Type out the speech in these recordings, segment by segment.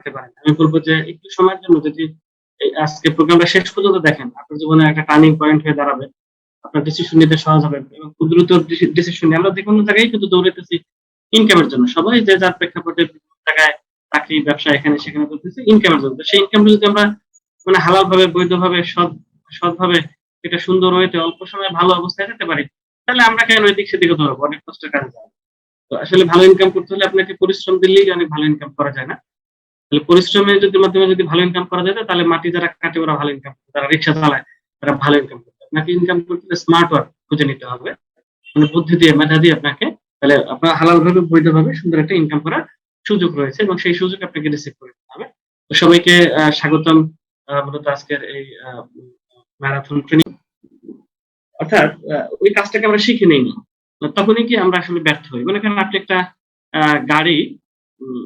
রাখতে পারেন। আমি বলবো যে একটু সময়ের জন্য যদি এই আজকে প্রোগ্রামটা শেষ পর্যন্ত দেখেন, আপনার জীবনে একটা টার্নিং পয়েন্ট হয়ে দাঁড়াবে। আপনার ডিসিশন নিতে সহজ হবে এবং খুব দ্রুত ডিসিশন নিয়ে আমরা যেকোনো জায়গায় কিন্তু দৌড়াইতেছি ইনকামের জন্য। সবাই যে যার প্রেক্ষাপটে বিভিন্ন জায়গায় চাকরি, ব্যবসা এখানে সেখানে করতেছে ইনকামের জন্য। তো সেই ইনকামটা যদি আমরা মানে হালালভাবে, বৈধভাবে, সৎভাবে একটা সুন্দর ওয়েতে অল্প সময়ে ভালো অবস্থায় যেতে পারি, তাহলে আমরা কেন এদিক সেদিকে দৌড়াবো? অনেক কষ্টের কাজে যাব। তো আসলে ভালো ইনকাম করতে হলে আপনাকে পরিশ্রম দিলেই অনেক ভালো ইনকাম করা যায় না। তাহলে পরিশ্রমের যদি মাধ্যমে যদি ভালো ইনকাম করা যেত, তাহলে মাটি যারা কাটে ওরা ভালো ইনকাম করে, যারা রিক্সা চালায় তারা ভালো ইনকাম করবে। আপনাকে ইনকাম করতে হলে স্মার্ট ওয়ার্ক খুঁজে নিতে হবে। মানে বুদ্ধি দিয়ে, মেধা দিয়ে আপনাকে তাহলে আপনার হালালভাবে, বৈধভাবে সুন্দর একটা ইনকাম করার সুযোগ রয়েছে এবং সেই সুযোগ আপনাকে রিসিভ করে নিতে হবে। তো সবাইকে স্বাগতম মূলত আজকের এই ম্যারাথন ট্রেনিং। অর্থাৎ ওই কাজটাকে আমরা শিখে নেই না। তখনই কি আমরা আসলে ব্যর্থ হই। মনে করেন আপনি একটা গাড়ি উম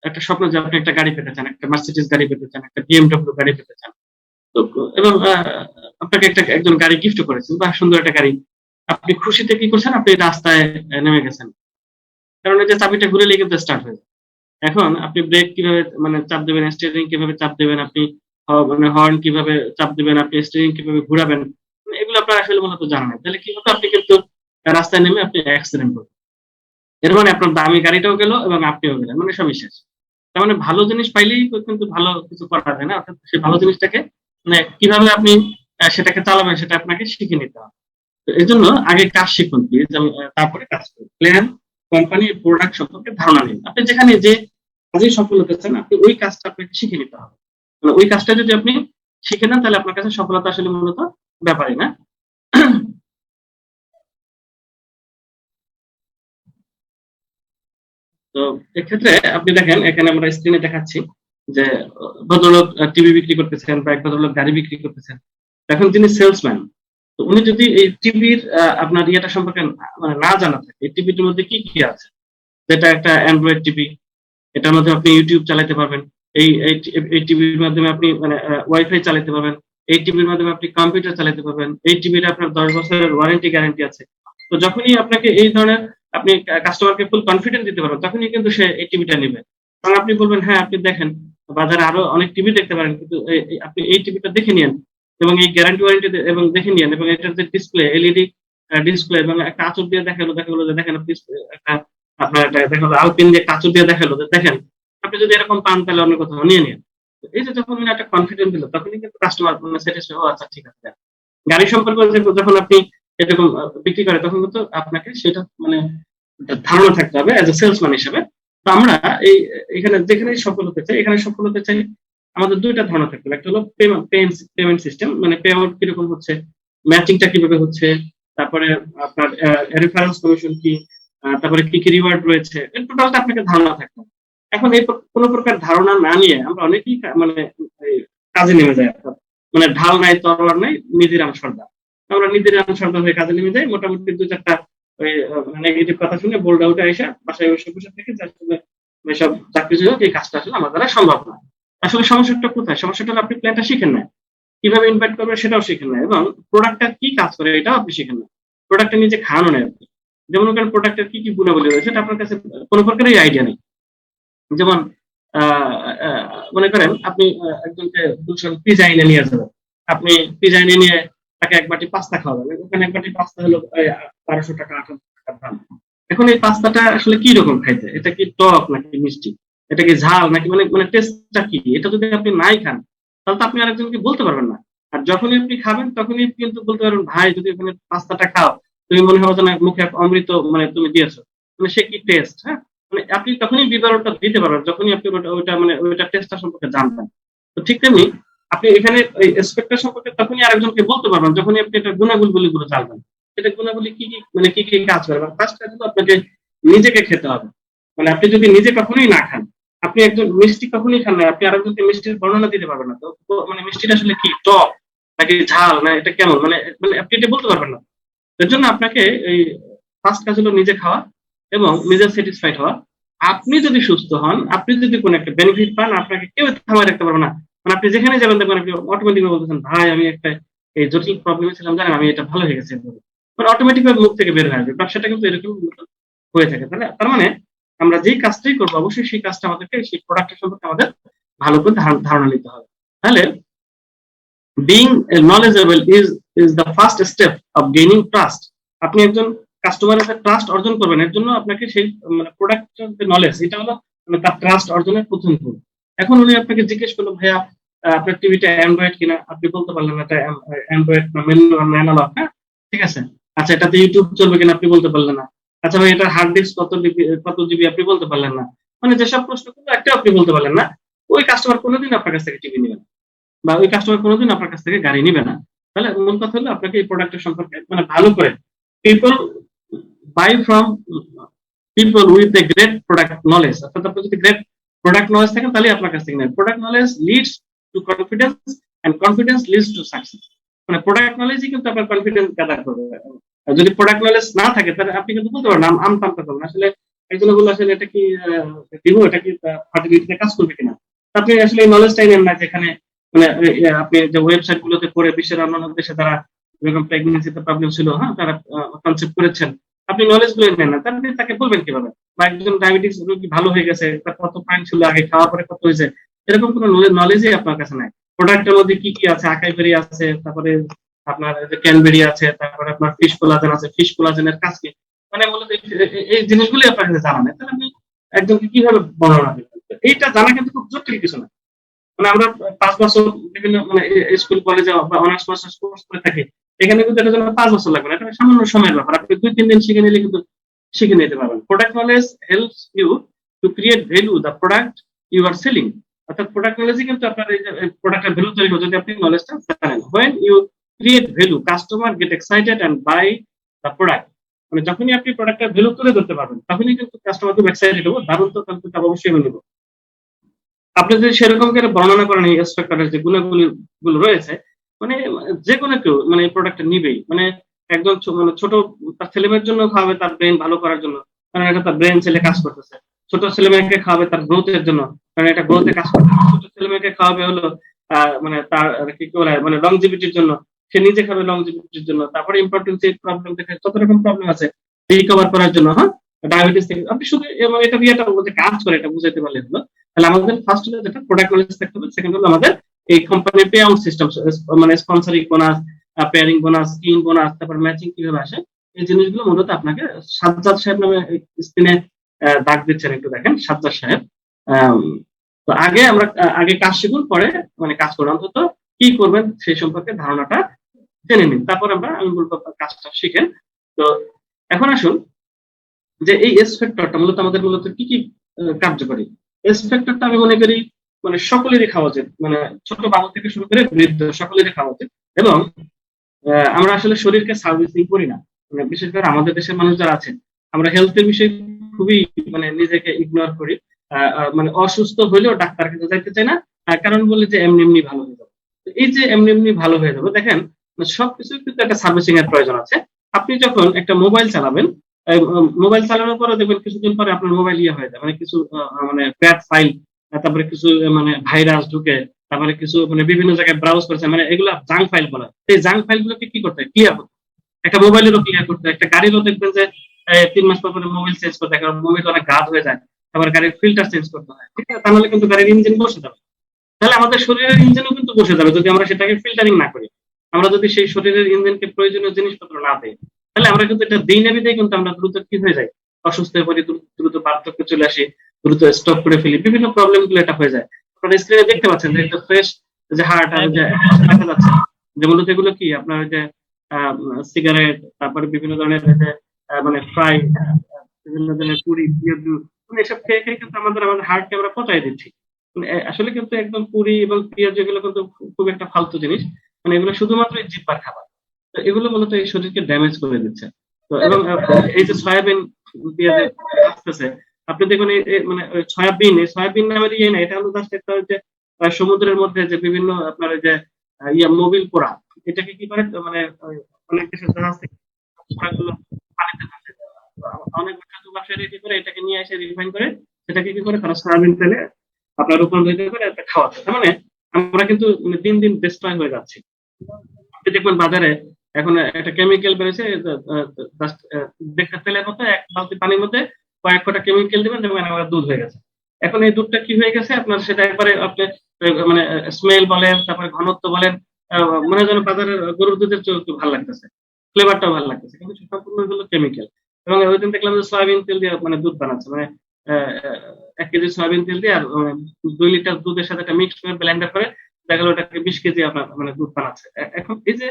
একটা স্বপ্ন যে আপনি একটা গাড়ি পেতে চান, একটা মার্সিডিজ গাড়ি পেতে চান, একটা BMW গাড়ি পেতে চান। তো এবং আপনাকে একজন গাড়ি গিফট করেছেন বা সুন্দর একটা গাড়ি। আপনি খুশিতে কি করছেন? আপনি রাস্তায় নেমে গেছেন। কারণ ওই যে চাবিটা ঘুরালেই কিন্তু স্টার্ট হয়ে যায়। এখন আপনি ব্রেক কিভাবে মানে চাপ দিবেন, স্টিয়ারিং কিভাবে চাপ দিবেন, আপনি মানে হর্ন কিভাবে চাপ দিবেন, আপনি স্টিয়ারিং কিভাবে ঘুরাবেন, মানে এগুলো আপনার আসলে মূলত জানা নাই। তাহলে কি হতো? আপনি কিন্তু রাস্তায় নেমে আপনি অ্যাক্সিডেন্ট করবেন। এর মানে আপনার দামি গাড়িটাও গেল এবং আপনিও গেলেন। মানে সবই শেষ। তার মানে ভালো জিনিস পাইলেই তো কিন্তু ভালো কিছু করা যায় না। অর্থাৎ সেই ভালো জিনিসটাকে মানে কিভাবে আপনি সেটাকে চালাবেন সেটা আপনাকে শিখে নিতে হবে। তো এজন্য আগে কাজ শিখুন প্লিজ এবং তারপরে কাজ করুন। প্ল্যান, কোম্পানি, প্রোডাক্ট সম্পর্কে ধারণা নিন। আপনি যেখানে যে কাজেই সফল হতে চান, আপনি ওই কাজটা আপনাকে শিখে নিতে হবে। মানে ওই কাজটা যদি আপনি শিখে নেন, তাহলে আপনার কাছে সফলতা আসলে মূলত ব্যাপারই না। তো এক্ষেত্রে আপনি দেখেন এখানে আমরা স্ক্রিনে দেখাচ্ছি যে ভদ্রলোক টিভি বিক্রি করতেছেন বা এক ভদ্রলোক গাড়ি বিক্রি করতেছেন। এখন যিনি সেলসম্যান, তো উনি যদি এই টিভির আপনার ইয়েটা সম্পর্কে মানে না জানা থাকে, এই টিভিটির মধ্যে কি কি আছে, যেটা একটা অ্যান্ড্রয়েড টিভি, এটার মধ্যে আপনি ইউটিউব চালাতে পারবেন। এই টিভির মাধ্যমে আপনি মানে ওয়াইফাই চালাতে পারবেন। এই টিভির মাধ্যমে আপনি কম্পিউটার চালাতে পারবেন। এই টিভির আপনার 10 বছরের ওয়ারেন্টি গ্যারান্টি আছে। তো যখনই আপনাকে এই ধরনের আপনি কাস্টমারকে ফুল কনফিডেন্স দিতে পারবেন, তখনই কিন্তু সে এই টিভিটা নিবে। কারণ আপনি বলবেন হ্যাঁ, আপনি দেখেন বাজারে আরো অনেক টিভি দেখতে পারেন, কিন্তু আপনি এই টিভিটা দেখে নিয়েন এবং এই গ্যারান্টি ওয়ারেন্টি এবং দেখে নিয়েন এবং এটার যে ডিসপ্লে, এলইডি ডিসপ্লে এবং একটা আঁচড় দিয়ে দেখালো যে দেখেন আপনি একটা আপনার একটা দেখালো আলপিন দিয়ে কাঁচুর দিয়ে দেখালো যে দেখেন আপনি যদি এরকম পান তাহলে অন্য কোথাও নিয়ে নিন। এই যে যখন উনি একটা কনফিডেন্স দিল, তখনই কিন্তু কাস্টমার মানে স্যাটিসফাই, ও আচ্ছা ঠিক আছে। গাড়ি সম্পর্কে যখন আপনি এরকম বিক্রি করে, তখন কিন্তু আপনাকে সেটা মানে ধারণা থাকতে হবে অ্যাজ এ সেলসম্যান হিসেবে। তো আমরা এই এখানে যেখানে সফল হতে চাই, এখানে সফল হতে চাই আমাদের দুইটা ধারণা থাকতে হবে। একটা হলো পেমেন্ট সিস্টেম, মানে পে আউট কিরকম হচ্ছে, ম্যাচিংটা কিভাবে হচ্ছে, তারপরে আপনার রেফারেন্স কমিশন কি, তারপরে কি কি রিওয়ার্ড রয়েছে, এর টোটালটা আপনাকে ধারণা থাকতে হবে। এখন এই কোনো প্রকার ধারণা না নিয়ে আমরা অনেকেই মানে এই কাজে নেমে যাই। অর্থাৎ মানে ঢাল নাই, তরোয়ার নাই, নিধিরাম সর্দার। আমরা নিধিরাম সর্দার হয়ে কাজে নেমে যাই, মোটামুটি দু চারটা ওই নেগেটিভ কথা শুনে বোল্ড আউটে এসে বাসায় বসে বসে থেকে যে আসলে এসব চাকরি হোক এই কাজটা আসলে আমার দ্বারা সম্ভব না। আসলে সমস্যাটা কোথায়? সমস্যাটা হলো আপনি প্ল্যানটা শিখেন না, কিভাবে ইনভাইট করবেন সেটাও শিখেন না, এবং প্রোডাক্টটা কি কাজ করে এটাও আপনি শিখেন না। প্রোডাক্টটা নিজে খাওয়ানো নেই আপনি। যেমন ওখানে প্রোডাক্টের কি কি গুণাবলী রয়েছে সেটা আপনার কাছে কোনো প্রকারই আইডিয়া নেই। যেমন আহ, আহ, মনে করেন আপনি একজনকে 200 পিজা এনে নিয়ে যাবেন। আপনি পিজা এনে নিয়ে তাকে এক বাটি পাস্তা খাওয়াবেন। ওখানে এক বাটি পাস্তা হলো 1200 টাকা, 1800 টাকার দাম। এখন এই পাস্তাটা আসলে কি রকম খাইতে? এটা কি টক নাকি মিষ্টি? এটা কি ঝাল নাকি মানে মানে টেস্টটা কি? এটা যদি আপনি নাই খান, তাহলে তো আপনি আরেকজনকে বলতে পারবেন না। আর যখনই আপনি খাবেন তখনই কিন্তু বলতে পারবেন, ভাই যদি ওখানে পাস্তাটা খাও, তুমি মনে হবে যে না মুখে এক অমৃত মানে তুমি দিয়েছো। মানে সে কি টেস্ট, হ্যাঁ? মানে আপনি তখনই বিবরণটা দিতে পারবেন যখনই আপনি ওটা মানে ওইটা টেস্টটা সম্পর্কে জানবেন। তো ঠিক তেমনি আপনি এখানে এই এসপেক্টটা সম্পর্কে তখনই আরেকজনকে বলতে পারবেন যখনই আপনি এটা গুণাগুলি গুলো জানবেন। এটা গুণাগুলি কি কি মানে কি কি কাজ করে, এবং ফার্স্ট কাজ হলো আপনাকে নিজেকে খেতে হবে। মানে আপনি যদি নিজে কখনোই না খান, আপনি একজন মিষ্টি কখনোই খান না, আপনি আরেকজনকে মিষ্টির বর্ণনা দিতে পারবেন না। তো মানে মিষ্টিটা আসলে কি, টক নাকি ঝাল, না এটা কেমন, মানে মানে আপনি এটা বলতে পারবেন না। এর জন্য আপনাকে এই ফার্স্ট কাজ হলো নিজে খাওয়া এবং নিজে স্যাটিসফাইড হওয়া। আপনি যদি সুস্থ হন, আপনি যদি কোনো একটা বেনিফিট পান, আপনাকে কেউ থামায় রাখতে পারবে না। মানে আপনি যেখানে যাবেন দেখবেন আপনি অটোমেটিক বলতেছেন, ভাই আমি একটা এই জটিল প্রবলেমে ছিলাম, জানেন আমি এটা ভালো হয়ে গেছে। মানে অটোমেটিক ভাবে মুখ থেকে বের হয়ে আসবে। ব্যবসাটা কিন্তু এরকম হয়ে থাকে। তাহলে তার মানে আমরা যেই কাজটাই করবো অবশ্যই সেই কাজটা আমাদেরকে সেই প্রোডাক্টের সম্পর্কে আমাদের ভালো করে ধারণা নিতে হবে। তাহলে being knowledgeable is the first step of gaining trust. আপনি একজন কাস্টমারের সাথে ট্রাস্ট অর্জন করবেন, এর জন্য আপনাকে সেই মানে প্রোডাক্টের যে নলেজ, এটা হলো মানে তার ট্রাস্ট অর্জনের প্রথম ধাপ। এখন উনি আপনাকে জিজ্ঞেস করলো, ভাইয়া আপনার টিভিটা অ্যান্ড্রয়েড কিনা? আপনি বলতে পারলেন এটা অ্যান্ড্রয়েড না ম্যানুয়াল, হ্যাঁ ঠিক আছে। আচ্ছা, এটাতে ইউটিউব চলবে কিনা? আপনি বলতে পারলেন না। আচ্ছা ভাই, এটা হার্ড ডিস্ক কত জিবি? আপনি বলতে পারলেন না। মানে যেসব প্রশ্নগুলো একটা আপনি বলতে পারলেন না, ওই কাস্টমার কোনোদিন আপনার কাছ থেকে টিভি নেবেন বা ওই কাস্টমার কোনোদিন আপনার কাছ থেকে গাড়ি নিবে না। তাহলে মূল কথা হলো আপনাকে এই প্রোডাক্টের সম্পর্কে মানে ভালো করে people buy from people with a great product knowledge. অর্থাৎ আপনার যদি গ্রেট প্রোডাক্ট নলেজ থাকে তাহলে আপনার কাছ থেকে নেবে। Product knowledge leads to confidence and confidence leads to success. মানে প্রোডাক্ট নলেজই কিন্তু আপনার কনফিডেন্স গ্যাদার করবে। আর যদি প্রোডাক্ট নলেজ না থাকে তাহলে আপনি কিন্তু বলতে পারেন আমতামতা করবেন, আসলে একজন বললো আসলে এটা কি দিব, এটা কি ফার্টিলিটিতে কাজ করবে কিনা। আপনি আসলে এই নলেজটাই নেন না, যেখানে মানে আপনি যে ওয়েবসাইট গুলোতে পড়ে বিশ্বের অন্যান্য দেশে তারা যেরকম প্রেগনেন্সিতে প্রবলেম ছিল, হ্যাঁ তারা কনসেপ্ট করেছেন, আপনি নলেজ গুলো নেন না, তাহলে তাকে বলবেন কিভাবে? বা একজন ডায়াবেটিস রোগী ভালো হয়ে গেছে, তার কত পয়েন্ট ছিল আগে, খাওয়ার পরে কত হয়েছে, এরকম কোনো নলেজই আপনার কাছে নাই। প্রোডাক্টের মধ্যে কি কি আছে, আকাই বেরি আছে, তারপরে আপনার যে ক্যানবেরি আছে, তারপরে আপনার ফিশ কোলাজেন আছে, ফিশ কোলাজেনের কাজ কি, মানে মূলত এই জিনিসগুলি আপনার কাছে জানা নেই, তাহলে আপনি একজনকে কিভাবে বর্ণনা দেবেন? এইটা জানা কিন্তু খুব জটিল কিছু না। মানে আমরা 5 বছর বিভিন্ন মানে স্কুল কলেজে বা অনার্স মাস্টার্স কোর্স করে থাকি, এখানে কিন্তু এটার জন্য 5 বছর লাগবে না, এটা সামান্য সময়ের ব্যাপার। আপনি 2-3 দিন শিখে নিলে কিন্তু শিখে নিতে পারবেন। Product knowledge helps you to create value the product you are selling. অর্থাৎ প্রোডাক্ট নলেজই কিন্তু আপনার এই যে প্রোডাক্টের ভ্যালু তৈরি করে, যদি আপনি নলেজটা জানেন। When you create value, customer get excited and buy the product. মানে যখনই আপনি প্রোডাক্টের ভ্যালু তুলে ধরতে পারবেন, তখনই কিন্তু কাস্টমার খুব এক্সাইটেড হবে, দারুণ তো, তাহলে তো অবশ্যই আমি নেবো। আপনি যদি সেরকম করে বর্ণনা করেন এই স্পেক্টরের যে গুণাবলী গুলো রয়েছে, মানে যে কোনো কেউ মানে এই প্রোডাক্টটা নিবেই। মানে একদম মানে ছোট তার ছেলে মেয়ের জন্য খাওয়াবে তার ব্রেন ভালো করার জন্য, কারণ এটা তার ব্রেন ছেলে কাজ করতেছে। ছোট ছেলে মেয়েকে খাওয়াবে তার গ্রোথের জন্য, কারণ এটা গ্রোথে কাজ করতেছে। ছোট ছেলে মেয়েকে খাওয়াবে হলো মানে তার কি বলে মানে লংজিভিটির জন্য, সে নিজে খাবে লংজিভিটির জন্য। তারপরে ইম্পর্টেন্সি প্রবলেম থেকে যত রকম প্রবলেম আছে রিকভার করার জন্য, হ্যাঁ ডায়াবেটিস থেকে আপনি শুধু এবং এটা বিয়েটা কাজ করে, এটা বুঝাইতে পারলে হলো। তাহলে আমাদের ফার্স্ট হলো যেটা প্রোডাক্ট নলেজ থাকতে হবে, সেকেন্ড হলো আমাদের এই কোম্পানির পে আউট সিস্টেম, মানে sponsoring bonus, pairing bonus, scheme bonus, তারপর ম্যাচিং কিভাবে আসে, এই জিনিসগুলো মূলত আপনাকে সাজ্জাদ সাহেব নামে স্ক্রিনে দাগ দিচ্ছেন, একটু দেখেন সাজ্জাদ সাহেব। আম, তো আগে আমরা আগে কাজ শিখুন, পরে মানে কাজ করুন, অন্তত কি করবেন সেই সম্পর্কে ধারণাটা জেনে নিন, তারপর আমি বলবো কাজটা শিখেন। তো এখন আসুন যে এই এস ফ্যাক্টরটা মূলত আমাদের মূলত কি কি কার্যকরী। এস ফ্যাক্টরটা আমি মনে করি মানে সকলেরই খাওয়া উচিত, মানে ছোট বাবু থেকে শুরু করে বৃদ্ধ সকলেরই খাওয়া উচিত। এবং আমরা আসলে শরীরকে সার্ভিসিং করি না, মানে বিশেষ করে আমাদের দেশের মানুষ যারা আছে, আমরা হেলথের বিষয়ে খুবই মানে নিজেকে ইগনোর করি। মানে অসুস্থ হলেও ডাক্তার কাছে যাইতে চাই না, কারণ বলে যে এমনি এমনি ভালো হয়ে যাবে। তো এই যে এমনি এমনি ভালো হয়ে যাবে, দেখেন সবকিছু কিন্তু একটা সার্ভিসিং এর প্রয়োজন আছে। আপনি যখন একটা মোবাইল চালাবেন, মোবাইল চালানোর পরে দেখবেন কিছুদিন পরে আপনার মোবাইল ইয়ে হয়ে যায়, মানে কিছু মানে ব্যাড ফাইল, তারপরে কিছু মানে ভাইরাস ঢুকে, তারপরে কিছু মানে বিভিন্ন জায়গায় ব্রাউজ করছে, মানে এগুলো জাঙ্ক ফাইল বলা হয়। এই জাঙ্ক ফাইল গুলোকে কি করতে হয়? ক্লিয়ার করতে হয়। একটা মোবাইলেরও ক্লিয়ার করতে হয়, একটা গাড়িরও দেখবেন যে 3 মাস পর পরে মোবাইল চেঞ্জ করতে হয়, কারণ মোবাইল অনেক গাদ হয়ে যায়। আবার গাড়ির ফিল্টার চেঞ্জ করতে হয়, ঠিক আছে? তাহলে কিন্তু গাড়ির ইঞ্জিন বসে যাবে। তাহলে আমাদের শরীরের ইঞ্জিনও কিন্তু বসে যাবে যদি আমরা সেটাকে ফিল্টারিং না করি। আমরা যদি সেই শরীরের ইঞ্জিনকে প্রয়োজনীয় জিনিসপত্র না দিই, তাহলে আমরা কিন্তু এটা দিই না বিদেই কিন্তু আমরা দ্রুত কি হয়ে যাই, অসুস্থ হয়ে পড়ি, দ্রুত বার্ধক্য চলে আসি, দ্রুত স্টপ করে ফেলি, বিভিন্ন প্রবলেম গুলো এটা হয়ে যায়। আপনারা স্ক্রিনে দেখতে পাচ্ছেন যে একটা ফ্রেশ যে হার্ট আর যে দেখা যাচ্ছে, যে মূলত এগুলো কি আপনার যে সিগারেট, তারপরে বিভিন্ন ধরনের যে মানে ফ্রাই, বিভিন্ন ধরনের পুরি, পেঁয়াজু, মানে এসব খেয়ে খেয়ে কিন্তু আমাদের হার্টকে আমরা পচাই দিচ্ছি। মানে আসলে কিন্তু একদম পুরি এবং পেঁয়াজ এগুলো কিন্তু খুব একটা ফালতু জিনিস, মানে এগুলো শুধুমাত্র জিব্বার খাবার। তো এগুলো মূলত এই শরীরকে ড্যামেজ করে দিচ্ছে। তো এবং এই যে সয়াবিন পেঁয়াজে আসতেছে, আপনি দেখুন মানে সয়াবিন, এই সয়াবিন নামের ইয়ে না, এটা হলো জাস্ট একটা যে সমুদ্রের মধ্যে যে বিভিন্ন আপনার যে মোবিল পোড়া, এটাকে কি করে মানে অনেক দেশের জাহাজ থেকে পোড়াগুলো পানিতে ভাসে। অনেক ব্যবসায়ী কি করে এটাকে নিয়ে এসে রিফাইন করে সেটাকে কি করে তারা সয়াবিন তেলে আপনার রূপান্তরিত করে একটা খাওয়াচ্ছে। তার মানে আমরা কিন্তু মানে দিন দিন ডিস্ট্রয় হয়ে যাচ্ছি। আপনি দেখবেন বাজারে এখন একটা কেমিক্যাল বেরোছে, দেখতে তেলের মতো, এক বালতি পানির মধ্যে কয়েক ফোঁটা কেমিক্যাল দিবেন, দেখবেন আমার দুধ হয়ে গেছে। এখন এই দুধটা কি হয়ে গেছে আপনার, সেটা একবারে আপনি মানে স্মেল বলেন, তারপরে ঘনত্ব বলেন, মনে হয় যেন বাজারের গরুর দুধের চেয়ে একটু ভালো লাগতেছে, ফ্লেভারটাও ভালো লাগতেছে, কিন্তু সম্পূর্ণ হলো কেমিক্যাল। এবং ওই দিন দেখলাম যে সয়াবিন তেল দিয়ে মানে দুধ বানাচ্ছে, মানে 1 কেজি সয়াবিন তেল দিয়ে আর 2 লিটার দুধের সাথে একটা মিক্স করে ব্লেন্ডার করে দেখা গেলো ওটাকে 20 কেজি আপনার মানে দুধ বানাচ্ছে। এখন এই যে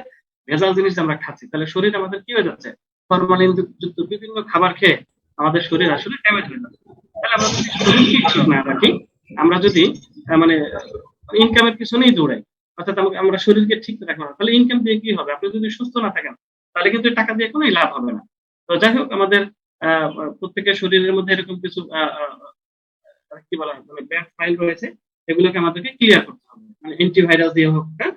ভেজাল জিনিস যে আমরা খাচ্ছি, তাহলে শরীর আমাদের কি হয়ে যাচ্ছে, ফরমালিন যুক্ত বিভিন্ন খাবার খেয়ে আমাদের শরীর আসলে ড্যামেজ হয়ে যাচ্ছে। তাহলে আমরা যদি শরীরকে ঠিক না রাখি, আমরা যদি মানে ইনকামের পিছনেই দৌড়াই, অর্থাৎ আমরা শরীরকে ঠিক রাখবো না, তাহলে ইনকাম দিয়ে কি হবে? আপনি যদি সুস্থ না থাকেন তাহলে কিন্তু এই টাকা দিয়ে কোনোই লাভ হবে না। তো যাই হোক, আমাদের প্রত্যেকের শরীরের মধ্যে এরকম কিছু কি বলা হয় মানে ব্যাড ফাইল রয়েছে, এগুলোকে আমাদেরকে ক্লিয়ার করতে হবে, মানে অ্যান্টিভাইরাস দিয়ে হোক, হ্যাঁ?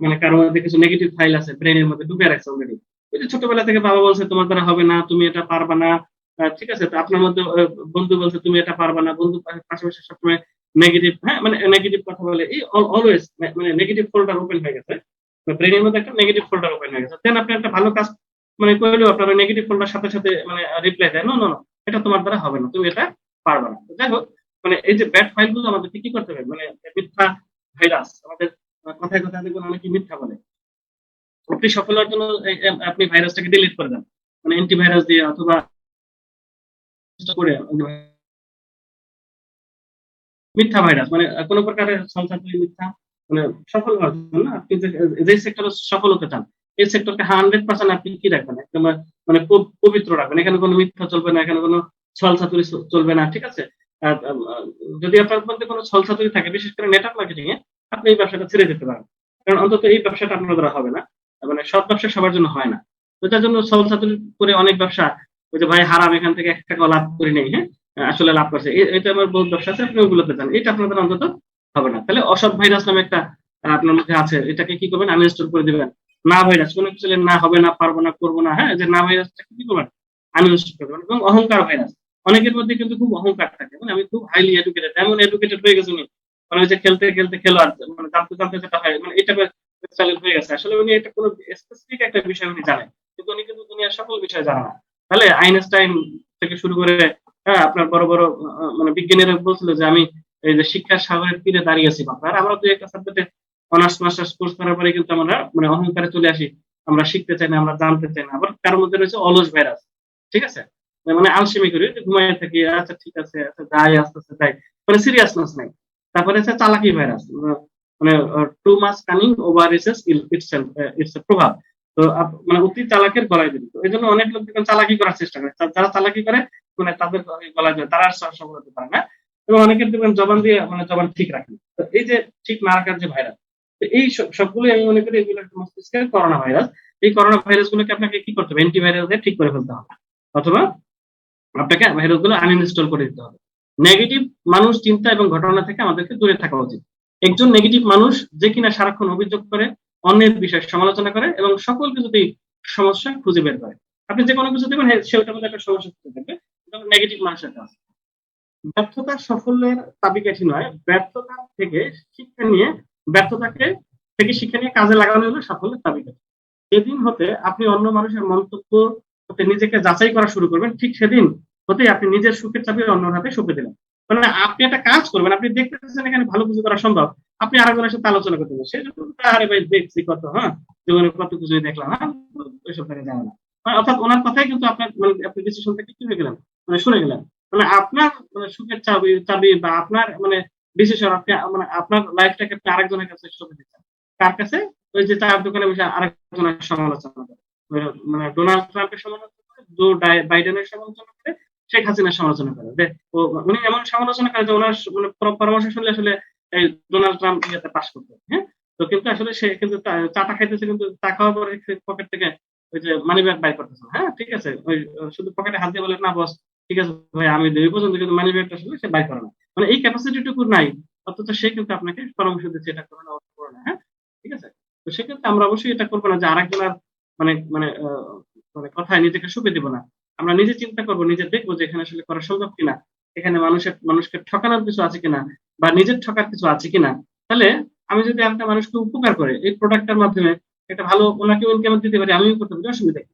মানে কারো মধ্যে কিছু নেগেটিভ ফাইল আছে ব্রেনের মধ্যে ঢুকে রাখছে অলরেডি, ওই যে ছোটবেলা থেকে বাবা বলছে তোমার দ্বারা হবে না, তুমি এটা পারবা না, ঠিক আছে? তো আপনার মধ্যে বন্ধু বলছে তুমি এটা পারবা না, বন্ধু পাশাপাশি সবসময় নেগেটিভ, হ্যাঁ মানে নেগেটিভ কথা বলে, এই অলওয়েজ মানে নেগেটিভ ফোল্ডার ওপেন হয়ে গেছে, ব্রেনের মধ্যে একটা নেগেটিভ ফোল্ডার ওপেন হয়ে গেছে, দেন আপনি একটা ভালো কাজ মানে করলেও আপনার নেগেটিভ ফোল্ডার সাথে সাথে মানে রিপ্লাই দেয়, নো নো নো, এটা তোমার দ্বারা হবে না, তুমি এটা পারবা না। তো যাই হোক, মানে এই যে ব্যাড ফাইল গুলো আমাদেরকে কি করতে হবে, মানে মিথ্যা ভাইরাস আমাদের কথায় কথায় দেখবেন অনেকে মিথ্যা বলে, আপনি সফল হওয়ার জন্য আপনি ভাইরাসটাকে ডিলিট করে দেন, মানে অ্যান্টিভাইরাস দিয়ে অথবা করে মিথ্যা ভাইরাস, মানে কোনো প্রকারের ছলচাতুরি মিথ্যা, মানে সফল হওয়ার জন্য আপনি যে সেক্টরে সফল হতে চান, এই সেক্টরকে 100% আপনি কি রাখবেন, একদম মানে পবিত্র রাখবেন, এখানে কোনো মিথ্যা চলবে না, এখানে কোনো ছলচাতুরি চলবে না, ঠিক আছে? আহ, আহ, যদি আপনার মধ্যে কোনো ছলচাতুরি থাকে, বিশেষ করে নেটওয়ার্ক মার্কেটিং এ, আপনি এই ব্যবসাটা ছেড়ে যেতে পারেন, কারণ অন্তত এই ব্যবসাটা আপনার দ্বারা হবে না, মানে সব ব্যবসা সবার জন্য হয় না। তো তার জন্য ছলচাতুরি করে অনেক ব্যবসা, ওই যে ভাই হারাম, এখান থেকে 1 টাকা লাভ করি নেই, হ্যাঁ আসলে লাভ করছে, এটা আমার বহুত ব্যবসা আছে, আপনি ওগুলোতে যান, এটা আপনাদের অন্তত হবে না। তাহলে অসৎ ভাইরাস নামে একটা আপনার মধ্যে আছে, এটাকে কি করবেন, আনইনস্টল করে দিবেন। না ভাইরাস, কোনো কিছু না হবে না, পারবো না, করবো না, হ্যাঁ, যে না ভাইরাসটাকে কি করবেন, আনইনস্টল করে দেবেন। এবং অহংকার ভাইরাস, অনেকের মধ্যে কিন্তু খুব অহংকার থাকে, মানে আমি খুব হাইলি এডুকেটেড, এমন এডুকেটেড হয়ে গেছে উনি, মানে ওই যে খেলতে খেলতে খেলোয়াড়, মানে জানতে জানতে যেটা হয়, মানে এটা চালু হয়ে গেছে, আসলে উনি এটা কোনো স্পেসিফিক একটা বিষয় উনি জানেন, কিন্তু উনি কিন্তু দুনিয়ার সকল বিষয় জানে না। তাহলে আইনস্টাইন থেকে শুরু করে, হ্যাঁ, আপনার বড় বড় মানে বিজ্ঞানীরা বলছিল যে আমি এই যে শিক্ষার সাগরের তীরে দাঁড়িয়ে আছি বাবা, আর আমরা দুই একটা সাবজেক্টে অনার্স মাস্টার্স কোর্স করার পরে কিন্তু আমরা মানে অহংকারে চলে আসি, আমরা শিখতে চাই না, আমরা জানতে চাই না। আবার তার মধ্যে রয়েছে অলস ভাইরাস, ঠিক আছে? মানে আলসেমি করি, যে ঘুমায় থাকি, আচ্ছা ঠিক আছে, আচ্ছা যাই, আস্তে আস্তে যাই, মানে সিরিয়াসনেস নাই। তারপরে আছে চালাকি ভাইরাস, মানে too much cunning over its প্রভাব। তো মানে অতি চালাকের গলায় দিল, তো এই জন্য অনেক লোক দেখবেন চালাকি করার চেষ্টা করে, যারা চালাকি করে মানে তাদের গলায় ধরে, তারা আর সফল হতে পারে না। এবং অনেকের দেখবেন জবান দিয়ে মানে জবান ঠিক রাখে না। তো এই যে ঠিক না রাখার যে ভাইরাস, তো এই সবগুলো আমি মনে করি এগুলো একটা মস্তিষ্কের করোনা ভাইরাস। এই করোনা ভাইরাস গুলোকে আপনাকে কি করতে হবে, অ্যান্টিভাইরাস দিয়ে ঠিক করে ফেলতে হবে, অথবা আপনাকে ভাইরাস গুলো আনইনস্টল করে দিতে হবে। নেগেটিভ মানুষ, চিন্তা এবং ঘটনা থেকে আমাদেরকে দূরে থাকা উচিত। একজন নেগেটিভ মানুষ যে কিনা সারাক্ষণ অভিযোগ করে, অন্যের বিষয়ে সমালোচনা করে এবং সকল কিছুতেই সমস্যা খুঁজে বের করে, আপনি যে কোনো কিছু দেখবেন সে ওটার মধ্যে একটা সমস্যা খুঁজে দেখবে, নেগেটিভ মানুষের কাজ। ব্যর্থতা সাফল্যের চাবিকাঠি নয়, ব্যর্থতা থেকে শিক্ষা নিয়ে, ব্যর্থতাকে থেকে শিক্ষা নিয়ে কাজে লাগানো হলো সাফল্যের চাবিকাঠি। সেদিন হতে আপনি অন্য মানুষের মন্তব্য হতে নিজেকে যাচাই করা শুরু করবেন, ঠিক সেদিন হতে আপনি নিজের সুখের চাবি অন্যের হাতে সঁপে দিলেন। মানে আপনি একটা কাজ করবেন, আপনি দেখতেছেন এখানে ভালো কিছু করা সম্ভব, আপনি আরেকজনের সাথে আলোচনা করতে পারেন, সেই জন্য আরে ভাই দেখছি কত, হ্যাঁ জীবনে কত কিছুই দেখলাম, হ্যাঁ ওইসব থেকে জানা না, অর্থাৎ ওনার কথাই কিন্তু আপনার মানে আপনি ডিসিশন থেকে কি হয়ে গেলেন, মানে শুনে গেলেন। মানে আপনার মানে সুখের চাবি চাবি বা আপনার মানে ডিসিশন, আপনি মানে আপনার লাইফটাকে আপনি আরেকজনের কাছে সঁপে দিচ্ছেন, কার কাছে? ওই যে চায়ের দোকানে বসে আরেকজনের সমালোচনা করে, মানে ডোনাল্ড ট্রাম্পের সমালোচনা করে, জো বাইডেনের সমালোচনা করে, শেখ হাসিনার সমালোচনা করে, উনি এমন সমালোচনা করে যে ওনার মানে পরামর্শ শুনলে আসলে এই ডোনাল্ড ট্রাম্প ইয়েতে পাশ করতে, হ্যাঁ। তো কিন্তু আসলে সে কিন্তু চাটা খাইতেছে, কিন্তু চা খাওয়ার পরে পকেট থেকে ওই যে মানি ব্যাগ বাই করতেছে, হ্যাঁ ঠিক আছে, ওই শুধু পকেটে হাত দিয়ে বলে না বস ঠিক আছে ভাই আমি দেবো পর্যন্ত, কিন্তু মানি ব্যাগটা আসলে সে বাই করে না, মানে এই ক্যাপাসিটিটুকু নাই, অথচ সে কিন্তু আপনাকে পরামর্শ দিচ্ছে এটা করো না ওটা করো না, হ্যাঁ ঠিক আছে। তো সেক্ষেত্রে আমরা অবশ্যই এটা করবো না যে আরেকজনের মানে মানে মানে কথায় নিজেকে সুপে দিব না, আমরা নিজে চিন্তা করবো, নিজে দেখবো যে এখানে আসলে করা সম্ভব কিনা, এখানে মানুষকে ঠকানোর কিছু আছে কিনা, বা নিজের ঠকার কিছু আছে কিনা। তাহলে আমি যদি একটা মানুষকে উপকার করে এই প্রোডাক্টের মাধ্যমে একটা ভালো ওনাকে ইনকাম দিতে পারি, আমিও করতে পারি, অসুবিধা কি?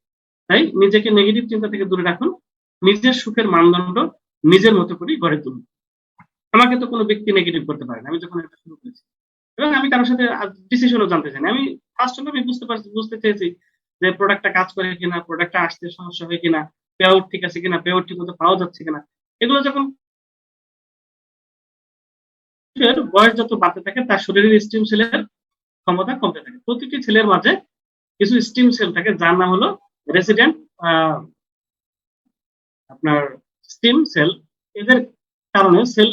তাই নিজেকে নেগেটিভ চিন্তা থেকে দূরে রাখুন, নিজের সুখের মানদণ্ড নিজের মতো করেই গড়ে তুলুন। আমাকে তো কোনো ব্যক্তি নেগেটিভ করতে পারে না আমি যখন এটা শুরু করেছি। এবং আমি কারোর সাথে ডিসিশনও জানতে চাই না। আমি ফার্স্ট হলো আমি বুঝতে চেয়েছি যে প্রোডাক্টটা কাজ করে কিনা, প্রোডাক্টটা আসতে সমস্যা হয় কিনা, পে আউট ঠিক আছে কিনা, পে আউট ঠিক মতো পাওয়া যাচ্ছে কিনা। এগুলো যখন বয়স যত বাড়তে থাকে তার শরীরের স্টিম সেলের ক্ষমতা কমতে থাকে। প্রতিটি ছেলের মাঝে কিছু স্টিম সেল থাকে যার নাম হলো রেসিডেন্ট আপনার স্টিম সেল। এদের কারণে সেল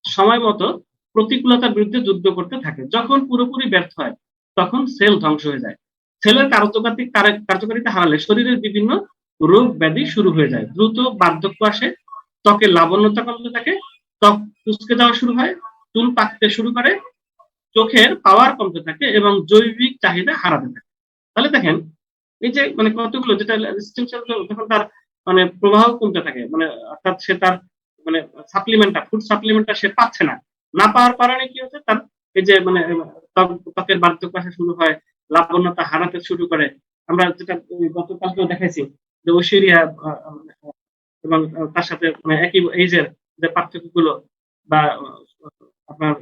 সময় মতো প্রতিকূলতার বিরুদ্ধে যুদ্ধ করতে থাকে। যখন পুরোপুরি ব্যর্থ হয় তখন সেল ধ্বংস হয়ে যায়। সেলের কার্যকারিতা হারালে শরীরের বিভিন্ন রোগ ব্যাধি শুরু হয়ে যায়। দ্রুত বার্ধক্য আসে, ত্বকের লাবণ্যতা কমতে থাকে, ত্বক কুঁচকে যাওয়া শুরু হয়, চুল পাকতে শুরু করে, চোখের পাওয়ার কমতে থাকে এবং জৈবিক চাহিদা হারাতে থাকে। তাহলে দেখেন এই যে মানে কতগুলো যেটা স্টেম সেল যখন তার মানে প্রবাহ কমতে থাকে মানে অর্থাৎ সে তার মানে সাপ্লিমেন্টটা ফুড সাপ্লিমেন্টটা সে পাচ্ছে না। না পাওয়ার কারণে কি হচ্ছে তার এই যে মানে ত্বকের বার্ধক্য আসা শুরু হয়, লাবণ্যতা হারাতে শুরু করে। আমরা যেটা গতকালকেও দেখাইছি যে ঐশ্বরিয়া এবং তার সাথে মানে একই এইজের যে পার্থক্যগুলো বা আপনার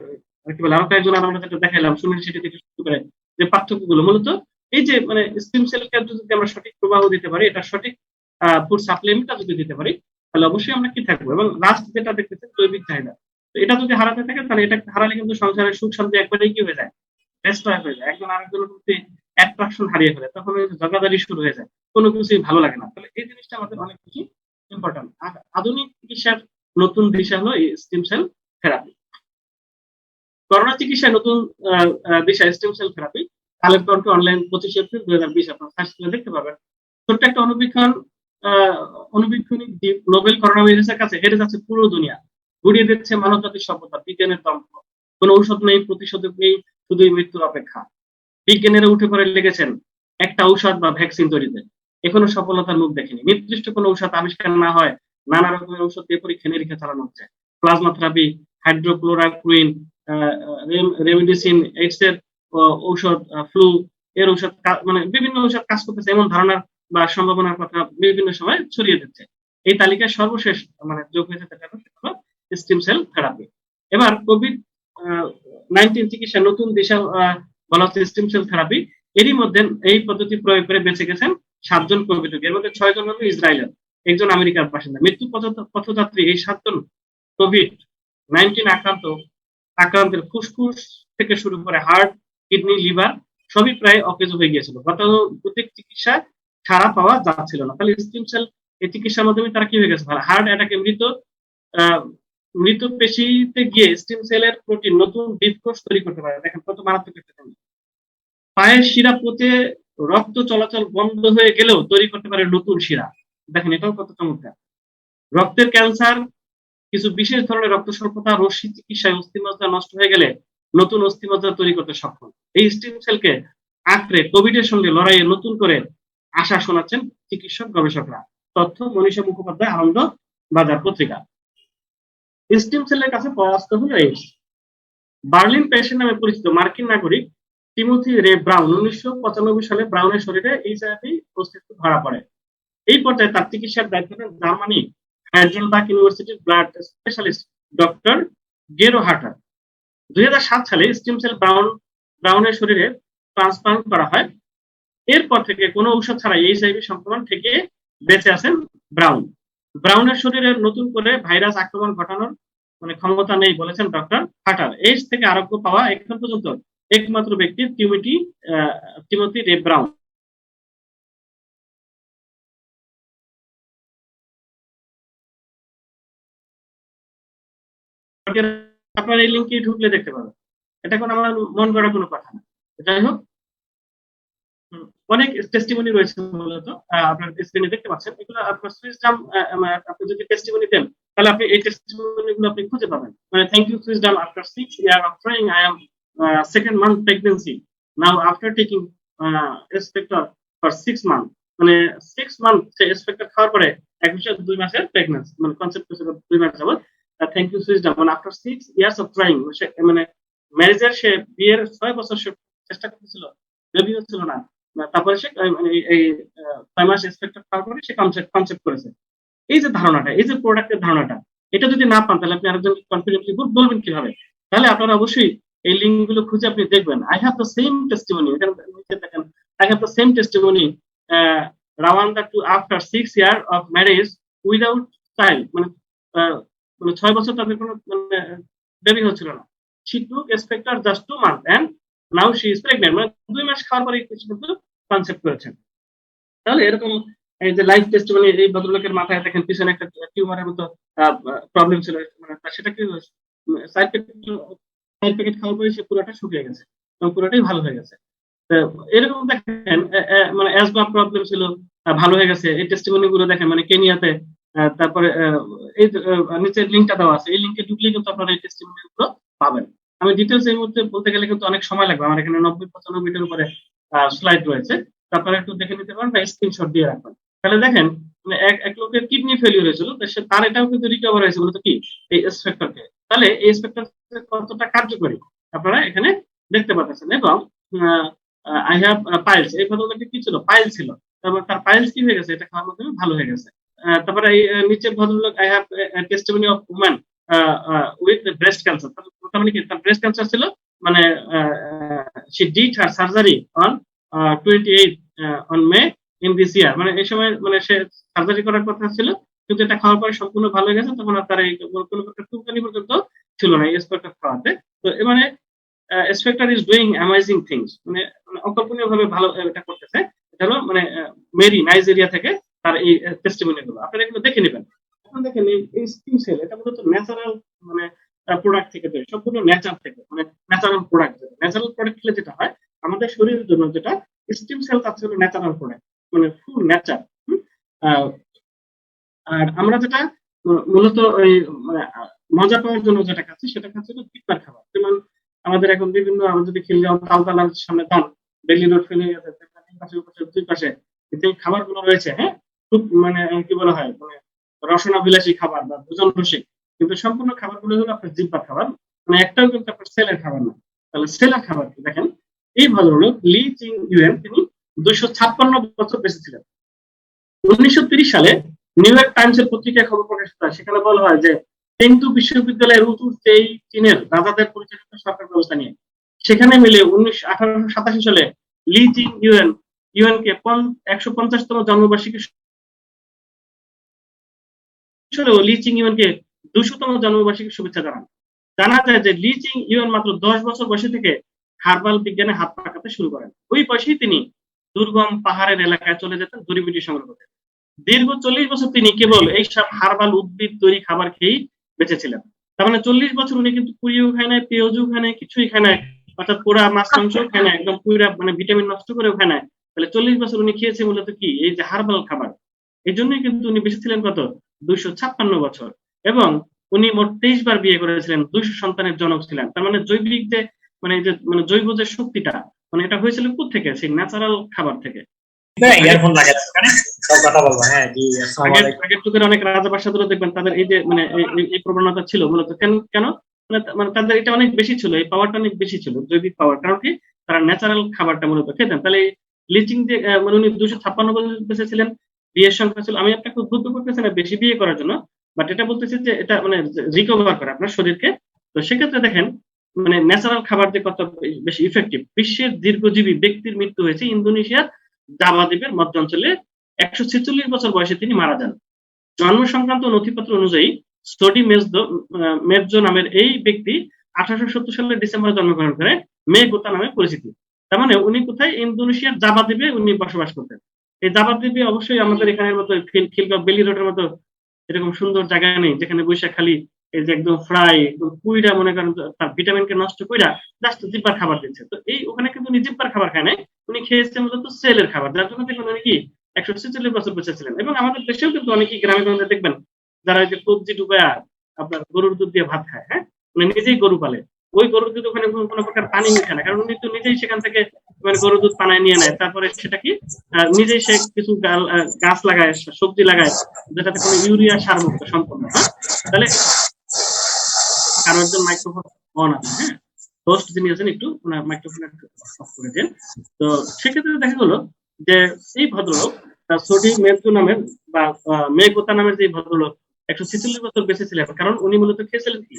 কি বলে আরো কয়েকজন আমরা যেটা দেখাইলাম সুনীল সেটি থেকে শুরু করে যে পার্থক্যগুলো মূলত এই যে মানে স্টিম সেলকে যদি আমরা সঠিক প্রবাহ দিতে পারি, এটা সঠিক ফুড সাপ্লিমেন্টটা যদি দিতে পারি, তাহলে অবশ্যই আমরা কি থাকবো। এবং লাস্ট যেটা দেখতেছেন জৈবিক চাহিদা, তো এটা যদি হারাতে থাকে তাহলে এটা হারালে কিন্তু সংসারের সুখ শান্তি একবারেই কি হয়ে যায়, ডেস্ট্রয় হয়ে যায়। একজন আরেকজনের প্রতি অ্যাট্রাকশন হারিয়ে ফেলে, তখন ওই জগাদারি শুরু হয়ে যায়, কোনো কিছুই ভালো লাগে না। তাহলে এই জিনিসটা আমাদের অনেক বেশি ইম্পর্টেন্ট। আধুনিক চিকিৎসার নতুন দিশা হলো এই স্টিম সেল থেরাপি। করোনা চিকিৎসায় নতুন দিশা stem cell therapy. Kaler Kantho online 25 April 2020 আপনার সার্চ করে দেখতে পাবেন। ছোট্ট একটা অনুবীক্ষণিক দ্বীপ নোবেল করোনা ভাইরাসের কাছে হেরে যাচ্ছে পুরো দুনিয়া। গুড়িয়ে দিচ্ছে মানব জাতির সভ্যতা, বিজ্ঞানের দম্ভ। কোনো ঔষধ নেই, প্রতিষেধক নেই, শুধুই মৃত্যুর অপেক্ষা। বিজ্ঞানীরা উঠে পড়ে লেগেছেন একটা ঔষধ বা ভ্যাকসিন তৈরিতে। এখনো সফলতার মুখ দেখেনি। নির্দিষ্ট কোনো ঔষধ আবিষ্কার না হয় নানা রকমের ঔষধ দিয়ে পরীক্ষা নিরীক্ষা চালানো হচ্ছে। প্লাজমা থেরাপি, হাইড্রোক্লোরাকুইন, রেমিডিসিন, এইডস এর ঔষধ, ফ্লু এর ঔষধ, মানে বিভিন্ন ঔষধ কাজ করতেছে এমন ধারণার বা সম্ভাবনার কথা বিভিন্ন সময় ছড়িয়ে দিচ্ছে। এই তালিকায় সর্বশেষ মানে যোগ হয়েছে সেটা হলো স্টিম সেল থেরাপি। এবার কোভিড 19 চিকিৎসা নতুন দিশা বলা হচ্ছে স্টিম সেল থেরাপি। এরই মধ্যে এই পদ্ধতি প্রয়োগ করে বেঁচে গেছেন 7 জন কোভিড রোগী। এর মধ্যে 6 জন হলো ইসরায়েলের, একজন আমেরিকার বাসিন্দা। মৃত্যু পথযাত্রী এই 7 জন কোভিড-19 আক্রান্তের ফুসফুস থেকে শুরু করে হার্ট, কিডনি, লিভার সবই প্রায় অকেজো হয়ে গিয়েছিল। গতানুগতিক চিকিৎসা ছাড়া পাওয়া যাচ্ছিল না। তাহলে স্টিম সেল এই চিকিৎসার মাধ্যমে তারা কি হয়ে গেছে, হার্ট অ্যাটাকে মৃত পেশিতে গিয়ে স্টিম সেলের প্রোটিন নতুন হৃদকোষ তৈরি করতে পারে। দেখেন কত মারাত্মক একটা জিনিস। পায়ের শিরা পচে রক্ত চলাচল বন্ধ হয়ে গেলেও তৈরি করতে পারে নতুন শিরা। দেখেন এটাও কত চমৎকার। রক্তের ক্যান্সার, কিছু বিশেষ ধরনের রক্ত স্বল্পতা, রশ্মি চিকিৎসায় অস্থিমজ্জা নষ্ট হয়ে গেলে নতুন অস্থিমজ্জা তৈরি করতে সক্ষম। এই স্টিম সেলকে আঁকড়ে কোভিড এর সঙ্গে লড়াইয়ে নতুন করে আশা শোনাচ্ছেন চিকিৎসক গবেষকরা। তথ্য মনীষা মুখোপাধ্যায়, আনন্দ বাজার পত্রিকা। স্টিম সেলের কাছে পরাস্ত হলো এইডস। বার্লিন পেশেন্ট নামে পরিচিত মার্কিন নাগরিক টিমোথি রে ব্রাউন 1995 সালে ব্রাউনের শরীরে এইচআইভি অস্তিত্ব ধরা পড়ে। এই পর্যায়ে তার চিকিৎসার দায়িত্ব নেন জার্মানি হাইডেলবার্গ ইউনিভার্সিটির ব্লাড স্পেশালিস্ট ডক্টর গেরো হার্টার। 2007 সালে স্টিম সেল ব্রাউনের শরীরে ট্রান্সপ্লান্ট করা হয়। এরপর থেকে কোনো ঔষধ ছাড়াই এইচআইভি সংক্রমণ থেকে বেঁচে আছেন ব্রাউন। ব্রাউনের শরীরে নতুন করে ভাইরাস আক্রমণ ঘটানোর মানে ক্ষমতা নেই বলেছেন ডক্টর হার্টার। এইডস থেকে আরোগ্য পাওয়া এখন পর্যন্ত একমাত্র ব্যক্তি টিমোথি রে ব্রাউন। আপনার এই লিঙ্কে ঢুকলে দেখতে পাবেন। এটা কোনো আমার মন গড়া কোনো কথা না। যাই হোক, অনেক টেস্টিমনি রয়েছে মূলত আপনার স্ক্রিনে দেখতে পাচ্ছেন। এগুলো আপনার সুইসডাম, আপনি যদি টেস্টিমনি দেন তাহলে আপনি এই টেস্টিমনি গুলো আপনি খুঁজে পাবেন। মানে থ্যাংক ইউ সুইসডাম, after 6 years of trying I am second month pregnancy now after taking Spector for 6 months। মানে 6 month সে স্পেক্টর খাওয়ার পরে 2 মাসের প্রেগন্যান্সি মানে কনসেপ্ট হচ্ছে 2 মাস যাবত। থ্যাংক ইউ সুইসডাম, মানে আফটার 6 years of trying মানে ম্যারেজের সে বিয়ের 6 বছর সে চেষ্টা করতেছিল, বেবি হচ্ছিল না। তারপরে সে এই 6 মাস এক্সপেক্ট খাওয়ার পরে সে কনসেপ্ট করেছে। এই যে ধারণাটা, এই যে প্রোডাক্টের ধারণাটা, এটা যদি না পান তাহলে আপনি আরেকজন কনফিডেন্টলি বলবেন কিভাবে? তাহলে আপনারা অবশ্যই এই লিঙ্ক গুলো খুঁজে আপনি দেখবেন। I have the same testimony, এখানে নিচে দেখেন, I have the same testimony, Rwanda to after 6 years of marriage without child, মানে আহ, মানে 6 বছর তাদের কোনো মানে বেবি হচ্ছিল না। She took spectre just 2 months and now she is pregnant, মানে 2 মাস খাওয়ার পরে কিন্তু কনসেপ্ট করেছেন। তাহলে এরকম এই যে লাইফ টেস্টিমনি, এই ভদ্রলোকের মাথায় দেখেন পিছনে একটা টিউমারের মতো প্রবলেম ছিল, মানে সেটা কি সাইড প্যাকেট খাওয়ার পরে সে পুরোটা শুকিয়ে গেছে এবং পুরোটাই ভালো হয়ে গেছে। এরকম দেখেন মানে অ্যাজমা প্রবলেম ছিল, ভালো হয়ে গেছে। এই টেস্টিমনি গুলো দেখেন মানে কেনিয়াতে, তারপরে এই নিচের লিঙ্কটা দেওয়া আছে, এই লিঙ্কে ঢুকলে কিন্তু আপনারা এই টেস্টিমনি গুলো পাবেন। আমি ডিটেলস এই মুহূর্তে বলতে গেলে কিন্তু অনেক সময় লাগবে, আমার এখানে 90-95 উপরে স্লাইড রয়েছে, তারপরে একটু দেখে নিতে পারেন বা স্ক্রিনশট দিয়ে রাখবেন। তাহলে দেখেন মানে এক লোকের কিডনি ফেলিওর হয়েছিল, তো তার এটাও কিন্তু রিকভার হয়েছে মূলত কি এই স্পেক্টরকে। তাহলে এই স্পেক্টর কতটা কার্যকরী আপনারা এখানে দেখতে পাচ্ছেন। এবং আই হ্যাভ পাইলস, এই ভদ্রলোকের কি ছিল, পাইল ছিল, তারপর তার পাইলস কি হয়ে গেছে, এটা খাওয়ার মাধ্যমে ভালো হয়ে গেছে। তারপরে এই নিচের ভদ্রলোক, I have testimony of woman with breast cancer, তার মানে কি তার ব্রেস্ট ক্যান্সার ছিল, মানে she did her surgery on 28 on May in this year, মানে এই সময় মানে সে সার্জারি করার কথা ছিল, কিন্তু এটা খাওয়ার পরে সম্পূর্ণ ভালো হয়ে গেছে, তখন আর তার এই কোনো প্রকার চুলকানি পর্যন্ত ছিল না এই স্পেক্টর খাওয়াতে। তো মানে Spector is doing amazing things, মানে অকল্পনীয় ভাবে ভালো এটা করতেছে। এটা হলো মানে মেরি নাইজেরিয়া থেকে তার এই টেস্টিমনি গুলো আপনারা এগুলো দেখে নেবেন। এখন দেখেন এই স্কিন সেল, এটা মূলত ন্যাচারাল মানে প্রোডাক্ট থেকে তৈরি, সম্পূর্ণ নেচার থেকে, মানে ন্যাচারাল প্রোডাক্ট। ন্যাচারাল প্রোডাক্ট হলে যেটা হয় আমাদের শরীরের জন্য, যেটা স্টিম সেল তার হলো ন্যাচারাল প্রোডাক্ট, মানে ফুল নেচার। আর আমরা যেটা মূলত ওই মানে মজা পাওয়ার জন্য যেটা খাচ্ছি, সেটা খাচ্ছি হলো তিতবার খাবার। যেমন আমাদের এখন বিভিন্ন, আমরা যদি খিলগাঁও তালতলার সামনে দান বেলি রোড ফেলে গেছে, পাশে দুই পাশে যে খাবারগুলো রয়েছে, হ্যাঁ, খুব মানে কি বলা হয়, মানে রসনা বিলাসী খাবার বা ভোজন রসিক, কিন্তু সম্পূর্ণ খাবারগুলো হলো আপনার জিব্বার খাবার, মানে একটাও কিন্তু আপনার সেলের খাবার না। তাহলে সেলের খাবার কি দেখেন, এই ভদ্রলোক লি চিং ইউয়েন, তিনি 256 বছর বেঁচে ছিলেন। 1930 সালে নিউ ইয়র্ক টাইমস এর পত্রিকায় খবর প্রকাশিত হয়, সেখানে বলা হয় যে চেংদু বিশ্ববিদ্যালয়ের উঁচু সেই চীনের রাজাদের পরিচালিত সরকার ব্যবস্থা নিয়ে। সেখানে মিলে 1887 সালে লি চিং ইউএনকে 150তম জন্মবার্ষিকী লি চিং ইউএনকে 200তম জন্মবার্ষিকী শুভেচ্ছা জানান। জানা যায় যে লি চিং ইউএন মাত্র 10 বছর বয়সে থেকে হার্বাল বিজ্ঞানে হাত পাকাতে শুরু করেন। ওই বয়সেই তিনি দুর্গম পাহাড়ের এলাকায় চলে যেতেন জড়িবুটি সংগ্রহ করতে। দীর্ঘ 40 বছর তিনি কেবল এইসব হার্বাল উদ্ভিদ তৈরি খাবার খেয়েই বেঁচেছিলেন। তার মানে 40 বছর উনি কিন্তু পুরিও খায় নাই, পেঁয়াজও খায় নাই, কিছুই খায় নাই, অর্থাৎ পোড়া মাছ মাংসও খায় না, একদম পুরা মানে ভিটামিন নষ্ট করেও খায় নাই। তাহলে 40 বছর উনি খেয়েছে মূলত কি এই যে হার্বাল খাবার। এই জন্যই কিন্তু উনি বেঁচে ছিলেন কত, 256 বছর। এবং উনি মোট 23 বার বিয়ে করেছিলেন, 200 সন্তানের জনক ছিলেন। তার মানে জৈবিক যে মানে জৈব যে শক্তিটা, মানে এটা হয়েছিল কোথেকে, সেই ন্যাচারাল খাবার থেকে। ইয়ারফোন লাগাই সব কথা বলবো। হ্যাঁ জি, আগের যুগের অনেক রাজা বাদশাহদেরও দেখবেন তাদের এই যে মানে এই প্রবণতা ছিল মূলত। কেন মানে তাদের এটা অনেক বেশি ছিল, এই পাওয়ারটা অনেক বেশি ছিল, জৈবিক পাওয়ার। কারণ কি, তারা ন্যাচারাল খাবারটা মূলত খেতেন। তাহলে লিচিং যে মানে উনি 256 বছর বেঁচে ছিলেন। বিয়ের সংখ্যা ছিল, আমি আপনাকে উদ্বুদ্ধ করতেছি না বেশি বিয়ে করার জন্য, বাট এটা বলতেছি যে এটা মানে রিকভার করে আপনার শরীরকে। তো সেক্ষেত্রে দেখেন মানে ন্যাচারাল খাবার যে কত বেশি ইফেক্টিভ। বিশ্বের দীর্ঘজীবী ব্যক্তির মৃত্যু হয়েছে ইন্দোনেশিয়ার জাভা দ্বীপের মধ্য অঞ্চলে। 146 বছর বয়সে তিনি মারা যান। জন্ম সংক্রান্ত নথিপত্র অনুযায়ী স্টোডি মেজো নামের এই ব্যক্তি 1870 সালের ডিসেম্বরে জন্মগ্রহণ করে মে গোতা নামে পরিচিতি। তার মানে উনি কোথায়, ইন্দোনেশিয়ার জাভা দ্বীপে উনি বসবাস করতেন। এই জাভা দ্বীপে অবশ্যই আমাদের এখানের মতো খিলগাঁও বেলি রোডের মতো এরকম সুন্দর জায়গা নেই, যেখানে বৈশাখ খালি এই যে একদম ফ্রাই একদম কুইরা মনে করেন তার ভিটামিনকে নষ্ট কইরা জাস্ট জিব্বার খাবার দিচ্ছে। তো এই ওখানে কিন্তু উনি জিব্বার খাবার খায় নাই, উনি খেয়েছে মূলত সেলের খাবার, যার জন্য দেখবেন উনি কি 146 বছর বেঁচে ছিলেন। এবং আমাদের দেশেও কিন্তু অনেকেই গ্রামে গঞ্জে দেখবেন যারা ওই যে কবজি ডুবায়া আপনার গরুর দুধ দিয়ে ভাত খায়, হ্যাঁ, মানে নিজেই গরু পালে। ওই গরুর দুধ ওখানে কোনো প্রকার পানি মিশে না, কারণ উনি তো নিজেই সেখান থেকে মানে গরুর দুধ পানায় নিয়ে নেয়, তারপরে সেটা কি নিজেই সে কিছু গাছ লাগায়, সবজি লাগায়, যেটাতে কোনো ইউরিয়া সার মুক্ত সম্পূর্ণ। হ্যাঁ, তাহলে কারো একজন মাইক্রোফোন অন আছে, হ্যাঁ, হোস্ট যিনি আছেন একটু ওনার মাইক্রোফোন অফ করে দেন। তো সেক্ষেত্রে দেখা গেল যে এই ভদ্রলোক সোডি মেজু নামের বা মেঘোতা নামের যে ভদ্রলোক, 146 বছর বেঁচে ছিলেন, কারণ উনি মূলত খেয়েছিলেন কি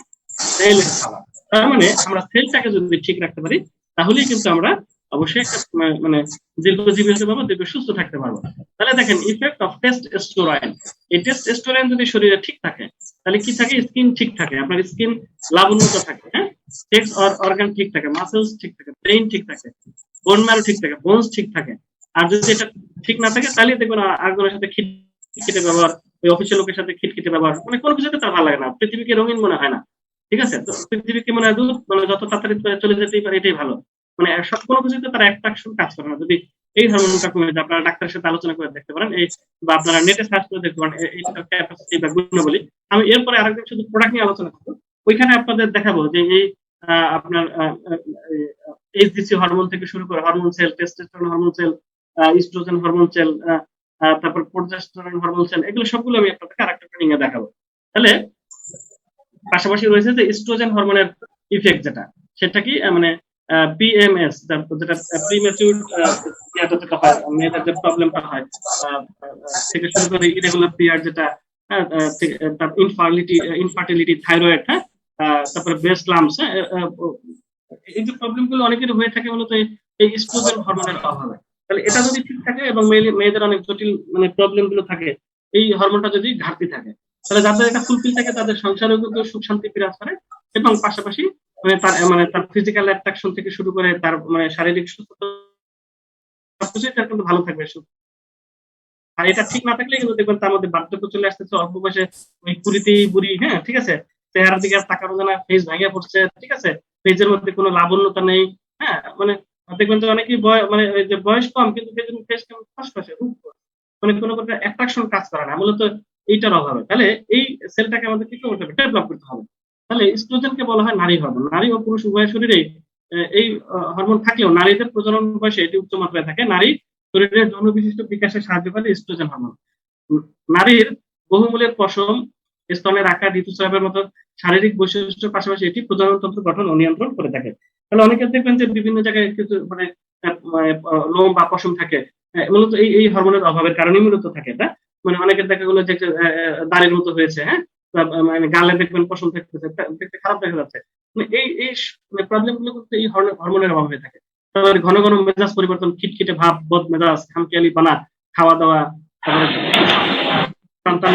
তেলের খাবার। তার মানে আমরা সেলটাকে যদি ঠিক রাখতে পারি তাহলেই কিন্তু আমরা অবশ্যই একটা মানে দীর্ঘজীবী হতে পারবো, দীর্ঘ সুস্থ থাকতে পারবো। তাহলে দেখেন ইফেক্ট অফ টেস্টোস্টেরন, এই টেস্টোস্টেরন যদি শরীরে ঠিক থাকে তাহলে কি থাকে, স্কিন ঠিক থাকে, আপনার স্কিন লাবণ্যত থাকে, হ্যাঁ, সেক্স অর্গান ঠিক থাকে, মাসেলস ঠিক থাকে, ব্রেইন ঠিক থাকে, বোন ম্যারো ঠিক থাকে, বোনস ঠিক থাকে। আর যদি এটা ঠিক না থাকে তাহলে দেখবেন আরেকজনের সাথে খিটখিটে ব্যবহার, ওই অফিসের লোকের সাথে খিটখিটে ব্যবহার, মানে কোনো কিছুতে তার ভালো লাগে না, পৃথিবীকে রঙিন মনে হয় না। ঠিক আছে, তো পৃথিবীকে মনে হয় দূর, মানে যত তাড়াতাড়ি চলে যেতেই পারে এটাই ভালো, মানে সব কোনো কিছুতে তারা অ্যাট্রাকশন কাজ করে না। যদি এই হরমোনটা কমে যায়, আপনারা ডাক্তারের সাথে আলোচনা করে দেখতে পারেন, এই বা আপনারা নেটে সার্চ করে দেখতে পারেন এইটার ক্যাপাসিটি বা গুণাবলী। আমি এরপরে আরেকদিন শুধু প্রোডাক্ট নিয়ে আলোচনা করবো, ওইখানে আপনাদের দেখাবো যে এই আপনার এইচডিসি হরমোন থেকে শুরু করে hormone cell, testosterone hormone cell, estrogen hormone cell, তারপর প্রোজেস্টেরন হরমোন সেল, এগুলো সবগুলো আমি আপনাদেরকে আরেকটা ট্রেনিং এ দেখাবো। তাহলে পাশাপাশি রয়েছে যে ইস্ট্রোজেন হরমোনের ইফেক্ট যেটা, সেটা কি মানে পিএমএস, যেটা প্রিম্যাচিউর যেটা হয়, মেয়েদের যে প্রবলেমটা হয় থেকে শুরু করে ইরেগুলার পিরিয়ড যেটা, ইনফার্টিলিটি, থাইরয়েড, হ্যাঁ, তারপরে ব্রেস্ট লাম্পস, এই যে প্রবলেম গুলো অনেকের হয়ে থাকে মূলত এই ইস্ট্রোজেন হরমোনের অভাবে। তাহলে এটা যদি ঠিক থাকে এবং মেয়েদের অনেক জটিল মানে প্রবলেম গুলো থাকে এই হরমোনটা যদি ঘাটতি থাকে, তাহলে যাদের এটা ফুলফিল থাকে তাদের সংসারেও কিন্তু সুখ শান্তি বিরাজ করে, এবং পাশাপাশি তার ফিজিক্যাল অ্যাট্রাকশন থেকে শুরু করে তার মানে শারীরিক সুস্থতা সবকিছুই তার কিন্তু ভালো থাকবে। আর এটা ঠিক না থাকলে কিন্তু দেখবেন তার মধ্যে বার্ধক্য চলে আসতেছে, অল্প বয়সে ওই কুড়িতে বুড়ি, হ্যাঁ, ঠিক আছে, চেহারার দিকে আর তাকানো যায় না, ফেস ভেঙে পড়ছে, ঠিক আছে, ফেসের মধ্যে কোনো লাবণ্যতা নেই, হ্যাঁ, মানে দেখবেন যে অনেকেই মানে ওই যে বয়স কম কিন্তু ফেস কেমন খসখসে রূপ, মানে কোনো প্রকার অ্যাট্রাকশন কাজ করে না, মূলত এইটার অভাবে। তাহলে এই সেলটাকে আমাদের কি করতে হবে, ডেভেলপ করতে হবে। তাহলে ইস্ট্রোজেনকে বলা হয় নারী হরমোন। নারী ও পুরুষ উভয় শরীরেই এই হরমোন থাকলেও নারীদের প্রজনন বয়সে এটি উচ্চ মাত্রায় থাকে। নারী শরীরের যৌন বিশিষ্ট বিকাশে সাহায্য করে ইস্ট্রোজেন হরমোন। নারীর বহুমূলের পশম, স্তনের আকার, ঋতুস্রাবের মতো শারীরিক বৈশিষ্ট্যের পাশাপাশি এটি প্রজননতন্ত্র গঠন ও নিয়ন্ত্রণ করে থাকে। তাহলে অনেকে দেখবেন যে বিভিন্ন জায়গায় কিছু মানে লোম বা পশম থাকে, মূলত এই হরমোনের অভাবের কারণে মূলত থাকে এটা। মানে অনেকের দেখা গেলো যে দাড়ির মতো হয়েছে, হ্যাঁ, মানে গালে দেখবেন পশম থাকতেছে, দেখতে খারাপ দেখা যাচ্ছে, মানে এই প্রবলেম গুলো কিন্তু এই হরমোনের অভাবে থাকে। তারপরে ঘন ঘন মেজাজ পরিবর্তন, খিটখিটে ভাব, বদ মেজাজ, খামখেয়ালি বানা, খাওয়া দাওয়া, তারপরে সন্তান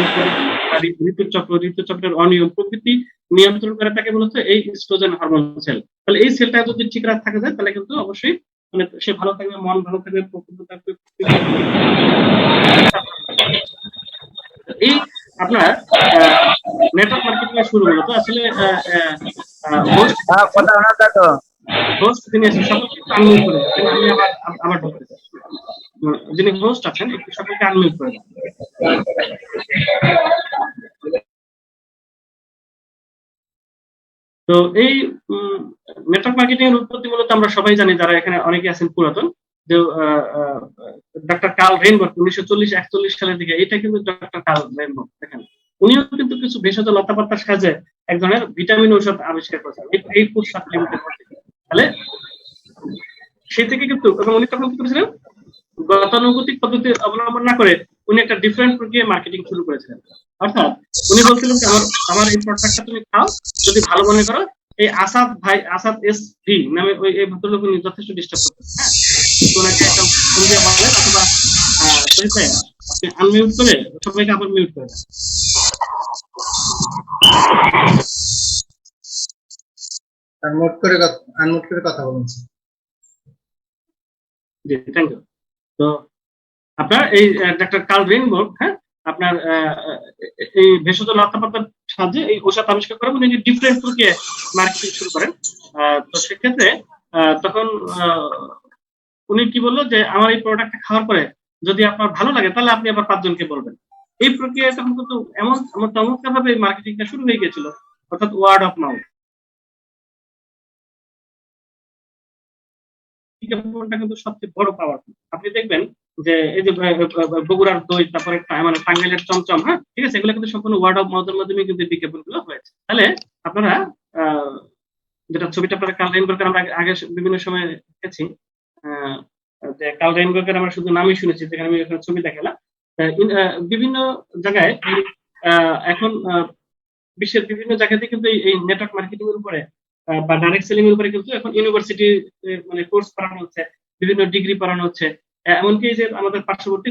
ঋতুচক্রের অনিয়ম প্রকৃতি নিয়ন্ত্রণ করে থাকে মূলত এই ইস্ট্রোজেন হরমোন সেল। তাহলে এই সেলটা যদি ঠিক থাকা যায় তাহলে কিন্তু অবশ্যই মানে সে ভালো থাকবে, মন ভালো থাকবে, প্রকৃতি থাকবে। এই আপনার নেটওয়ার্ক মার্কেটিং এর শুরু মূলত আসলে হোস্ট হোস্ট তিনি সকলকে আনমিউট করে দেন, আমি আবার ঢুকতে চাই, যিনি হোস্ট আছেন একটু সকলকে আনমিউট করে দেন। তো এই নেটওয়ার্ক মার্কেটিং এর উৎপত্তি মূলত আমরা সবাই জানি, যারা এখানে অনেকে আছেন পুরাতন, যে ডক্টর কার্ল রেইনবার্গ 1940-41 সালের দিকে, এটা কিন্তু ডক্টর কার্ল রেইনবার্গ দেখেন উনিও কিন্তু কিছু ভেষজ লতাপাতার সাহায্যে এক ধরনের ভিটামিন ঔষধ আবিষ্কার করেছেন, এই ফুড সাপ্লিমেন্টের মধ্যে। তাহলে সেই থেকে কিন্তু, এবং উনি তখন কি করেছিলেন, গতানুগতিক পদ্ধতি অবলম্বন না করে উনি একটা ডিফারেন্ট প্রক্রিয়ায় মার্কেটিং শুরু করেছিলেন। অর্থাৎ উনি বলছিলেন যে আমার এই প্রোডাক্টটা তুমি খাও, যদি ভালো মনে করো। এই আসাদ এস ভি নামে ওই এই ভদ্রলোক উনি যথেষ্ট ডিস্টার্ব করতেন, হ্যাঁ, ওনাকে একটা ফোন দিয়ে বলেন, অথবা আপনি আনমিউট করে সবাইকে আবার মিউট করে দেন। আনমিউট করে কথা বলুন। জি, থ্যাংক ইউ। তো আপনার এই ডাক্তার কার্ল রেইনবার্গ, হ্যাঁ, আপনার এই ভেষজ লতাপাতার সাহায্যে এই ঔষধ আবিষ্কার করেন, উনি ডিফারেন্ট প্রক্রিয়ায় মার্কেটিং শুরু করেন। তো সেক্ষেত্রে তখন উনি কি বললো যে আমার এই প্রোডাক্টটা খাওয়ার পরে যদি আপনার ভালো লাগে তাহলে আপনি আবার 5 জনকে বলবেন। এই প্রক্রিয়ায় তখন কিন্তু এমন চমৎকার ভাবে মার্কেটিংটা শুরু হয়ে গিয়েছিল, অর্থাৎ ওয়ার্ড অফ মাউথ। কিন্তু সবচেয়ে বড় পাওয়ার। আপনি দেখবেন যে এই যে বগুড়ার দই, তারপরে মানে টাঙ্গাইলের চমচম, হ্যাঁ, ঠিক আছে, এগুলো কিন্তু সম্পূর্ণ ওয়ার্ড অফ মাউথের মাধ্যমে কিন্তু বিজ্ঞাপনগুলো হয়েছে। তাহলে আপনারা যেটা ছবিটা আপনারা কার্ল রেইনবার্গের আমরা আগে বিভিন্ন সময় দেখেছি, যে কার্ল রেইনবার্গের আমরা শুধু নামই শুনেছি, যেখানে আমি ছবি দেখালাম। বিভিন্ন জায়গায় এখন বিশ্বের বিভিন্ন জায়গাতে কিন্তু এই নেটওয়ার্ক মার্কেটিং এর উপরে বা ডাইরেক্ট সেলিং এর উপরে কিন্তু এখন ইউনিভার্সিটি মানে কোর্স করানো হচ্ছে, বিভিন্ন ডিগ্রি পড়ানো হচ্ছে। এমনকি যে আমাদের পার্শ্ববর্তী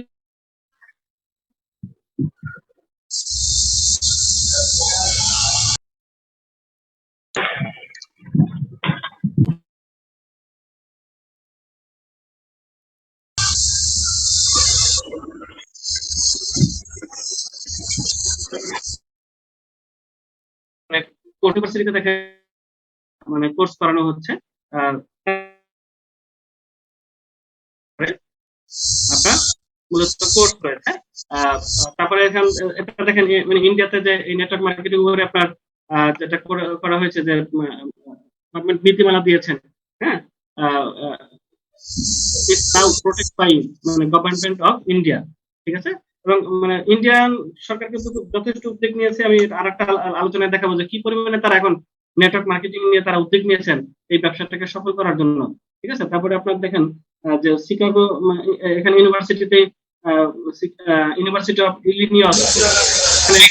ইউনিভার্সিটিতে দেখে মানে কোর্স করানো হচ্ছে। আর আপনার মূলত কোর্স রয়েছে। তারপরে এখন এটা দেখেন মানে ইন্ডিয়াতে যে এই নেটওয়ার্ক মার্কেটিং উপরে আপনার যেটা করা হয়েছে যে গভর্নমেন্ট নীতিমালা দিয়েছেন, হ্যাঁ, ইটস নাও প্রোটেক্ট বাই মানে গভর্নমেন্ট অফ ইন্ডিয়া, ঠিক আছে। এবং মানে ইন্ডিয়ান সরকার কিন্তু যথেষ্ট উদ্যোগ নিয়েছে। আমি আরেকটা আলোচনায় দেখাবো যে কি পরিমাণে তারা এখন নেটওয়ার্ক মার্কেটিং নিয়ে তারা উদ্যোগ নিয়েছেন এই ব্যবসাটাকে সফল করার জন্য, ঠিক আছে। তারপরে আপনার দেখেন যে শিকাগো এখানে ইউনিভার্সিটিতে ইউনিভার্সিটি অফ ইলিনিয়স মানে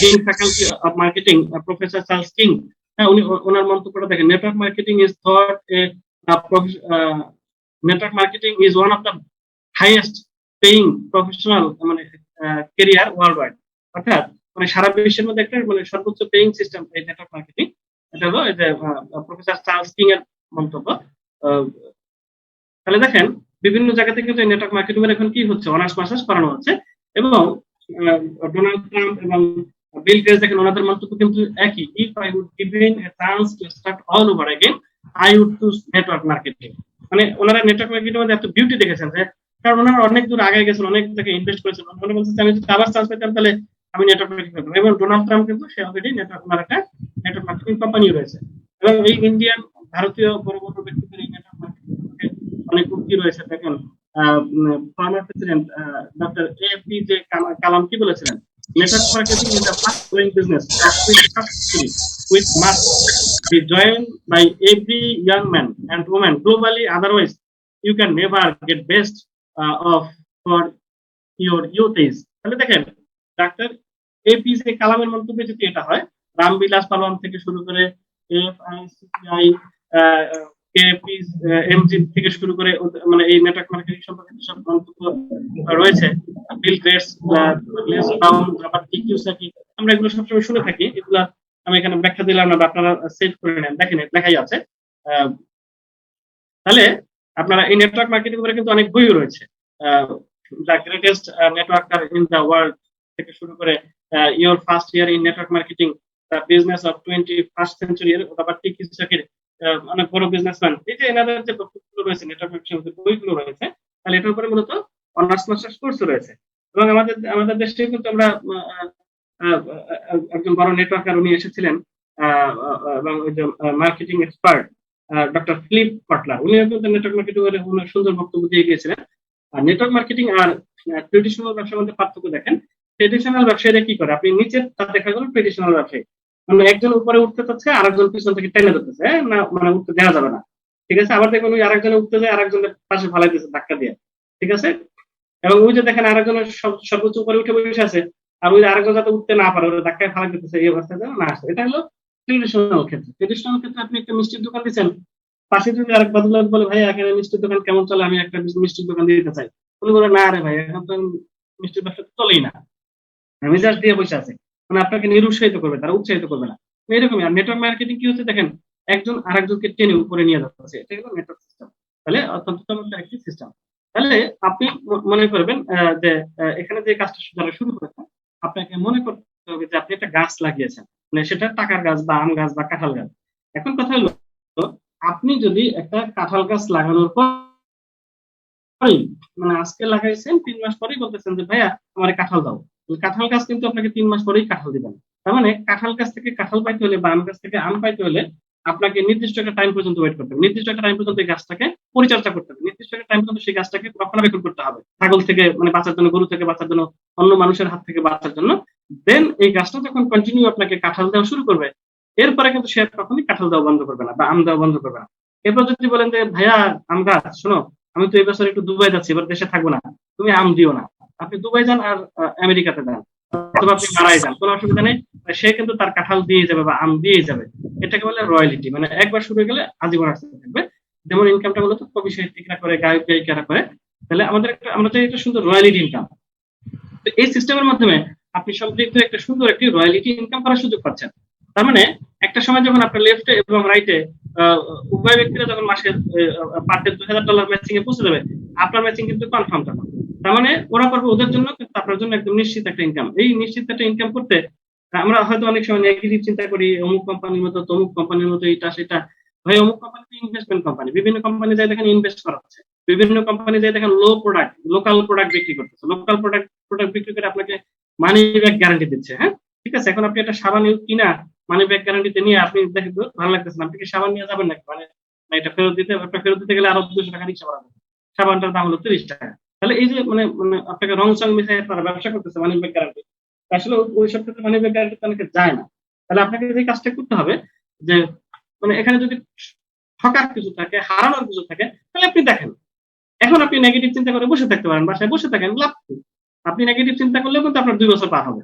dean faculty of marketing professor Charles king, হ্যাঁ, উনি ওনার মন্তব্যটা দেখেন, network marketing is thought A network marketing is one of the highest paying professional মানে কেরিয়ার ওয়ার্ল্ড ওয়াইড। অর্থাৎ মানে সারা বিশ্বের মধ্যে একটা মানে সর্বোচ্চ পেইং সিস্টেম এই নেটওয়ার্ক মার্কেটিং। এটা হলো এই যে প্রফেসর চার্লস কিং এর মন্তব্য। তাহলে দেখেন বিভিন্ন জায়গা থেকে কিন্তু নেটওয়ার্ক মার্কেটিং এর এখন কি হচ্ছে, অনার্স মাস্টার্স করানো হচ্ছে। এবং ডোনাল্ড ট্রাম্প এবং বিল গেটস দেখেন ওনাদের মন্তব্য কিন্তু একই, if I would given a chance to start all over again I would choose network marketing. মানে ওনারা নেটওয়ার্ক মার্কেটিং মধ্যে এত বিউটি দেখেছেন যে, কারণ ওনারা অনেক দূর আগে গেছেন, অনেক জায়গায় ইনভেস্ট করেছেন। মনে বলছেন আমি যদি আবার চান্স পেতাম তাহলে আমি নেটওয়ার্ক মার্কেটিং করতাম। এবং ডোনাল্ড ট্রাম্প কিন্তু সে অলরেডি নেটওয়ার্ক ওনার একটা নেটওয়ার্ক মার্কেটিং কোম্পানি রয়েছে। এবং এই ইন্ডিয়ান ভারতীয় বড় বড় ব্যক্তিদের এই নেটওয়ার্ক মার্কেটিং অনেক উক্তি রয়েছে। দেখেন ফর্মার প্রেসিডেন্ট ডক্টর এপিজে কালাম কি বলেছিলেন, network marketing is the fast growing business which must be joined by every young man and woman globally, otherwise you can never get best of for your youth age। তাহলে দেখেন doctor APJ কালামের মন্তব্যে যদি এটা হয়, রামবিলাস পালোয়ান থেকে শুরু করে এফআইসিআই এমজি থেকে শুরু করে মানে এই নেটওয়ার্ক মার্কেটিং সম্পর্কে সব মন্তব্য রয়েছে, বিল গেটস, লেস ব্রাউন, আবার কিউসাকি, আমরা এগুলো সবসময় শুনে থাকি। এগুলা আমি এখানে ব্যাখ্যা দিলাম না, আপনারা সেভ করে নেন, দেখেন লেখাই আছে। তাহলে আপনারা এই নেটওয়ার্ক মার্কেটিং উপরে কিন্তু অনেক বই রয়েছে, the greatest networker in the world থেকে শুরু করে your first year in network marketing, the business of 21st century, আবার কিউসাকির অনেক বড় বিজনেসম্যান। এই যে এনাদের যে বক্তব্য রয়েছে নেটওয়ার্ক মার্কেটিং বইগুলো রয়েছে, তাহলে এটার উপরে মূলত অনার্স মাস্টার্স কোর্স রয়েছে। এবং আমাদের দেশে কিন্তু আমরা একজন বড় নেটওয়ার্কার উনি এসেছিলেন এবং ওই যে marketing expert doctor Philip Kotler, উনিও কিন্তু নেটওয়ার্ক মার্কেটিং এর সুন্দর বক্তব্য দিয়ে গিয়েছিলেন। আর নেটওয়ার্ক মার্কেটিং আর ট্রেডিশনাল ব্যবসার মধ্যে পার্থক্য দেখেন। ট্রেডিশনাল ব্যবসায়ীরা কি করে, আপনি নিচে তার দেখা গেল ট্রেডিশনাল ব্যবসায়ী মানে একজন উপরে উঠতে চাচ্ছে আরেকজন পিছন থেকে টেনে ধরতেছে, না মানে উঠতে দেওয়া যাবে না, ঠিক আছে। আবার দেখুন ওই আরেকজনে উঠতে যায় আরেকজনের পাশে ফালাই দিচ্ছে ধাক্কা দিয়ে, ঠিক আছে। এবং ওই যে দেখেন আরেকজনের সর্বোচ্চ উপরে উঠে বসে আছে, আর ওই আরেকজন যাতে উঠতে না পারে ওরা ধাক্কায় ফালাই দিতেছে, এই অবস্থায় যেন না আসে। এটা হলো ট্রেডিশনাল ক্ষেত্রে। ট্রেডিশনাল ক্ষেত্রে আপনি একটা মিষ্টির দোকান দিচ্ছেন, পাশে যদি আরেক ভদ্রলোক বলে ভাই এখানে মিষ্টির দোকান কেমন চলে, আমি একটা মিষ্টির দোকান দিতে চাই, উনি বলে না রে ভাই এখন তো মিষ্টির ব্যবসা চলেই না, আমি জাস্ট দিয়ে বসে আছে, মানে আপনাকে নিরুৎসাহিত করবে, তারা উৎসাহিত করবে না। এইরকমই আর নেটওয়ার্ক মার্কেটিং কি হচ্ছে দেখেন, একজন আরেকজনকে টেনে উপরে নিয়ে যাচ্ছে, এটা হলো নেটওয়ার্ক সিস্টেম। তাহলে অত্যন্ত চমৎকার একটি সিস্টেম। তাহলে আপনি মনে করবেন যে এখানে যে কাজটা যারা শুরু করেছে, আপনাকে মনে করতে হবে যে আপনি একটা গাছ লাগিয়েছেন, মানে সেটা টাকার গাছ বা আম গাছ বা কাঁঠাল গাছ। এখন কথা হলো আপনি যদি একটা কাঁঠাল গাছ লাগানোর পর মানে আজকে লাগাইছেন 3 মাস পরেই বলতেছেন যে ভাইয়া আমার কাঁঠাল দাও, কাঁঠাল গাছ কিন্তু আপনাকে 3 মাস পরেই কাঁঠাল দিবেন। তার মানে কাঁঠাল গাছ থেকে কাঁঠাল পাইতে হলে বা আম গাছ থেকে আম পাইতে হলে আপনাকে নির্দিষ্ট একটা টাইম পর্যন্ত ওয়েট করতে হবে, নির্দিষ্ট একটা টাইম পর্যন্ত এই গাছটাকে পরিচর্যা করতে হবে, নির্দিষ্ট একটা টাইম পর্যন্ত সেই গাছটাকে রক্ষণাবেক্ষণ করতে হবে, ছাগল থেকে মানে বাঁচার জন্য, গরু থেকে বাঁচার জন্য, অন্য মানুষের হাত থেকে বাঁচার জন্য। দেন এই গাছটা যখন কন্টিনিউ আপনাকে কাঁঠাল দেওয়া শুরু করবে, এরপরে কিন্তু সে কখনই কাঁঠাল দেওয়া বন্ধ করবে না বা আম দেওয়া বন্ধ করবে না। এরপর যদি বলেন যে ভাইয়া আম গাছ শোনো, আমি তো এই বছর একটু দুবাই যাচ্ছি, এবার দেশে থাকবো না, তুমি আম দিও না, আপনি দুবাই যান আর আমেরিকাতে যান, অথবা আপনি মারাই যান, কোনো অসুবিধা নেই, সে কিন্তু তার কাঁঠাল দিয়ে যাবে বা আম দিয়ে যাবে। এটাকে বলে রয়্যালিটি, মানে একবার শুরু হয়ে গেলে আজীবন আসতে থাকবে। যেমন ইনকামটা মূলত কবি সাহিত্যিকরা করে, গায়ক গায়িকারা করে। তাহলে আমরা চাই একটা সুন্দর রয়্যালিটি ইনকাম। তো এই সিস্টেমের মাধ্যমে আপনি সম্পৃক্ত একটা সুন্দর একটি রয়্যালিটি ইনকাম করার সুযোগ পাচ্ছেন। তার মানে একটা সময় যখন আপনার লেফটে এবং রাইটে উভয় ব্যক্তিরা যখন মাসে পার ডে $2000 ম্যাচিং এ পৌঁছে যাবে, আপনার ম্যাচিং কিন্তু কনফার্ম তখন। তার মানে ওরা করবে ওদের জন্য, কিন্তু আপনার জন্য একদম নিশ্চিত একটা ইনকাম। এই নিশ্চিত একটা ইনকাম করতে আমরা হয়তো অনেক সময় নেগেটিভ চিন্তা করি, অমুক কোম্পানির মতো তমুক কোম্পানির মতো, এটা সেটা। ভাই অমুক কোম্পানি ইনভেস্টমেন্ট কোম্পানি, বিভিন্ন কোম্পানি যাই দেখেন ইনভেস্ট করা হচ্ছে, বিভিন্ন কোম্পানি যাই দেখেন লোকাল প্রোডাক্ট বিক্রি করতেছে, লোকাল প্রোডাক্ট বিক্রি করে আপনাকে মানি ব্যাক গ্যারান্টি দিচ্ছে। হ্যাঁ, ঠিক আছে। এখন আপনি একটা সাবান কিনা মানি ব্যাক গ্যারান্টিতে নিয়ে আপনি দেখেন ভালো লাগতেছে না, আপনি কি সাবান নিয়ে যাবেন নাকি? মানে না, এটা ফেরত দিতে গেলে আরো 200 টাকা রিক্সা ভাড়া দেবে। সাবানটার দাম হলো 30 টাকা। তাহলে এই যে মানে মানে আপনাকে রং চং মিশিয়ে তারা ব্যবসা করতেছে মানি ব্যাক গ্যারান্টি, আসলে ওই সব ক্ষেত্রে মানি ব্যাক গ্যারান্টি অনেকে যায় না। তাহলে আপনাকে যে কাজটা করতে হবে যে মানে এখানে যদি ঠকার কিছু থাকে, হারানোর কিছু থাকে, তাহলে আপনি দেখেন। এখন আপনি নেগেটিভ চিন্তা করে বসে থাকতে পারেন, বাসায় বসে থাকেন, লাভ কি? আপনি নেগেটিভ চিন্তা করলেও কিন্তু আপনার 2 বছর পার হবে।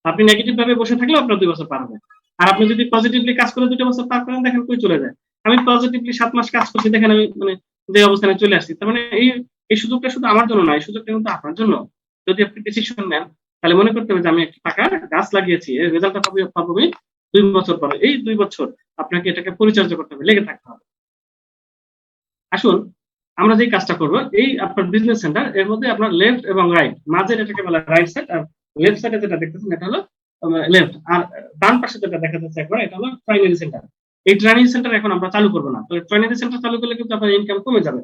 আপনি নেগেটিভ ভাবে বসে থাকলেও আপনার 2 বছর পার হবে। আর আপনি যদি পজিটিভলি কাজ করে 2 বছর পার করেন, দেখেন কই চলে যায়। আমি পজিটিভলি 7 মাস কাজ করছি, দেখেন আমি মানে যে অবস্থানে চলে আসছি। তার মানে এই সুযোগটা শুধু আমার জন্য না, এই সুযোগটা কিন্তু আপনার জন্য। যদি আপনি ডিসিশন নেন, তাহলে মনে করতে হবে যে আমি একটা টাকা গাছ লাগিয়েছি, এর রেজাল্টটা পাবো আমি 2 বছর পরে। এই 2 বছর আপনাকে এটাকে পরিচর্যা করতে হবে, লেগে থাকতে হবে। আসুন আমরা যে কাজটা করব, এই আপনার বিজনেস সেন্টার এর মধ্যে আপনার লেফট এবং রাইট, মাঝের এটাকে বলা রাইট সাইড, আর লেফট সাইডে যেটা দেখতেছেন এটা হলো লেফট, আর ডান পাশে যেটা দেখা যাচ্ছে একবার এটা হলো ট্রাইনারি সেন্টার। এই ট্রাইনারি সেন্টার এখন আমরা চালু করবো না, তাহলে ট্রাইনারি সেন্টার চালু করলে কিন্তু আপনার ইনকাম কমে যাবে।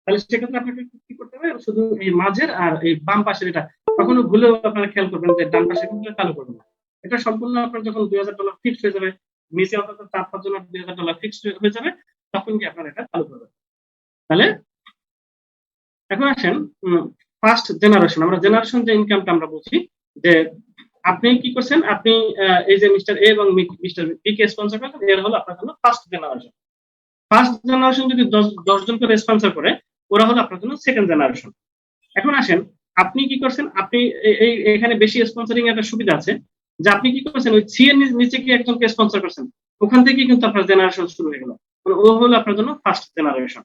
তাহলে সেক্ষেত্রে আপনাকে কি করতে হবে, শুধু এই মাঝের আর এই বাম পাশের এটা কখনো ভুলেও আপনারা খেয়াল করবেন যে ডান পাশে কিন্তু চালু করবেন না। এটা সম্পূর্ণ আপনার যখন $2000 ফিক্সড হয়ে যাবে, নিচে অন্তত 4-5 জনের $2000 ফিক্সড হয়ে যাবে, তখন কি আপনারা এটা চালু করবেন। তাহলে এখন আসেন ফার্স্ট জেনারেশন, আমরা জেনারেশন যে ইনকামটা আমরা বলছি, যে আপনি কি করছেন, আপনি এই যে মিস্টার এ এবং মিস্টার বি কে স্পন্সর করেন, এর হলো আপনার জন্য ফার্স্ট জেনারেশন। ফার্স্ট জেনারেশন যদি 10 জন করে স্পন্সর করে, ওরা হলো আপনার জন্য সেকেন্ড জেনারেশন। এখন আসেন আপনি কি করছেন, আপনি এখানে বেশি স্পন্সরিং একটা সুবিধা আছে, যে আপনি কি করছেন ওই সি এর নিচে কি একজনকে স্পন্সর করছেন, ওখান থেকে কিন্তু আপনার জেনারেশন শুরু হয়ে গেল, মানে ও হলো আপনার জন্য ফার্স্ট জেনারেশন।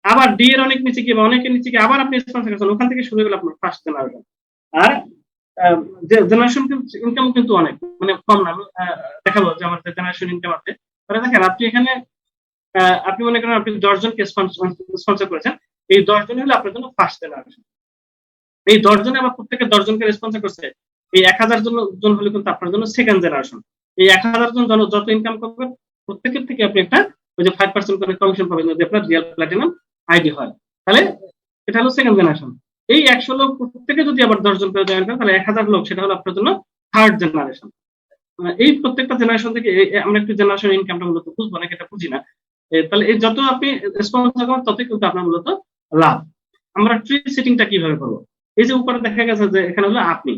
আবার ডি এর অনেক নিচে গিয়ে বা অনেকের নিচে গিয়ে আবার আপনি স্পন্সর করছেন, ওখান থেকে শুরু হয়ে গেল আপনার ফার্স্ট জেনারেশন। আর জেনারেশন ইনকাম কিন্তু অনেক মানে কম না। আমি দেখাবো যে আমার জেনারেশন ইনকাম আছে। তাহলে দেখেন আপনি এখানে আপনি মনে করেন আপনি 10 জনকে স্পন্সর করেছেন, এই 10 জন হলো আপনার জন্য ফার্স্ট জেনারেশন। এই 10 জনে আবার প্রত্যেকে 10 জনকে রেসপন্সর করছে, এই 1000 জন হলে কিন্তু আপনার জন্য সেকেন্ড জেনারেশন। এই 1000 জন যত ইনকাম করবেন, প্রত্যেকের থেকে আপনি একটা ওই যে 5% করে কমিশন পাবেন যদি আপনার রিয়েল প্ল্যাটিনাম আইডি হয়। তাহলে এটা হলো সেকেন্ড জেনারেশন। এই 100 লোক প্রত্যেকে যদি আবার 10 জন করে জয়েন করেন, তাহলে 1000 লোক, সেটা হলো আপনার জন্য থার্ড জেনারেশন। এই প্রত্যেকটা জেনারেশন থেকে আমরা একটু জেনারেশন ইনকামটা মূলত বুঝবো, নাকি এটা বুঝি না। তাহলে এই যত আপনি স্পন্সর করবেন, ততই কিন্তু আপনার মূলত লাভ। আমরা ট্রি সেটিংটা কিভাবে করবো, এই যে উপরে দেখা গেছে যে এখানে হলো আপনি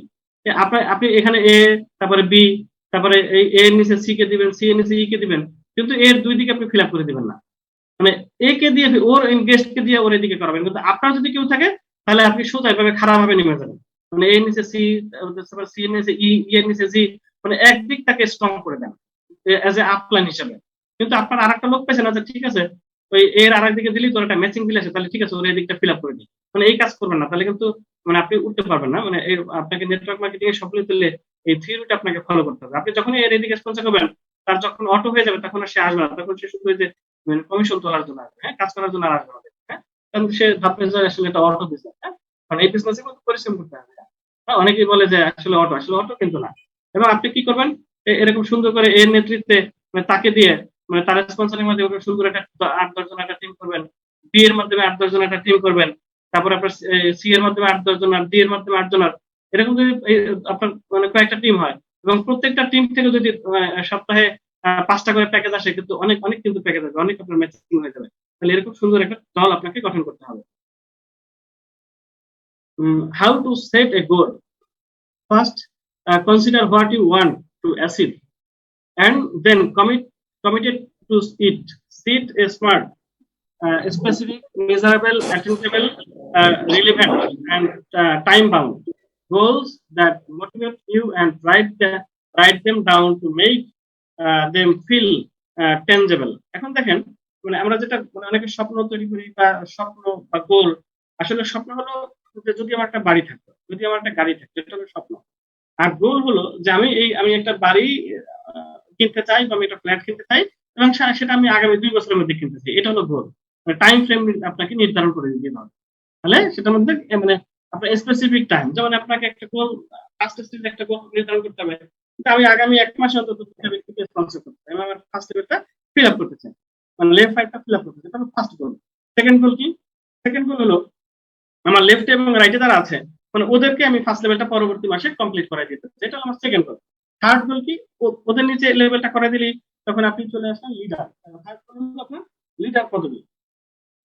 আপনি এখানে এ, তারপরে বি, তারপরে এই এর নিচে সি কে দিবেন, সি এর নিচে ই কে দিবেন, কিন্তু এর দুই দিকে আপনি ফিল আপ করে দিবেন না। মানে এ কে দিয়ে ওর গেস্ট কে দিয়ে ওর এদিকে করাবেন, কিন্তু আপনার যদি কেউ থাকে, তাহলে আপনি সোজা এভাবে খারাপ ভাবে নেমে যাবেন। মানে এর নিচে সি, সি এর নিচে ই, এর নিচে জি, মানে একদিক তাকে স্ট্রং করে দেন এজ এ আপলাইন হিসেবে। কিন্তু আপনার আর একটা লোক পেয়েছে না যে ঠিক আছে ওই এর আর একদিকে দিলি তোর একটা ম্যাচিং দিলে আছে, তাহলে ঠিক আছে ওর এই দিকটা ফিল আপ করে দিই, মানে এই কাজ করবেন না, তাহলে কিন্তু মানে আপনি উঠতে পারবেন না। মানে আপনাকে নেটওয়ার্ক মার্কেটিং এ সফল তুললে এই থিওরিটা আপনাকে ফলো করতে হবে। আপনি যখনই এর এদিকে স্পন্সর করবেন, তার যখন অটো হয়ে যাবে, তখন আর সে আসবে না, তখন সে শুধু ওই যে মানে কমিশন তোলার জন্য আসবে, হ্যাঁ, কাজ করার জন্য আর আসবে না। হ্যাঁ, কারণ সে ভাববে যে আসলে এটা অটো বিজনেস। হ্যাঁ, কারণ এই বিজনেসে কিন্তু পরিশ্রম করতে হবে। হ্যাঁ, অনেকেই বলে যে আসলে অটো কিন্তু না। এবং আপনি কি করবেন, এরকম সুন্দর করে এর নেতৃত্বে মানে তাকে দিয়ে, মানে তার স্পন্সরের মাধ্যমে সুন্দর একটা 8-10 জন একটা টিম করবেন, বি এর মাধ্যমে 8-10 জন একটা টিম করবেন, তারপর আপনার সি এর মাধ্যমে 8-10 জন, আর ডি এর মাধ্যমে 8 জন, আর এরকম যদি আপনার মানে কয়েকটা টিম হয়, এবং প্রত্যেকটা টিম থেকে যদি সপ্তাহে 5টা করে প্যাকেজ আসে, কিন্তু অনেক অনেক কিন্তু প্যাকেজ আসবে, অনেক আপনার ম্যাচিং হয়ে যাবে। তাহলে এরকম সুন্দর একটা দল আপনাকে গঠন করতে হবে। How to set A goal, first consider what you want to achieve and then committed to it. Set a smart, specific, measurable, attainable, relevant, and time bound. goals that motivate you and write them down to make them feel tangible. এখন দেখেন মানে আমরা যেটা মানে অনেকে স্বপ্ন তৈরি করি বা স্বপ্ন বা গোল, আসলে স্বপ্ন হলো যে যদি আমার একটা বাড়ি থাকতো, যদি আমার একটা গাড়ি থাকতো, এটা হলো স্বপ্ন। আর গোল হলো যে আমি একটা বাড়ি কিনতে চাই বা আমি একটা ফ্ল্যাট কিনতে চাই এবং সেটা আমি আগামী 2 বছরের মধ্যে কিনতে চাই। এটা হলো গোল। টাইম ফ্রেম আপনাকে নির্ধারণ করে দিতে হবে। তাহলে সেটার মধ্যে মানে আপনার স্পেসিফিক টাইম, যেমন আপনাকে একটা গোল, ফার্স্ট স্টেজে একটা গোল নির্ধারণ করতে হবে যে আমি আগামী 1 মাসে অন্তত 2টা ব্যক্তিকে স্পন্সর করতে চাই। আমি আমার ফার্স্ট লেভেলটা ফিল আপ করতে চাই, মানে লেফট সাইডটা ফিল আপ করতে চাই। এটা হলো ফার্স্ট গোল। সেকেন্ড গোল কি? সেকেন্ড গোল হলো আমার লেফটে এবং রাইটে যারা আছে মানে ওদেরকে আমি ফার্স্ট লেভেলটা পরবর্তী মাসে কমপ্লিট করাই দিতে চাই। এটা হলো আমার সেকেন্ড গোল। থার্ড গোল কি? ওদের নিচে লেভেলটা করে দিলেই তখন আপনি চলে আসেন লিডার। থার্ড গোল হলো আপনার লিডার পদবি।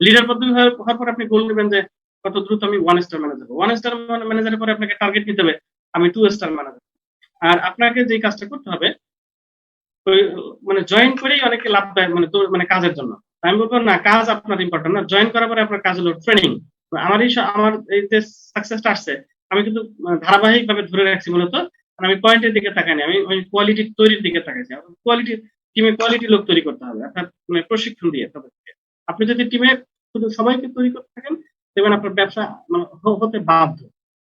লিডার পদবি হওয়ার পর আপনি গোল নেবেন যে কত দ্রুত আমি 1 স্টার ম্যানেজার হবো। 1 স্টার ম্যানেজারের পরে আপনাকে টার্গেট দিতে হবে আমি 2 স্টার ম্যানেজার। আর আপনাকে যে কাজটা করতে হবে ওই মানে জয়েন করেই অনেকে লাভ দেয় মানে মানে কাজের জন্য। আমি বলবো না, কাজ আপনার ইম্পর্টেন্ট না, জয়েন করার পরে আপনার কাজ হলো ট্রেনিং। আমার এই যে সাকসেসটা আসছে আমি কিন্তু ধারাবাহিক ভাবে ধরে রাখছি মূলত আমি পয়েন্টের দিকে তাকাইনি, আমি ওই কোয়ালিটি তৈরির দিকে তাকাইছি। কোয়ালিটি টিমে কোয়ালিটি লোক তৈরি করতে হবে অর্থাৎ মানে প্রশিক্ষণ দিয়ে তাদেরকে। আপনি যদি টিমে শুধু সবাইকে তৈরি করতে থাকেন দেখবেন আপনার ব্যবসা মানে হতে বাধ্য।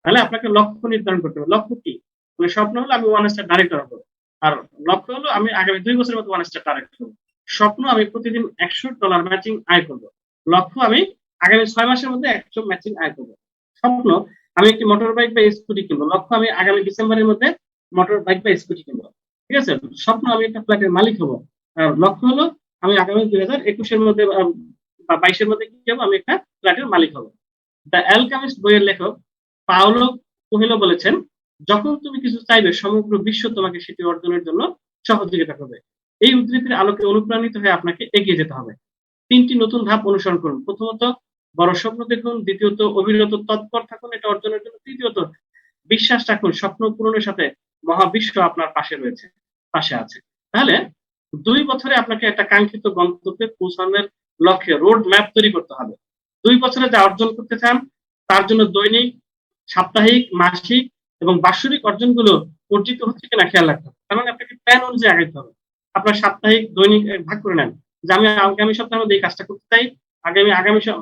তাহলে আপনাকে লক্ষ্য নির্ধারণ করতে হবে। লক্ষ্য কি? মানে স্বপ্ন হলো আমি 1 স্টার ডাইরেক্টর হবো, আর লক্ষ্য হলো আমি আগামী 2 বছরের মধ্যে 1 স্টার ডাইরেক্টর হবো। স্বপ্ন আমি প্রতিদিন $100 ম্যাচিং আয় করবো। লক্ষ্য আমি আগামী 6 মাসের মধ্যে 100 ম্যাচিং আয় করবো। স্বপ্ন আমি একটি মোটর বাইক বা স্কুটি কিনবো। লক্ষ্য আমি আগামী ডিসেম্বরের মধ্যে মোটর বাইক বা স্কুটি কিনবো। ঠিক আছে? স্বপ্ন আমি একটা ফ্ল্যাটের মালিক হবো। লক্ষ্য হলো আমি আগামী 2021-এর মধ্যে বা 22-এর মধ্যে কি হবো, আমি একটা ফ্ল্যাটের মালিক হবো। দ্য অ্যালকেমিস্ট বইয়ের লেখক পাওলো কোহেলো বলেছেন, যখন তুমি কিছু চাইবে সমগ্র বিশ্ব তোমাকে সেটি অর্জনের জন্য সহযোগিতা করবে। এই উদ্ধৃতির আলোকে অনুপ্রাণিত হয়ে আপনাকে এগিয়ে যেতে হবে। 3টি নতুন ধাপ অনুসরণ করুন। প্রথমত বড় স্বপ্ন দেখুন, দ্বিতীয়ত অবিরত তৎপর থাকুন এটা অর্জনের জন্য, তৃতীয়ত বিশ্বাস রাখুন স্বপ্ন পূরণের সাথে মহাবিশ্ব আপনার পাশে আছে। তাহলে 2 বছরে আপনাকে একটা কাঙ্ক্ষিত গন্তব্যে পৌঁছানোর লক্ষ্যে রোড ম্যাপ তৈরি করতে হবে। 2 বছরে যা অর্জন করতে চান তার জন্য দৈনিক, সাপ্তাহিক, মাসিক এবং বাৎসরিক অর্জনগুলো অর্জিত হচ্ছে কিনা খেয়াল রাখতে হবে। তার মানে আপনাকে প্ল্যান অনুযায়ী আগাইতে হবে। আপনার সাপ্তাহিক, দৈনিক ভাগ করে নেন যে আমি আগামী সপ্তাহের মধ্যে এই কাজটা করতে চাই, আগামী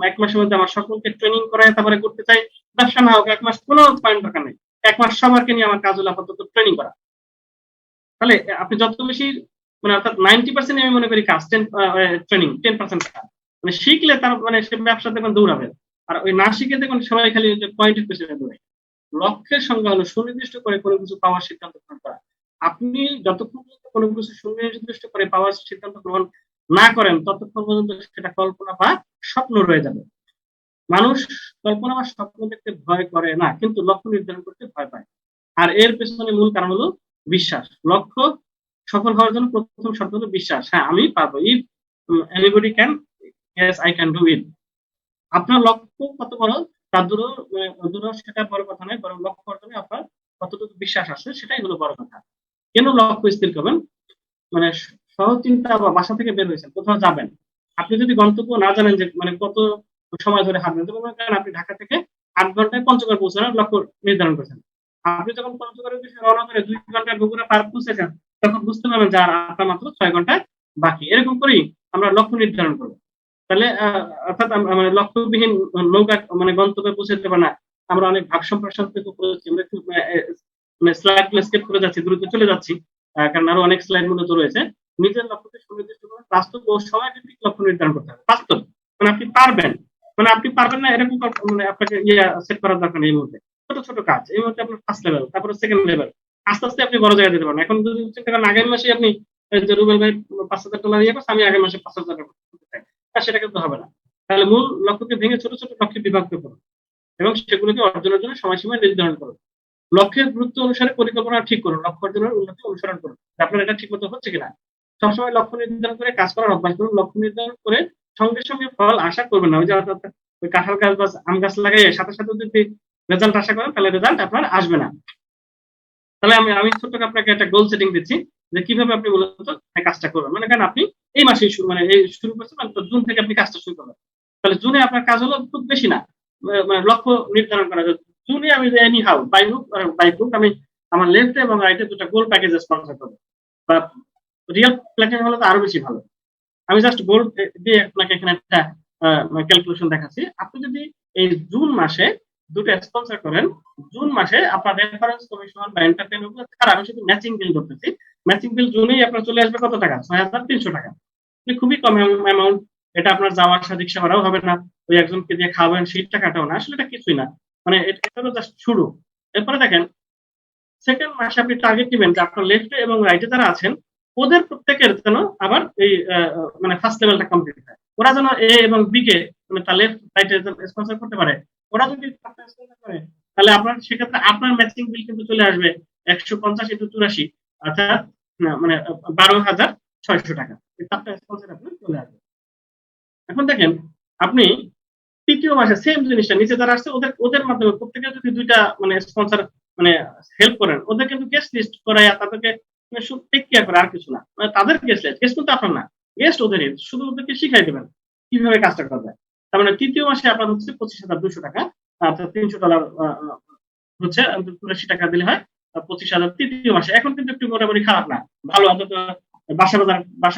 1 মাসের মধ্যে আমার সকলকে ট্রেনিং করায় তারপরে করতে চাই। ব্যবসা না হোক 1 মাস, কোনো পয়েন্ট দরকার নেই। 1 মাস সবারকে নিয়ে আমার কাজ হলো আপাতত ট্রেনিং করা। তাহলে আপনি যত বেশি মানে অর্থাৎ 90% আমি মনে করি কাজ, ট্রেনিং 10% কাজ। মানে শিখলে তার মানে সে ব্যবসা দেখবেন দৌড়াবে। আর ওই না শিখে দেখবেন সবাই খালি পয়েন্টের পেছনে দৌড়ায়। লক্ষ্যের সংজ্ঞা হলো সুনির্দিষ্ট করে কোনো কিছু পাওয়ার সিদ্ধান্ত গ্রহণ করা। আপনি যতক্ষণ পর্যন্ত কোনো কিছু সুনির্দিষ্ট করে পাওয়ার সিদ্ধান্ত গ্রহণ না করেন ততক্ষণ পর্যন্ত সেটা কল্পনা বা স্বপ্ন রয়ে যাবে। মানুষ কল্পনা বা স্বপ্ন দেখতে ভয় করে না, কিন্তু লক্ষ্য নির্ধারণ করতে ভয় পায়। আর এর পেছনে মূল কারণ হলো বিশ্বাস। লক্ষ্য সফল হওয়ার জন্য প্রথম শর্ত হলো বিশ্বাস। হ্যাঁ, আমি পারবো। If anybody can, yes I can do it. আপনার লক্ষ্য কত বড় তার দূর সেটা বড় কথা নয়, বরং লক্ষ্য অর্জনে আপনার কতটুকু বিশ্বাস আছে সেটাই হলো বড় কথা। কেন লক্ষ্য স্থির করবেন? মানে সহজ চিন্তা বা বাসা থেকে বের হয়েছেন, কোথাও যাবেন। আপনি যদি গন্তব্য না জানেন যে মানে কত সময় ধরে হাঁটবেন, যেমন মনে করেন আপনি ঢাকা থেকে 8 ঘন্টায় পঞ্চগড় পৌঁছানোর লক্ষ্য নির্ধারণ করেছেন। আপনি যখন পঞ্চগড়ের দিকে রওনা করে 2 ঘন্টায় বগুড়া পার পৌঁছেছেন, তখন বুঝতে পারবেন যে আর আপনার মাত্র 6 ঘন্টা বাকি। এরকম করেই আমরা লক্ষ্য নির্ধারণ করবো। তাহলে অর্থাৎ মানে লক্ষ্যবিহীন নৌকা মানে গন্তব্যে পৌঁছে দেবে না। আমরা অনেক ভাব সম্প্রসারিত করেছি, আমরা একটু মানে স্লাইড স্কেপ করে যাচ্ছি, দ্রুত চলে যাচ্ছি, কারণ আরো অনেক স্লাইড মূলত রয়েছে। নিজের লক্ষ্যকে সুনির্দিষ্ট করে বাস্তব ও সময় ভিত্তিক লক্ষ্য নির্ধারণ করতে হবে। বাস্তব মানে আপনি পারবেন, মানে আপনি পারবেন না এরকম মানে আপনাকে সেট করার দরকার নেই। এই মুহূর্তে ছোট ছোট কাজ, এই মুহূর্তে আপনার ফার্স্ট লেভেল, তারপরে সেকেন্ড লেভেল, আস্তে আস্তে আপনি বড় জায়গায় যেতে পারবেন। এখন যদি চিন্তা করেন আগামী মাসে আপনি যে রুবেল ভাই $5,000 ইয়ে করছে, আমি আগামী মাসে $5,000 করতে চাই, সেটা কিন্তু হবে না। তাহলে মূল লক্ষ্যকে ভেঙে ছোট ছোট লক্ষ্যে বিভক্ত করুন এবং সেগুলোকে অর্জনের জন্য সময়সীমা নির্ধারণ করুন। লক্ষ্যের গুরুত্ব অনুসারে পরিকল্পনা ঠিক করুন। লক্ষ্য অর্জনের উন্নতি অনুসরণ করুন। আপনার এটা ঠিক মতো হচ্ছে কিনা। সবসময় লক্ষ্য নির্ধারণ করে কাজ করার অভ্যাস করুন। লক্ষ্য নির্ধারণ করে সঙ্গে সঙ্গে ফল আশা করবেন না। ওই যে ওই কাঁঠাল গাছ বা আম গাছ লাগাইয়ে সাথে সাথে যদি রেজাল্ট আশা করেন তাহলে রেজাল্ট আপনার আসবে না। তাহলে আমি ছোট্ট আপনাকে একটা গোল সেটিং দিচ্ছি যে কিভাবে আপনি মূলত কাজটা করবেন। মানে কারণ আপনি এই মাসে মানে এই শুরু করছেন, মানে জুন থেকে আপনি কাজটা শুরু করবেন। তাহলে জুনে আপনার কাজ হলো খুব বেশি না, মানে লক্ষ্য নির্ধারণ করা, জুনে আমি এনি হাউ বাই হুক আমি আমার লেফটে এবং রাইটে দুটো গোল্ড প্যাকেজ স্পন্সর করবো, বা রিয়েল প্ল্যাটিনাম হলে তো আরো বেশি ভালো। আমি জাস্ট গোল্ড দিয়ে আপনাকে এখানে একটা ক্যালকুলেশন দেখাচ্ছি। আপনি যদি এই জুন মাসে দুটো স্পন্সর করেন, জুন মাসে আপনার রেফারেন্স কমিশন বা এন্টারটেইনমেন্ট ছাড়া আমি শুধু ম্যাচিং বিল করতেছি, ম্যাচিং বিল জুনেই আপনার চলে আসবে কত টাকা? 6,300 টাকা। খুবই কম অ্যামাউন্ট। এটা আপনার যাওয়া আসা রিক্সা ভাড়াও হবে না, ওই একজনকে দিয়ে খাওয়াবেন সেই টাকাটাও না, আসলে এটা কিছুই না। মানে এটা তো জাস্ট শুরু। এরপরে দেখেন সেকেন্ড মাসে আপনি টার্গেট দিবেন যে আপনার লেফটে এবং রাইটে যারা আছেন ওদের প্রত্যেকের যেন আবার এই মানে ফার্স্ট লেভেলটা কমপ্লিট হয়, ওরা যেন এ এবং বি কে মানে তার লেফট রাইটে স্পন্সর করতে পারে। ওরা যদি স্পন্সর করে তাহলে আপনার সেক্ষেত্রে আপনার ম্যাচিং বিল কিন্তু চলে আসবে 150 × 84, অর্থাৎ মানে 12,600 টাকা। এই চারটা স্পন্সর আপনার চলে আসবে। এখন দেখেন আপনি তৃতীয় মাসে সেম জিনিসটা নিচে যারা আসছে ওদের ওদের মাধ্যমে প্রত্যেকে যদি দুইটা মানে স্পন্সর মানে হেল্প করেন, ওদের কিন্তু গেস্ট লিস্ট করায় তাদেরকে মানে শুধু টেক কেয়ার করে, আর কিছু না। মানে তাদের গেস্ট লিস্ট, গেস্ট কিন্তু আপনার না, গেস্ট ওদেরই, শুধু ওদেরকে শিখাই দেবেন কিভাবে কাজটা করবে। তার মানে তৃতীয় মাসে আপনার হচ্ছে 25,200 টাকা, অর্থাৎ $300 হচ্ছে 84 টাকা দিলে হয় 25,000 তৃতীয় মাসে। এখন কিন্তু একটু মোটামুটি খারাপ না, ভালো, অন্তত বাসা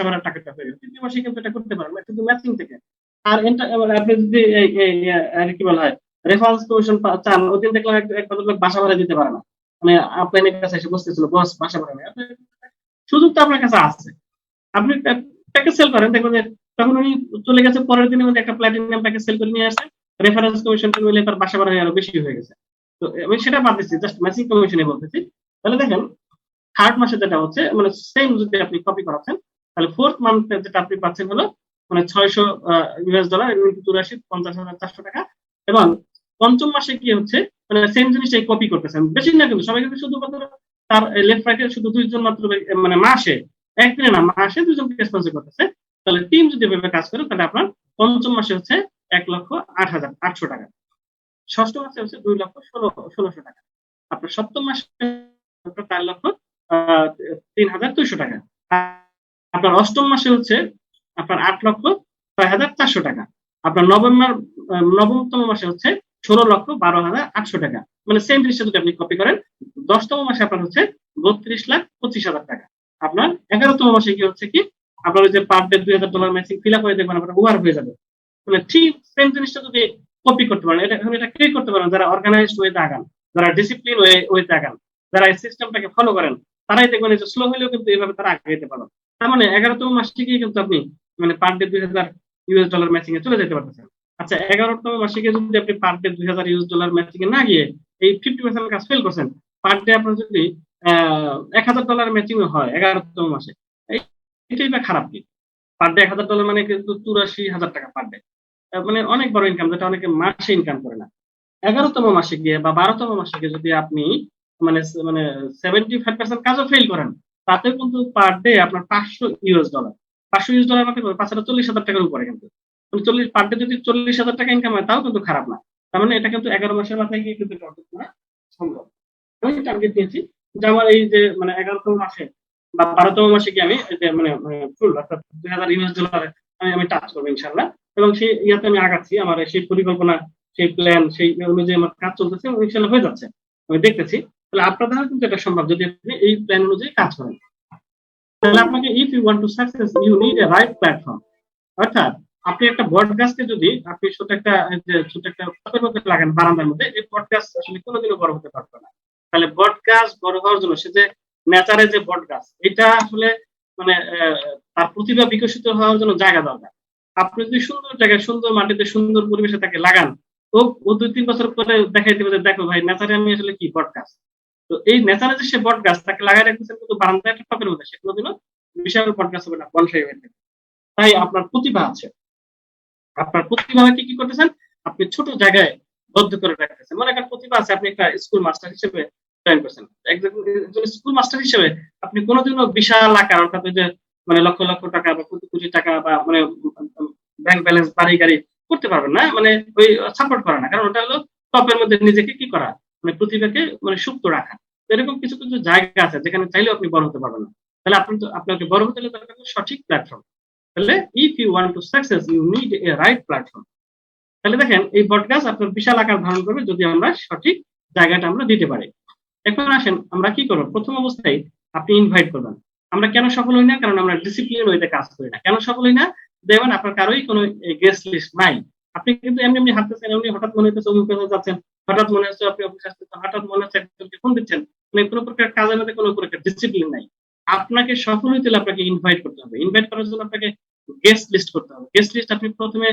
ভাড়ার টাকাটা হয়ে গেল। তৃতীয় মাসে কিন্তু এটা করতে পারেন কিন্তু ম্যাচিং থেকে। আর আপনি যদি কি বলা হয় রেফারেন্স কমিশন চান, ওদিন দেখলাম এক ভদ্রলোক বাসা ভাড়া দিতে পারে না, মানে আপনার কাছে এসে বসতেছিল, বস বাসা ভাড়া নেই। সুযোগ তো আপনার কাছে আছে, আপনি প্যাকেজ সেল করেন, দেখবেন যে তখন উনি চলে গেছে, পরের দিনের মধ্যে একটা প্ল্যাটিনাম প্যাকেজ সেল করে নিয়ে আসে, রেফারেন্স কমিশন মিলে তার বাসা ভাড়া আরো বেশি হয়ে গেছে। তো আমি সেটা বাদ দিচ্ছি, জাস্ট ম্যাচিং কমিশনে বলতেছি। তাহলে দেখেন থার্ড মাসে যেটা হচ্ছে মানে সেম যদি আপনি কপি করাচ্ছেন, তাহলে ফোর্থ মান্থে যেটা আপনি পাচ্ছেন হলো মানে $600 এবং 50,400 টাকা। এবং পঞ্চম মাসে কি হচ্ছে মানে সেম জিনিসটাই কপি করতেছেন, বেশি না কিন্তু সবাই কিন্তু শুধুমাত্র তার লেফট রাইটে শুধু দুইজন মাত্র মানে মাসে, একদিনে না, মাসে দুজনকে স্পন্সর করতেছে। তাহলে টিম যদি এভাবে কাজ করে তাহলে আপনার পঞ্চম মাসে হচ্ছে 1,08,800 টাকা, ষষ্ঠ মাসে হচ্ছে 2,16,000 টাকা, আপনার সপ্তম মাসে 4,03,200 টাকা, আপনার অষ্টম মাসে হচ্ছে আপনার 8,06,400 টাকা, আপনার নবমতম মাসে হচ্ছে 16,12,800 টাকা। মানে সেম জিনিসটা যদি আপনি কপি করেন, 10তম মাসে আপনার হচ্ছে 32,25,000 টাকা। আপনার 11তম মাসে কি হচ্ছে কি আপনার ওই যে per day $2,000 matching fill up হয়ে দেখবেন আপনার ওভার হয়ে যাবে। মানে ঠিক সেম জিনিসটা যদি কপি করতে পারেন, এটা ক্রিয়েট করতে পারেন যারা অর্গানাইজড ওয়েতে আগান, যারা ডিসিপ্লিন ওয়েতে আগান, যারা এই সিস্টেমটাকে ফলো করেন, তারাই দেখবেন যে স্লো হলেও কিন্তু এইভাবে তারা আগে যেতে পারেন। তার মানে 11তম মাস থেকেই কিন্তু আপনি মানে পার ডে $2,000 ম্যাচিং এ চলে যেতে পারতেছেন। আচ্ছা 11তম মাসে গিয়ে যদি আপনি পার ডে $2,000 ম্যাচিং এ না গিয়ে এই 50% কাজ ফেল করছেন, পার ডে আপনার যদি $1,000 ম্যাচিং হয় 11তম মাসে, এটাই বা খারাপ কি? পার ডে $1,000 মানে কিন্তু 84,000 টাকা পার ডে, মানে অনেক বড় ইনকাম, যেটা অনেকে মাসে ইনকাম করে না। 11তম মাসে গিয়ে বা 12তম মাসে গিয়ে যদি আপনি মানে মানে 75% কাজও ফেল করেন, তাতে কিন্তু পার ডে আপনার $500, $500 মানে 5,40,000 টাকার উপরে কিন্তু। মানে 40 পার ডে যদি 40,000 টাকা ইনকাম হয় তাও কিন্তু খারাপ না। তার মানে এটা কিন্তু 11 মাসের মাথায় গিয়ে কিন্তু অর্জন করা সম্ভব। আমি টার্গেট দিয়েছি যে আমার এই যে মানে 11তম মাসে বা 12তম মাসে গিয়ে আমি এই যে মানে ফুল অর্থাৎ $2,000 আমি টাচ করবো ইনশাল্লাহ। এবং সেই ইয়াতে আমি আগাচ্ছি, আমার সেই পরিকল্পনা, সেই প্ল্যান, সেই অনুযায়ী আমার কাজ চলতেছে এবং ইনশাল্লাহ হয়ে যাচ্ছে, আমি দেখতেছি। তাহলে আপনার দ্বারা কিন্তু এটা সম্ভব যদি আপনি এই প্ল্যান অনুযায়ী কাজ করেন। তাহলে আপনাকে if you want to success you need a right platform. অর্থাৎ আপনি একটা বটগাছকে যদি আপনি ছোট একটা টবের মধ্যে লাগান বারান্দার মধ্যে, এই বটগাছ আসলে কোনোদিনও বড় হতে পারবে না। তাহলে বটগাছ বড় হওয়ার জন্য সে যে নেচারে যে বটগাছ, এটা আসলে মানে তার প্রতিভা বিকশিত হওয়ার জন্য জায়গা দরকার। আপনি যদি সুন্দর জায়গায় সুন্দর মাটিতে সুন্দর পরিবেশে তাকে লাগান, ও 2-3 বছর পরে দেখাই দেবে যে দেখো ভাই নেচারে আমি আসলে কি বটগাছ। তো এই নেচারে যে সে বটগাছ তাকে লাগাই রাখতেছেন কিন্তু বারান্দায় একটা টবের মধ্যে, সে কোনোদিনও বিশাল বটগাছ হবে না, বনসাই হয়ে থাকবে। তাই আপনার প্রতিভা আছে, আপনার প্রতিভা কি কি করতেছেন, আপনি ছোট জায়গায় বদ্ধ করে রাখতেছেন। মনে করেন প্রতিভা আছে, আপনি একটা স্কুল মাস্টার হিসেবে জয়েন করছেন, একজন স্কুল মাস্টার হিসেবে আপনি কোনোদিনও বিশাল আকার অর্থাৎ ওই যে মানে লক্ষ লক্ষ টাকা বা কোটি কোটি টাকা বা মানে ব্যাংক ব্যালেন্স বাড়ি গাড়ি করতে পারবেন না, মানে ওই সাপোর্ট করে না, কারণ ওটা হলো টপের মধ্যে নিজেকে কি করা, মানে প্রতিভাকে মানে সুপ্ত রাখা। এরকম কিছু কিছু জায়গা আছে যেখানে চাইলেও আপনি বড় হতে পারবেন না। তাহলে আপনাকে বড় হতে হলে দরকার সঠিক প্ল্যাটফর্ম। তাহলে if you want to success you need a right platform. তাহলে দেখেন এই বটগাছ আপনার বিশাল আকার ধারণ করবে যদি আমরা সঠিক জায়গাটা আমরা দিতে পারি। এখন আসেন আমরা কি করব, প্রথম অবস্থায় আপনি ইনভাইট করবেন। আমরা কেন সফল হই না? কারণ আমরা ডিসিপ্লিন ওয়েতে কাজ করি না। কেন সফল হই না? দেখবেন আপনার কারোই কোনো গেস্ট লিস্ট নাই। আপনি কিন্তু এমনি এমনি হাঁটতেছেন, এমনি হঠাৎ মনে হইতেছে অমুক কোথাও যাচ্ছেন, হঠাৎ মনে হচ্ছে আপনি অফিসে আসতেছেন, হঠাৎ মনে হচ্ছে একজনকে ফোন দিচ্ছেন। মানে কোনো প্রকার কাজের মধ্যে কোনো প্রকার ডিসিপ্লিন নাই। আপনাকে সফল হইতে হলে আপনাকে ইনভাইট করতে হবে। ইনভাইট করার জন্য আপনাকে গেস্ট লিস্ট করতে হবে। গেস্ট লিস্ট আপনি প্রথমে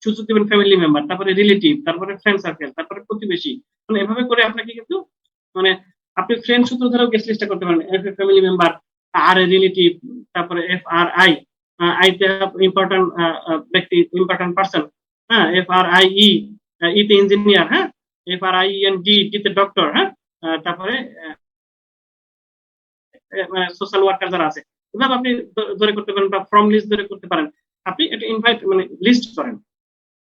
সুযোগ দিবেন ফ্যামিলি মেম্বার, তারপরে রিলেটিভ, তারপরে ফ্রেন্ড সার্কেল, তারপরে প্রতিবেশী। মানে এভাবে করে আপনাকে কিন্তু মানে আপনি ফ্রেন্ড সূত্র ধরেও গেস্ট লিস্টটা করতে পারেন। F a family member, R a relative, তারপরে এফ আর আই, আই তে ইম্পর্টেন্ট ব্যক্তি, ইম্পর্টেন্ট পারসন, হ্যাঁ, F R I E, E তে ইঞ্জিনিয়ার, হ্যাঁ, F R I N D, D তে ডক্টর, হ্যাঁ, তারপরে মানে সোশ্যাল ওয়ার্কার যারা আছে, এভাবে আপনি ধরে করতে পারেন বা ফ্রম লিস্ট ধরে করতে পারেন। আপনি এটা ইনভাইট মানে লিস্ট করেন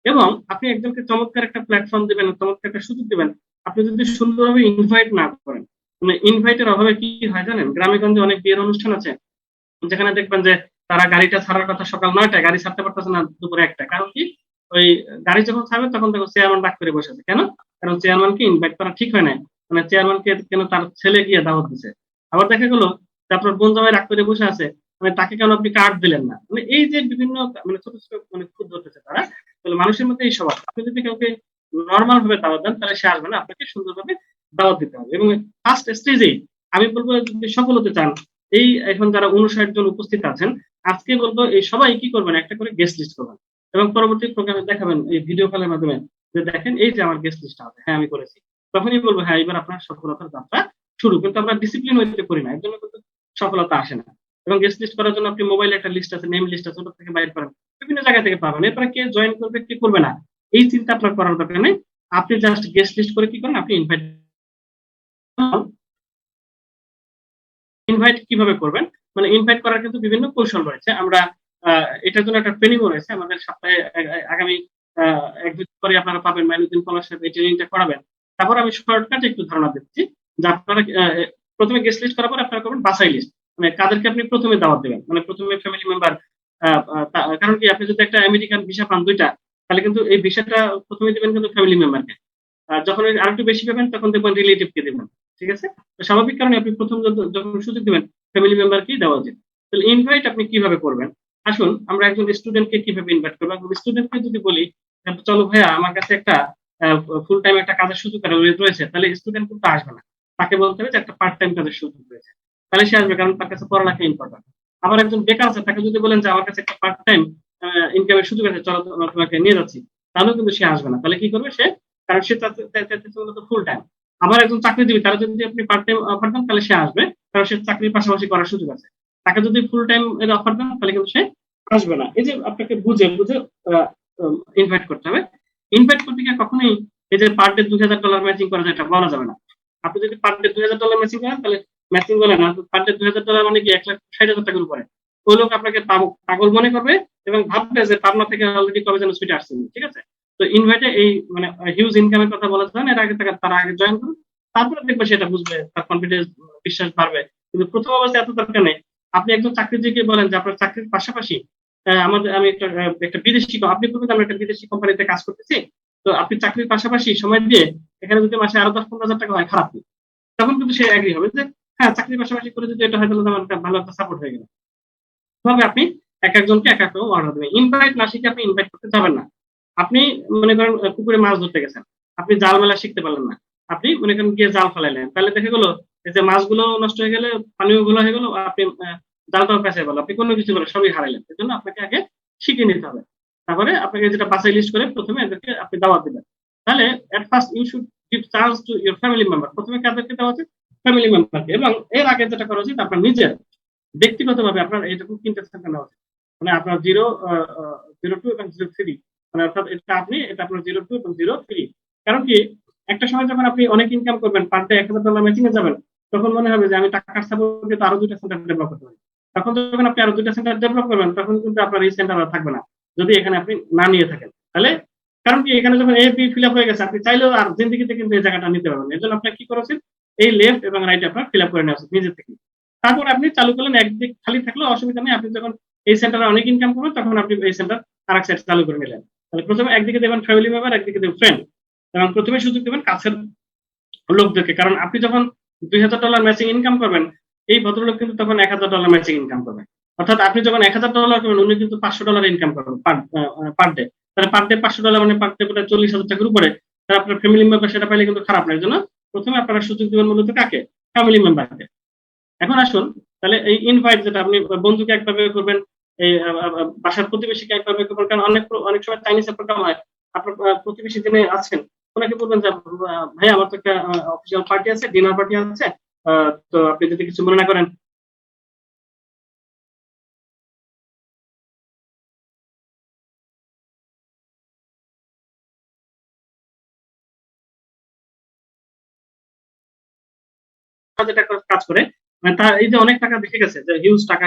এবং আপনি একজনকে চমৎকার একটা প্ল্যাটফর্ম দিবেন, চমৎকার একটা সুযোগ দিবেন। আপনি যদি সুন্দরভাবে ইনভাইট না করেন, মানে ইনভাইটের অভাবে কি হয় জানেন? গ্রামে গঞ্জে অনেক বিয়ের অনুষ্ঠান আছে যেখানে দেখবেন যে তারা গাড়িটা ছাড়ার কথা সকাল ৯টায়, গাড়ি ছাড়তে পারতেছে না দুপুরে ১টায়। কারণ কি? ওই গাড়ি যখন ছাড়বে তখন দেখো চেয়ারম্যান ডাক করে বসে আছে। কেন? কারণ চেয়ারম্যানকে ইনভাইট করা ঠিক হয় নাই। মানে চেয়ারম্যানকে কেন তার ছেলে গিয়ে দাওয়াত দিছে। আবার দেখা গেল যে আপনার বোন জামাই রাগ করে বসে আছে। মানে তাকে কেন আপনি কার্ড দিলেন না? মানে এই যে বিভিন্ন মানে ছোট, ছোট মানে খুঁত ধরতেছে তারা। তাহলে মানুষের মধ্যে এই স্বভাব। আপনি যদি কাউকে নরমাল ভাবে দাওয়াত দেন তাহলে সে আসবে না। আপনাকে সুন্দরভাবে দাওয়াত দিতে হবে। এবং ফার্স্ট স্টেজেই আমি বলব যদি সফল হতে চান, এই এখন যারা ৫৯ জন উপস্থিত আছেন, আজকে বলবো এই সবাই কি করবেন? একটা করে গেস্ট লিস্ট করবেন। এবং পরবর্তী প্রোগ্রামে দেখাবেন এই ভিডিও কলের মাধ্যমে যে দেখেন এই যে আমার গেস্ট লিস্টটা আছে। হ্যাঁ, আমি করেছি। তখনই বলবো হ্যাঁ, এবার আপনার সফলতার যাত্রা শুরু। কিন্তু আমরা ডিসিপ্লিন ওয়েতে করি না। এর জন্য কিন্তু সফলতা আসে না। এবং গেস্ট লিস্ট করার জন্য আপনি মোবাইলে একটা লিস্ট আছে, নেম লিস্ট আছে, ওটা থেকে বাইর করেন। বিভিন্ন জায়গা থেকে পাবেন। এরপরে কে জয়েন করবে, কে করবে না। এই চিন্তা আপনার করার দরকার নেই। আপনি জাস্ট গেস্ট লিস্ট করে কি করেন? আপনি ইনভাইট ইনভাইট কিভাবে করবেন? মানে ইনভাইট করার কিন্তু বিভিন্ন কৌশল রয়েছে। আমরা এটার জন্য একটা ট্রেনিংও রয়েছে। আমাদের সপ্তাহে আগামী ১-২ দিন পরে আপনারা পাবেন মাইনুদ্দিন পলাশ সাহেব এই ট্রেনিংটা করাবেন। তারপর আমি শর্টকাটে একটু ধারণা দিচ্ছি যে আপনারা ১ম এ গেস্ট লিস্ট করার পর আপনারা করবেন বাছাই লিস্ট। মানে কাদেরকে আপনি ১ম এ দাওয়াত দিবেন। মানে ১ম এ ফ্যামিলি মেম্বার আ আ কারণ কি আপনি যদি একটা আমেরিকান ভিসা পান ২ টা, তাহলে কিন্তু এই ভিসাটা ১ম এ দিবেন কিন্তু ফ্যামিলি মেম্বারকে। যখন আরেকটু বেশি পাবেন তখন দেখবেন রিলেটিভ কে দিবেন। ঠিক আছে? তো স্বাভাবিক কারণে আপনি ১ম যখন সুযোগ দিবেন ফ্যামিলি মেম্বারকেই দেওয়া উচিত। তাহলে ইনভাইট আপনি কিভাবে করবেন? আসুন আমরা একজন স্টুডেন্টকে কিভাবে ইনভাইট করব? একজন স্টুডেন্টকে যদি বলি, চলো ভাইয়া আমার কাছে একটা আ ফুল টাইম একটা কাজের সুযোগ রয়েছে। তাহলে স্টুডেন্ট কিন্তু আসবে না। তাকে বলতে হবে যে একটা পার্ট টাইম কাজের সুযোগ রয়েছে। তাহলে সে আসবে কারণ তার কাছে পড়ালেখা ইম্পোর্টেন্ট। আবার একজন বেকার আছে তাকে যদি বলেন যে আমার কাছে একটা পার্ট টাইম আ ইনকামের সুযোগ আছে, চলো তোমাকে নিয়ে যাচ্ছি। তাহলেও কিন্তু সে আসবে না। তাহলে কি করবে সে? কারণ সে চাচ্ছে মূলত ফুল টাইম। আবার একজন চাকরিজীবী তারা যদি আপনি পার্ট টাইম অফার দেন তাহলে সে আসবে। কারণ সে চাকরির পাশাপাশি করার সুযোগ আছে। তাকে যদি ফুল টাইম এর অফার দেন তাহলে কিন্তু সে আসবে না। এই যে আপনাকে বুঝে, বুঝে আ আম ইনভাইট করতে হবে। ইনভাইট করতে গিয়ে কখনোই এই যে পার ডে $২,০০০ ম্যাচিং করা যায় এটা বলা যাবে না। আপনি যদি পার ডে $২,০০০ ম্যাচিং করেন তাহলে ম্যাচিং বলে না। পার ডে $২,০০০ মানে কি ৳১,৬০,০০০ টাকার উপরে। ওই লোক আপনাকে পাগল মনে করবে এবং ভাববে যে পাবনা থেকে অলরেডি কবে যেন ছুটে আসছেন। ঠিক আছে? তো ইনভাইটে এই মানে হিউজ ইনকামের কথা বলা যায় না। এর আগে তারা আগে জয়েন করুন। তারপরে দেখবে সেটা বুঝবে। তার কনফিডেন্স বিশ্বাস বাড়বে। কিন্তু ১ম অবস্থায় এত দরকার নেই। আপনি একজন চাকরিজীবীকে বলেন যে আপনার চাকরির পাশাপাশি আমি একটা বিদেশি আপনি বলবেন আমি একটা বিদেশি কোম্পানিতে কাজ করতেছি। তো আপনি চাকরির পাশাপাশি সময় দিয়ে এখানে যদি মাসে আরো ১০-১৫,০০০ টাকা হয় খারাপ না। তখন কিন্তু সে এগ্রি হবে যে হ্যাঁ, চাকরির পাশাপাশি করে যদি এটা হয় তাহলে তো আমার একটা ভালো একটা সাপোর্ট হয়ে গেল। এভাবে আপনি একেকজনকে একেক রকম অর্ডার দিবেন। ইনভাইট না শিখে আপনি ইনভাইট করতে যাবেন না। আপনি মনে করেন পুকুরে মাছ ধরতে গেছেন। আপনি জাল মেলা শিখতে পারলেন না। আপনি মনে করেন গিয়ে জাল ফেলাইলেন। তাহলে দেখা গেল এই যে মাছগুলো নষ্ট হয়ে গেলে, পানিও ঘোলা হয়ে গেল, আপনি জালটাও পেঁচায় গেল। আপনি কোন কিছু করে সবই হারাইলেন। এজন্য আপনাকে আগে শিখে নিতে হবে। তারপরে আপনাকে যেটা বাছাই লিস্ট করে ১ম এ এদেরকে আপনি দাওয়াত দিবেন। তাহলে at first you should give chance to your family member. ১ম এ কাদেরকে দেওয়া উচিত? ফ্যামিলি মেম্বারকে। এবং এর আগে যেটা করা উচিত আপনার নিজের ব্যক্তিগতভাবে আপনার এরকম ৩ টা সেন্টার নেওয়া উচিত। মানে আপনার 0 আ আ 02 এবং 03 মানে অর্থাৎ এটা আপনার 02 এবং 03 কারণ কি একটা সময় যখন আপনি অনেক ইনকাম করবেন, পার ডে $১,০০০ ম্যাচিং এ যাবেন, তখন মনে হবে যে আমি টাকার সাপোর্টে তো আরো ২ টা সেন্টার ডেভেলপ করতে পারি। তখন যখন আপনি আরো ২ টা সেন্টার ডেভেলপ করবেন, তখন কিন্তু আপনার এই সেন্টার আর থাকবে না। যদি এখানে আপনি না নিয়ে থাকেন। তাহলে কারণ কি এখানে যখন A, B ফিল আপ হয়ে গেছে, আপনি চাইলেও আর জিন্দেগিতে কিন্তু এই জায়গাটা নিতে পারবেন না। এজন্য আপনার কি করা উচিত? এই লেফট এবং রাইট এ আপনার ফিল আপ করে নেওয়া উচিত নিজে থেকে। তারপর আপনি চালু করলেন একদিক খালি থাকলেও অসুবিধা নেই। আপনি যখন এই সেন্টারে অনেক ইনকাম করবেন তখন আপনি এই সেন্টার আরেক সাইড চালু করে নিলেন। তাহলে ১ম এ একদিকে দেবেন ফ্যামিলি মেম্বার, একদিকে দেবেন ফ্রেন্ড। এবং ১ম এ সুযোগ দিবেন কাছের লোকদেরকে। কারণ আপনি যখন $2000 ম্যাচিং ইনকাম করবেন, এই ভদ্রলোক কিন্তু তখন $1000 ম্যাচিং ইনকাম করবে। অর্থাৎ আপনি যখন $1000 করবেন, উনি কিন্তু $500 ইনকাম করবেন পার ডে। তাহলে পার ডে $500 মানে পার ডে প্রায় $40,000 উপরে। তাহলে আপনার ফ্যামিলি মেম্বার সেটা পাইলে কিন্তু খারাপ না। এর জন্য প্রথমে আপনারা সুযোগ দিবেন মূলত কাকে? ফ্যামিলি মেম্বারকে। এখন আসুন, তাহলে এই ইনভাইট যেটা আপনি বন্ধুকে একভাবে করবেন, এই বাসার প্রতিবেশীকে একভাবে করবেন। কারণ অনেক সময় চাইনিজ প্রোগ্রাম হয়, আপনার প্রতিবেশী যিনি আছেন ওনাকে বলবেন যে ভাই আমার তো একটা অফিসিয়াল পার্টি আছে, ডিনার পার্টি আছে, তো আপনি যদি কিছু মনে না করেন যেটা কাজ করে, মানে তার এই যে অনেক টাকা দেখে গেছে যে হিউজ টাকা,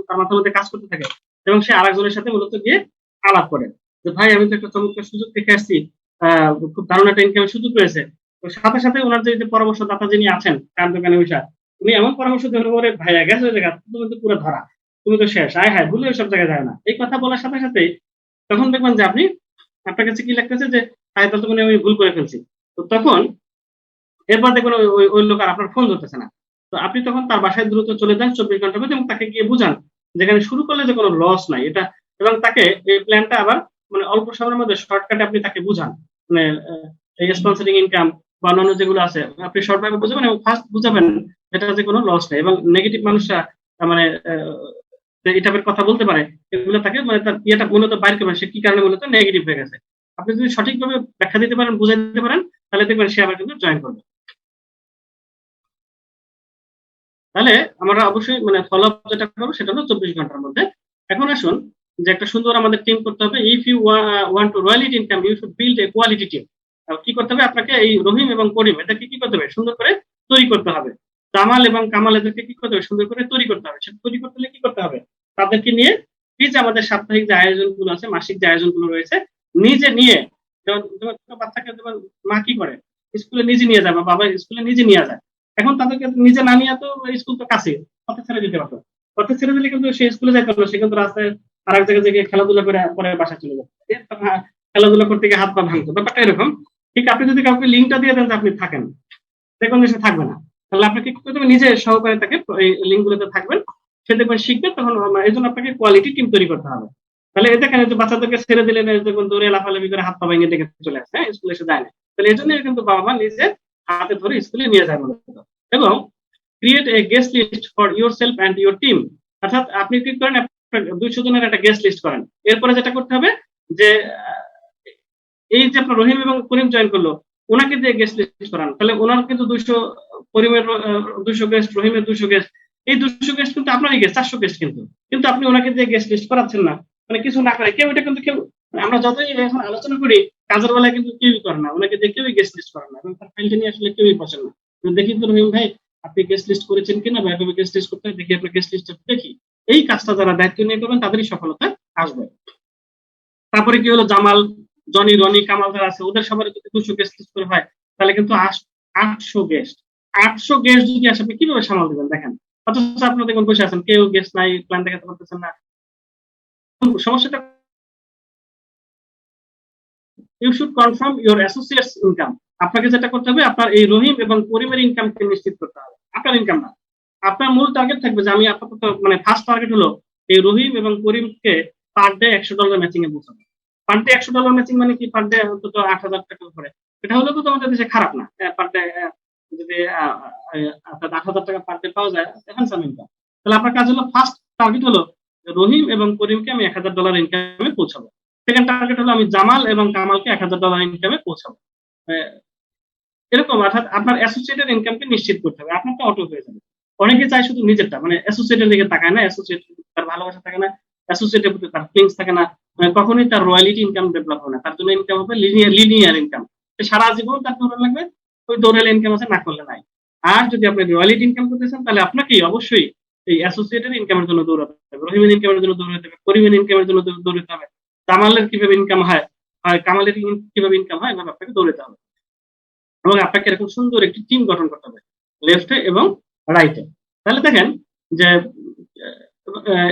তার মাথার মধ্যে কাজ করতে থাকে এবং সে আরেকজনের সাথে মূলত গিয়ে আলাপ করে যে ভাই আমি তো একটা চমৎকার সুযোগ দেখে আসছি, খুব দারুণ একটা ইনকামের সুযোগ রয়েছে। তো সাথে সাথে ওনার যে পরামর্শদাতা যিনি আছেন চার দোকানে বসে, উনি এমন পরামর্শ দেবেন, ওরে ভাইয়া গেছে ওই জায়গা, তুমি তো পুরো ধরা, তুমি তো শেষ, আয় হায় ভুলে ওইসব জায়গায় যায় না। এই কথা বলার সাথে সাথে তখন দেখবেন যে আপনার কাছে কি লাগতেছে যে তাই তো মানে আমি ভুল করে ফেলছি। তো তখন এরপর দেখবেন ওই লোক আর আপনার ফোন ধরতেছে না। তো আপনি তখন তার বাসায় দ্রুত চলে যান 24 ঘন্টার মধ্যে এবং তাকে গিয়ে বুঝান যেখানে শুরু করলে যে কোনো লস নাই এটা, এবং তাকে এই প্ল্যানটা আবার মানে অল্প সময়ের মধ্যে শর্টকাটে আপনি তাকে বুঝান, মানে এই স্পন্সরিং ইনকাম বা অন্যান্য যেগুলো আছে আপনি শর্টভাবে বুঝাবেন এবং ফার্স্ট বুঝাবেন এটা যে কোনো লস নেই। এবং নেগেটিভ মানুষরা মানে এই টাইপের কথা বলতে পারে, এগুলো তাকে মানে তার ইয়েটা মূলত বাইর করবেন সে কি কারণে মূলত নেগেটিভ হয়ে গেছে। আপনি যদি সঠিকভাবে ব্যাখ্যা দিতে পারেন, বুঝাই দিতে পারেন, তাহলে দেখবেন সে আবার কিন্তু জয়েন করবে। তাহলে আমরা অবশ্যই মানে ফলো আপ যেটা করবো সেটা হলো 24 ঘন্টার মধ্যে। এখন আসুন, যে একটা সুন্দর আমাদের টিম করতে হবে। If you want to really income you should build a quality team. কি করতে হবে আপনাকে? এই রহিম এবং করিম এদেরকে কি করতে হবে? সুন্দর করে তৈরি করতে হবে। জামাল এবং কামাল এদেরকে কি করতে হবে? সুন্দর করে তৈরি করতে হবে। সেটা তৈরি করতে হলে কি করতে হবে? তাদেরকে নিয়ে এই যে আমাদের সাপ্তাহিক যে আয়োজনগুলো আছে, মাসিক যে আয়োজনগুলো রয়েছে, নিজে নিয়ে, যেমন বাচ্চাকে যেমন মা কি করে, স্কুলে নিজে নিয়ে যায় বা বাবা স্কুলে নিজে নিয়ে যায়। এখন তাদেরকে নিজে না নিয়ে তো স্কুল তো কাছে, পথে ছেড়ে দিতে পারতো। পথে ছেড়ে দিলে কিন্তু সে স্কুলে যাইতে পারলো, সে কিন্তু রাস্তায় আর এক জায়গায় গিয়ে খেলাধুলা করে পরে বাসা চলে যেত। খেলাধুলা করতে গিয়ে হাত পা ভাঙতো, ব্যাপারটা এরকম। ঠিক আপনি যদি কাউকে লিঙ্কটা দিয়ে দেন যে আপনি থাকেন, দেখবেন যে সে থাকবে না। তাহলে আপনাকে কি করতে হবে? নিজে সহকারে তাকে এই লিঙ্ক গুলোতে থাকবেন, সে দেখবেন শিখবে। তখন এই জন্য আপনাকে কোয়ালিটি টিম তৈরি করতে হবে। তাহলে এতে কেন যে বাচ্চাদেরকে ছেড়ে দিলেন, দেখবেন দৌড়ে লাফালাফি করে হাত পা ভেঙে ডেকে চলে আসে, হ্যাঁ স্কুলে এসে যায় না। তাহলে এই জন্যই কিন্তু বাবা মা নিজে হাতে ধরে স্কুলে নিয়ে যায় মূলত। এবং create a guest list for yourself and your team. অর্থাৎ আপনি কি করেন, 200 জনের একটা গেস্ট লিস্ট করেন। এরপরে যেটা করতে হবে যে এই যে আপনার রহিম এবং করিম জয়েন করলো, ওনাকে দিয়ে গেস্ট লিস্ট করান। তাহলে ওনার কিন্তু 200, করিমের 200 গেস্ট, রহিমের 200 গেস্ট, এই 200 গেস্ট কিন্তু আপনারই গেস্ট, 400 গেস্ট কিন্তু আপনি ওনাকে দিয়ে গেস্ট লিস্ট করাচ্ছেন না। মানে কিছু না করে কেউ, এটা কিন্তু কেউ, মানে আমরা যতই এখন আলোচনা করি কাজের বেলায় কিন্তু কেউই করে না, ওনাকে দিয়ে কেউই গেস্ট লিস্ট করে না এবং তার ফাইলটা নিয়ে আসলে কেউই পছন্দ না। দেখি তো রহিম ভাই আপনি গেস্ট লিস্ট করেছেন কিনা, বা এভাবে গেস্ট লিস্ট করতে হয়, দেখি আপনার গেস্ট লিস্ট দেখি। এই কাজটা যারা দায়িত্ব নিয়ে করবেন তাদেরই সফলতা আসবে। তারপরে কি হলো, জামাল, জনি, রনি, কামাল যারা আছে ওদের সবার যদি 200 গেস্ট লিস্ট করে হয়, তাহলে কিন্তু 800 গেস্ট, 800 গেস্ট যদি আসে আপনি কিভাবে সামাল দিবেন দেখেন। অথচ আপনারা দেখুন বসে আছেন, কেউ গেস্ট নাই, প্ল্যান দেখাতে পারতেছেন না। সমস্যাটা, you should confirm your associates income. আপনাকে যেটা করতে হবে, আপনার এই রহিম এবং করিমের ইনকামকে নিশ্চিত করতে হবে, আপনার ইনকাম না। আপনার মূল টার্গেট থাকবে যে আমি আপাতত মানে ফার্স্ট টার্গেট হলো এই রহিম এবং করিমকে পার ডে $100 ম্যাচিং এ পৌঁছানো। পার ডে $100 ম্যাচিং মানে কি? পার ডে অন্তত 8,000 টাকা করে। এটা হলে তো তোমাদের দেশে খারাপ না। পার ডে যদি 8,000 টাকা পার ডে পাওয়া যায়, হ্যান্ডসাম ইনকাম। তাহলে আপনার কাজ হলো, ফার্স্ট টার্গেট হলো রহিম এবং করিমকে আমি $1,000 ইনকামে পৌঁছাবো। সেকেন্ড টার্গেট হলো আমি জামাল এবং কামালকে $1,000 ইনকামে পৌঁছাবো। আহ, এরকম, অর্থাৎ আপনার অ্যাসোসিয়েটেড ইনকামকে নিশ্চিত করতে হবে, আপনারটা অটো হয়ে যাবে। অনেকে চায় শুধু নিজেরটা, মানে অ্যাসোসিয়েটের দিকে তাকায় না, অ্যাসোসিয়েট তার ভালোবাসা থাকে না, অ্যাসোসিয়েটের প্রতি তার ফিলিংস থাকে না, মানে কখনোই তার রয়্যালিটি ইনকাম ডেভেলপ হবে না। তার জন্য ইনকাম হবে লিনিয়ার ইনকাম। সারা জীবন তার দৌড়ানো লাগবে, ওই দৌড়ালে ইনকাম আছে, না করলে নাই। আর যদি আপনি রয়্যালিটি ইনকাম করতে চান, তাহলে আপনাকে অবশ্যই এই অ্যাসোসিয়েটেড ইনকামের জন্য দৌড়াতে হবে, রহিমের ইনকামের জন্য দৌড়াতে হবে, করিমের ইনকামের জন্য দৌড়াতে হবে, জামালের কিভাবে ইনকাম হয়, আর কামালের কিভাবে ইনকাম হয়, এভাবে আপনাকে দৌড়াতে হবে। এবং আপনাকে এরকম সুন্দর একটি টিম গঠন করতে হবে লেফটে এবং রাইটে। তাহলে দেখেন যে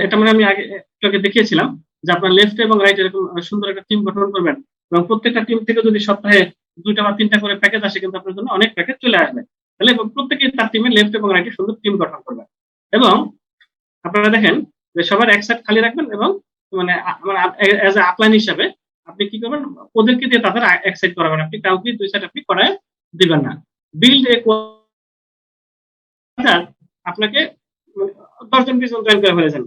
এটা মানে আমি আগে দেখিয়েছিলাম যে আপনার লেফট এবং রাইট এরকম সুন্দর একটা টিম গঠন করবেন এবং প্রত্যেকটা টিম থেকে যদি সপ্তাহে 2টা বা 3টা করে প্যাকেজ আসে কিন্তু আপনার জন্য অনেক প্যাকেজ চলে আসবে। তাহলে প্রত্যেকেই তার টিমে লেফট এবং রাইটে সুন্দর টিম গঠন করবে। এবং আপনারা দেখেন যে সবার এক সাইড খালি রাখবেন এবং মানে মানে এজ এ আপলাইন হিসাবে আপনি কি করবেন, ওদেরকে দিয়ে তাদের এক সাইড করাবেন, আপনি কাউকে 2 সাইড আপনি করায় দিবেন না। বিল্ড এ আপনাকে 10 জন 20 জন জয়েন করে ফেলেছেন,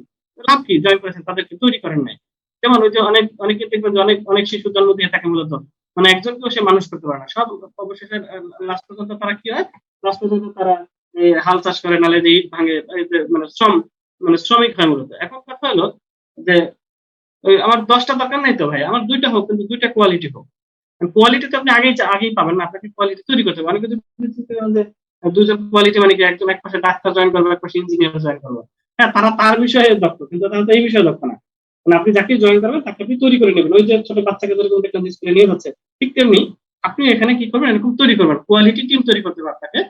লাভ কি? জয়েন করেছেন, তাদেরকে তৈরি করেন নাই। যেমন ওই যে অনেকে দেখবেন যে অনেক শিশু জন্ম দিয়ে থাকে মূলত, মানে একজনকেও সে মানুষ করতে পারে না, সব অবশেষে লাস্ট পর্যন্ত তারা কি হয়, লাস্ট পর্যন্ত তারা হাল চাষ করে, নালে যে ইট ভাঙে, এই যে মানে মানে শ্রমিক হয় মূলত। এখন কথা হলো যে আমার 10টা দরকার নাই তো ভাই, আমার 2টা হোক, কিন্তু 2টা কোয়ালিটি হোক। কোয়ালিটি তো আপনি আগেই পাবেন না, আপনাকে কোয়ালিটি তৈরি করতে হবে। অনেকে যদি চিন্তা করেন যে 2জন কোয়ালিটি মানে কি, একজন এক পাশে ডাক্তার জয়েন করবে, এক পাশে ইঞ্জিনিয়ার জয়েন করবে। হ্যাঁ, তারা তার বিষয়ে দক্ষ, কিন্তু তারা তো এই বিষয়ে দক্ষ না। মানে আপনি যাকে জয়েন করবেন তাকে আপনি তৈরি করে নেবেন। ওই যে ছোট বাচ্চাকে যেরকম দেখলাম স্কুলে নিয়ে হচ্ছে, ঠিক তেমনি আপনি এখানে কি করবেন, এরকম তৈরি করবেন, কোয়ালিটি টিম তৈরি করতে হবে আপনাকে।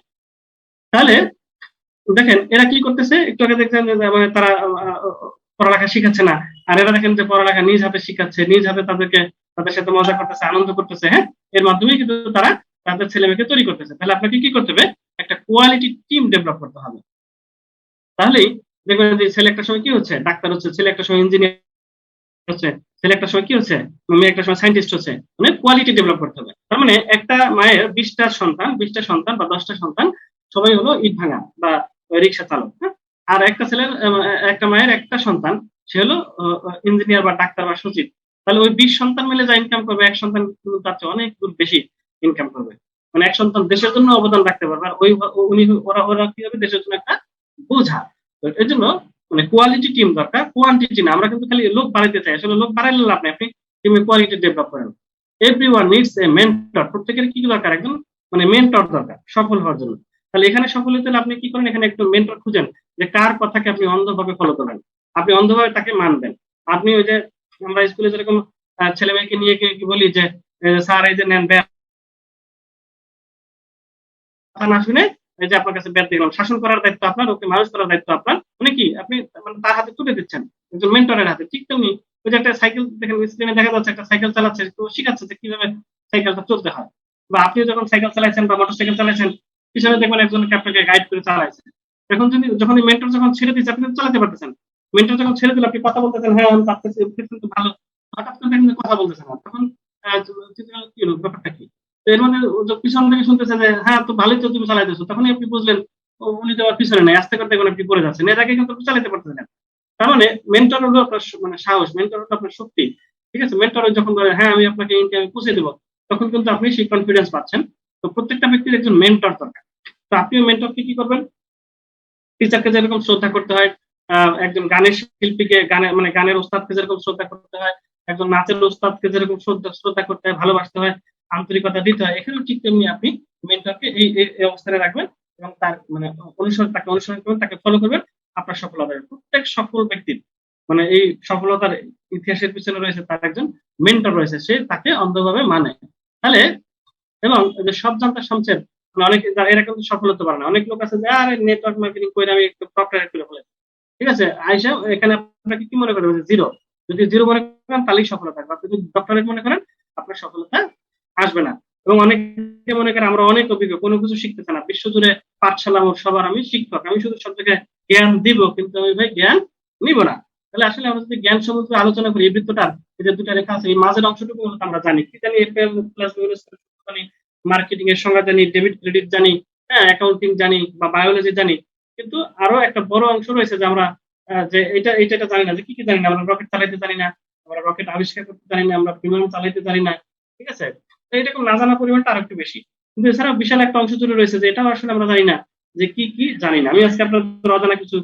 তাহলে দেখেন এরা কি করতেছে, একটু আগে দেখছেন যে মানে তারা পড়ালেখা শিখাচ্ছে না, আর এরা দেখেন যে পড়ালেখা নিজ হাতে শিখাচ্ছে, নিজ হাতে তাদের সাথে মজা করতেছে, আনন্দ করতেছে। হ্যাঁ, এর মাধ্যমে কিন্তু তারা তাদের ছেলে মেয়েকে তৈরি করতেছে। তাহলে আপনাকে কি করতে হবে, একটা কোয়ালিটি টিম ডেভেলপ করতে হবে। তাহলেই দেখবেন যে ছেলে একটা সময় কি হচ্ছে, ডাক্তার হচ্ছে, ছেলে একটা সময় ইঞ্জিনিয়ার হচ্ছে, ছেলে একটা সময় কি হচ্ছে, মেয়ে একটা সময় সায়েন্টিস্ট হচ্ছে। মানে কোয়ালিটি ডেভেলপ করতে হবে। তার মানে একটা মায়ের 20টা সন্তান বা 10টা সন্তান সবাই হলো ইট ভাঙা বা রিক্সা চালক। হ্যাঁ, আর একটা মায়ের একটা সন্তান, সে হলো ইঞ্জিনিয়ার বা ডাক্তার বা সচিব। তাহলে ওই 20 সন্তান মিলে যা ইনকাম করবে, এক সন্তান কিন্তু তার চেয়ে অনেক গুণ বেশি ইনকাম করবে। মানে এক সন্তান দেশের জন্য অবদান রাখতে পারবে, আর ওরা কি হবে, দেশের জন্য একটা বোঝা। তো এর জন্য মানে কোয়ালিটি টিম দরকার, কোয়ান্টিটি না। আমরা কিন্তু খালি লোক বাড়াইতে চাই, আসলে লোক বাড়াইলে লাভ নেই, আপনি টিমে কোয়ালিটি ডেভেলপ করেন। এভরিওয়ান নিডস এ মেন্টর, প্রত্যেকের কি দরকার, একজন মানে মেন্টর দরকার সফল হওয়ার জন্য। তাহলে এখানে সফল হতে হলে আপনি কি করেন, এখানে একটু মেন্টর খুঁজেন, যে কার কথাকে আপনি অন্ধভাবে ফলো করবেন, আপনি অন্ধভাবে তাকে মানবেন। আপনি ওই যে আমরা স্কুলে যেরকম ছেলে মেয়েকে নিয়ে কি বলি যে স্যার এই যে নেন কথা না শুনে, এই যে আপনার কাছে ব্যাট দিলাম, শাসন করার দায়িত্ব আপনার, ওকে মানুষ করার দায়িত্ব আপনার। মানে কি, আপনি মানে তার হাতে তুলে দিচ্ছেন, একজন মেন্টরের হাতে। ঠিক তেমনি ওই যে একটা সাইকেল দেখেন স্ক্রিনে দেখা যাচ্ছে, একটা সাইকেল চালাচ্ছে, তো শিখাচ্ছে যে কিভাবে সাইকেলটা চলতে হয়। বা আপনিও যখন সাইকেল চালাইছেন বা মোটর সাইকেল চালাইছেন, পিছনে দেখবেন একজনকে আপনাকে গাইড করে চালাইছে। এখন যখন মেন্টর যখন ছেড়ে দিচ্ছে, আপনি তো চালাতে পারতেছেন। মেন্টর যখন ছেড়ে দিলে আপনি কথা বলতেছেন, হ্যাঁ আমি পারতেছি, কিন্তু ভালো, হঠাৎ করে দেখেন যে কথা বলতেছেন না, তখন কি হলো, ব্যাপারটা কি? তো এর মানে ও যে পিছন থেকে শুনতেছে যে হ্যাঁ তো ভালোই তো তুমি চালাইতেছো, তখনই আপনি বুঝলেন উনি তো আমার পিছনে নাই, আস্তে করতে এখন আপনি পড়ে যাচ্ছেন, এর আগে কিন্তু আপনি চালাতে পারতেছেন না। তার মানে মেন্টর হলো আপনার মানে সাহস, মেন্টর হলো আপনার শক্তি। ঠিক আছে, মেন্টর যখন বলে হ্যাঁ আমি আপনাকে আমি পৌঁছে দেবো, তখন কিন্তু আপনি সেই কনফিডেন্স পাচ্ছেন। তো প্রত্যেকটা ব্যক্তির একজন মেন্টর দরকার। তো আপনি মেন্টরকে কি করবেন, টিচারকে যেরকম শ্রদ্ধা করতে হয়, একজন গানের শিল্পীকে, গানের ওস্তাদকে যেরকম শ্রদ্ধা করতে হয়, একজন নাচের ওস্তাদকে যেরকম শ্রদ্ধা করতে হয়, ভালোবাসতে হয়, আন্তরিকতা দিতে হয়, এখানেও ঠিক তেমনি আপনি মেন্টরকে এই অবস্থানে রাখবেন এবং তার মানে অনুসরণ করবেন, তাকে ফলো করবেন। আপনার সফলতা হবে। প্রত্যেক সফল ব্যক্তির মানে এই সফলতার ইতিহাসের পিছনে রয়েছে তার একজন মেন্টর রয়েছে, সে তাকে অন্ধভাবে মানে। তাহলে এবং এই যে সব জানতা শমশের, মানে অনেকে এরা কিন্তু সফল হতে পারে না। অনেক লোক আছে যে আরে নেটওয়ার্ক মার্কেটিং করে আমি একটু ডক্টরেট করে ফেলেছি। ঠিক আছে, আইসা এখানে আপনাকে কি মনে করবেন, যে জিরো। যদি জিরো মনে করেন তাহলেই সফলতা থাকবে, আপনি যদি ডক্টরেট মনে করেন আপনার সফলতা আসবে না। এবং অনেকে মনে করেন আমরা অনেক অভিজ্ঞ, কোনো কিছু শিখতেছে না, বিশ্বজুড়ে পাঠশালা মোট সবার আমি শিক্ষক, আমি শুধু সব জায়গায় জ্ঞান দিব, কিন্তু আমি ভাই জ্ঞান নিব না। তাহলে আসলে আমরা যদি জ্ঞান সম্বন্ধে আলোচনা করি, এই বৃত্তটা এই যে দুটা রেখা আছে, এই মাঝের অংশটুকু মূলত আমরা জানি, কি জানি, এফএল প্লাস জানি, মার্কেটিং এর সংজ্ঞা জানি, ডেবিট ক্রেডিট জানি, হ্যাঁ অ্যাকাউন্টিং জানি বা বায়োলজি জানি। কিন্তু আরো একটা বড় অংশ রয়েছে যে আমরা যে এটা জানি না, যে কি কি জানি না, আমরা রকেট চালাইতে জানি না, আমরা রকেট আবিষ্কার করতে জানি না, আমরা বিমান চালাইতে জানি না। ঠিক আছে, তো এরকম না জানা পরিমাণটা আরো একটু বেশি। কিন্তু এছাড়াও বিশাল একটা অংশ জুড়ে রয়েছে যে এটাও আসলে আমরা জানি না, যে কি কি জানি না। আমি আজকে আপনাদের অজানা কিছু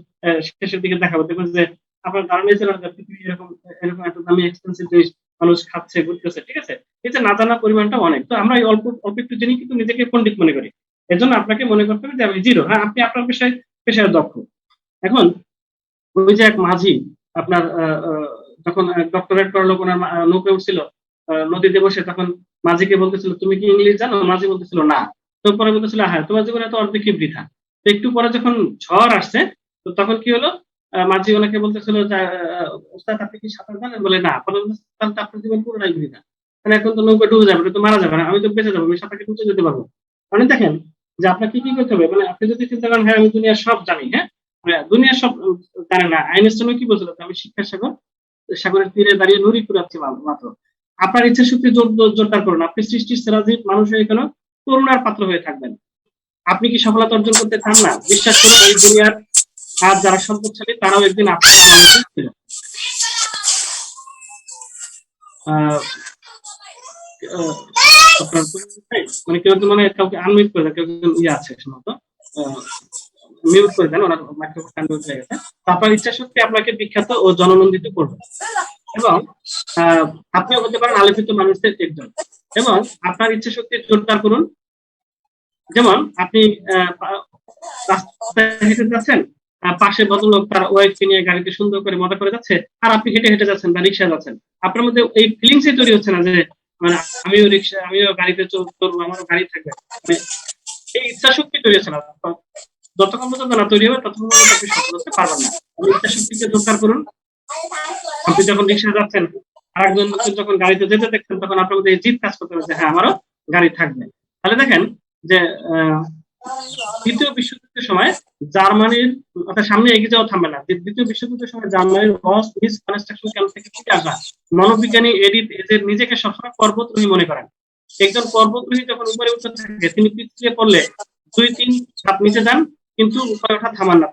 শেষের দিকে দেখাবো, দেখবেন যে আপনার ধারণা ছিল না যে পৃথিবী এরকম এরকম একটা দামি এক্সপেন্সিভ জিনিস মানুষ খাচ্ছে, ঘুরতেছে। ঠিক আছে, এই যে না জানা পরিমাণটা অনেক, তো আমরা এই অল্প অল্প একটু জেনে কিন্তু নিজেকে পণ্ডিত মনে করি। এজন্য আপনাকে মনে করতে হবে যে আমি জিরো। হ্যাঁ, আপনি আপনার পেশায় দক্ষ। এখন ওই যে এক মাঝি আপনার যখন ডক্টরেট করার লোক ওনার নৌকে উঠছিল নদীতে বসে, তখন মাঝিকে বলতেছিল তুমি কি ইংলিশ জানো, মাঝি বলতেছিল না। তো পরে বলতেছিল হ্যাঁ তোমার জীবনে তো অর্ধেকই বৃথা। তো একটু পরে যখন ঝড় আসছে, তো তখন কি হলো, মাঝি ওনাকে বলতেছিল যে ওস্তাদ আপনি কি সাঁতার জানেন, বলে না। পরে বলতেছে, তাহলে তো আপনার জীবন পুরোটাই বৃথা। মানে এখন তো নৌকা ডুবে যাবে, তো মারা যাবে না, আমি তো বেঁচে যাবো, আমি সাঁতার কেটে উঠে যেতে পারবো। মানে দেখেন যে আপনাকে কি করতে হবে, মানে আপনি যদি চিন্তা করেন হ্যাঁ আমি দুনিয়ার সব জানি, হ্যাঁ মানে দুনিয়ার সব জানে না, আইনস্টাইনও কি বলছিল, আমি শিক্ষার সাগর, সাগরের তীরে দাঁড়িয়ে নুড়ি কুড়াচ্ছি মাত্র। আপনার ইচ্ছা শক্তি জোরদার করুন, আপনি সৃষ্টির সেরা জীব মানুষ হয়ে কেন করুণার পাত্র হয়ে থাকবেন। আপনি কি সফলতা অর্জন করতে চান না? বিশ্বাস করুন এই দুনিয়ার আর যারা সম্পদশালী তারাও একদিন আপনার আমার মতো ছিল। আহ, আহ, আপনার মানে কেউ মানে কাউকে আনমিউট করে দেন, কেউ ইয়ে আছে সম্ভবত, মিউট করে দেন, ওনার মাইক্রোফোন আনমিউট হয়ে গেছে। তারপর ইচ্ছা শক্তি আপনাকে বিখ্যাত ও জননন্দিত করবে, এবং আপনিও হতে পারেন আলোকিত মানুষদের একজন। এবং আপনার ইচ্ছা শক্তি জোরদার করুন। যেমন আপনি রাস্তায় হেঁটে যাচ্ছেন, পাশে ভদ্রলোক তার ওয়াইফকে নিয়ে গাড়িতে সুন্দর করে মজা করে যাচ্ছে, আর আপনি হেঁটে হেঁটে যাচ্ছেন বা রিক্সা যাচ্ছেন, আপনার মধ্যে এই ফিলিংসই তৈরি হচ্ছে না যে মানে আমিও রিক্সা, আমিও গাড়িতে চলবো, আমারও গাড়ি থাকবে, মানে এই ইচ্ছা শক্তি তৈরি হচ্ছে না। যতক্ষণ পর্যন্ত না তৈরি হবে ততক্ষণ পর্যন্ত আপনি সফল হতে পারবেন না। ইচ্ছা শক্তিকে জোরদার করুন। আপনি যখন রিক্সা যাচ্ছেন, আরেকজন যখন গাড়িতে যেতে দেখছেন, তখন আপনার মধ্যে জিদ কাজ করতে হবে যে হ্যাঁ আমারও গাড়ি থাকবে। তাহলে দেখেন যে দ্বিতীয় বিশ্বযুদ্ধের সময় জার্মানির, অর্থাৎ সামনে এগিয়ে যাওয়া থামবে না, দ্বিতীয় বিশ্বযুদ্ধের সময় জার্মানির মিস কনস্ট্রাকশন ক্যাম্প থেকে ফিরে আসা মনোবিজ্ঞানী এডিথ এজের নিজেকে সবসময় পর্বতরোহী মনে করেন। একজন পর্বতরোহী যখন উপরে উঠতে থাকে তিনি পিছিয়ে পড়লে 2-3 ধাপ নিচে যান, কিন্তু উপরে ওঠা থামান না।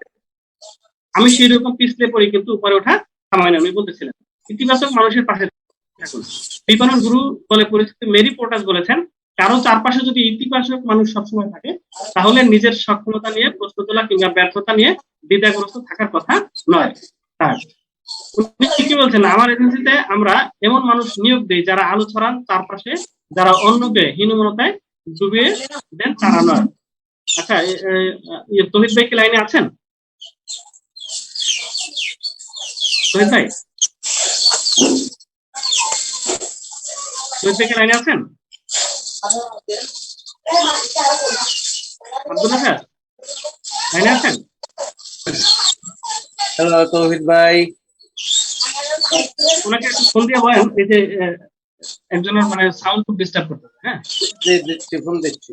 আমি সেই রকম পিছলে পড়ি কিন্তু উপরে ওঠা থামাই না, আমি বলতেছিলাম। ইতিবাচক মানুষের পাশে থাকুন। বিপণন গুরু বলে পরিচিত মেরি পোর্টাস বলেছেন, কারো চারপাশে যদি ইতিবাচক মানুষ সবসময় থাকে তাহলে নিজের সক্ষমতা নিয়ে প্রশ্ন তোলা কিংবা ব্যর্থতা নিয়ে দ্বিধাগ্রস্ত থাকার কথা নয়। তার উনি কি বলছেন, আমার এজেন্সিতে আমরা এমন মানুষ নিয়োগ দেই যারা আলো ছড়ান চারপাশে, যারা অন্যকে হীনমনতায় ডুবিয়ে দেন তারা নয়। আচ্ছা, তহিদ ভাই কি লাইনে আছেন? তহিদ ভাই, তহিদ ভাই কি লাইনে আছেন? আব্দুল্লাহ স্যার লাইনে আছেন? হ্যালো তৌহিদ ভাই, ওনাকে একটু ফোন দিয়ে বলেন, এই যে একজনের মানে সাউন্ড খুব ডিস্টার্ব করতেছে। হ্যাঁ দিচ্ছি, ফোন দিচ্ছি।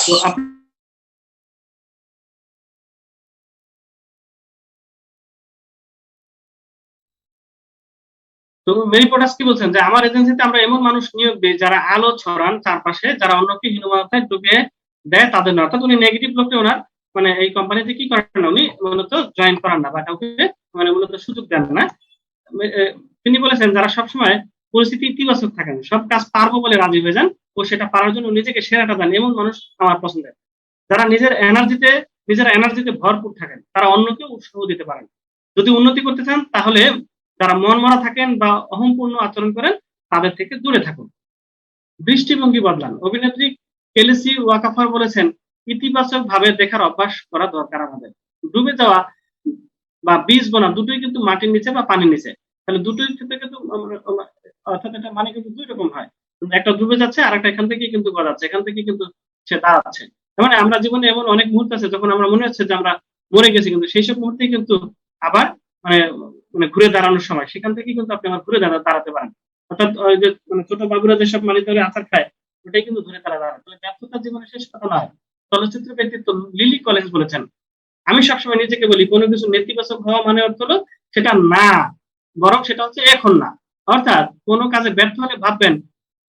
তো আপনি তো মেরি পোর্টাস কি বলছেন যে আমার এজেন্সিতে আমরা এমন মানুষ নিয়োগ দিই যারা আলো ছড়ান চারপাশে, যারা অন্যকে হীনমন্যতায় ডুবিয়ে দেয় তাদের নয়। অর্থাৎ উনি নেগেটিভ লোককে ওনার মানে এই কোম্পানিতে কি করেন না, উনি মূলত জয়েন করান না বা কাউকে মানে মূলত সুযোগ দেন না। তিনি বলেছেন যারা সবসময় পরিস্থিতি ইতিবাচক থাকেন, সব কাজ পারবো বলে রাজি হয়ে যান ও সেটা পারার জন্য নিজেকে সেরাটা দেন, এমন মানুষ আমার পছন্দের। যারা নিজেরা এনার্জিতে ভরপুর থাকেন, তারা অন্যকে উৎসাহ দিতে পারেন। যদি উন্নতি করতে চান তাহলে যারা মন মরা থাকেন বা অহংপূর্ণ আচরণ করেন তাদের থেকে দূরে থাকুন। দৃষ্টিভঙ্গি বদলান। অভিনেত্রী কেলেসি ওয়াকাফার বলেছেন, ইতিবাচক ভাবে দেখার অভ্যাস করা দরকার আমাদের। ডুবে যাওয়া বা বীজ বোনা দুটোই কিন্তু মাটির নিচে বা পানির নিচে। তাহলে দুটোই ক্ষেত্রে কিন্তু অর্থাৎ এটা মানে কিন্তু দুই রকম হয়, একটা ডুবে যাচ্ছে আর একটা এখান থেকে কিন্তু গড়াচ্ছে, এখান থেকে কিন্তু সে দাঁড়াচ্ছে। মানে আমরা জীবনে এমন অনেক মুহূর্ত আছে যখন আমরা মনে হচ্ছে যে আমরা মরে গেছি, কিন্তু সেই সব মুহূর্তেই কিন্তু আবার মানে মানে ঘুরে দাঁড়ানোর সময়, সেখান থেকে কিন্তু আপনি আবার ঘুরে দাঁড়াতে পারেন। অর্থাৎ ওই যে মানে ছোট বাবুরা যেসব মানে ধরে আচার খায় ওটাই কিন্তু ঘুরে দাঁড়ায়। তাহলে ব্যর্থতা জীবনের শেষ কথা নয়। চলচ্চিত্র ব্যক্তিত্ব লিলি কলেজ বলেছেন, আমি সবসময় নিজেকে বলি কোনো কিছু নেতিবাচক হওয়া মানে অর্থ হলো সেটা না, বরং সেটা হচ্ছে এখন না। অর্থাৎ কোনো কাজে ব্যর্থ হলে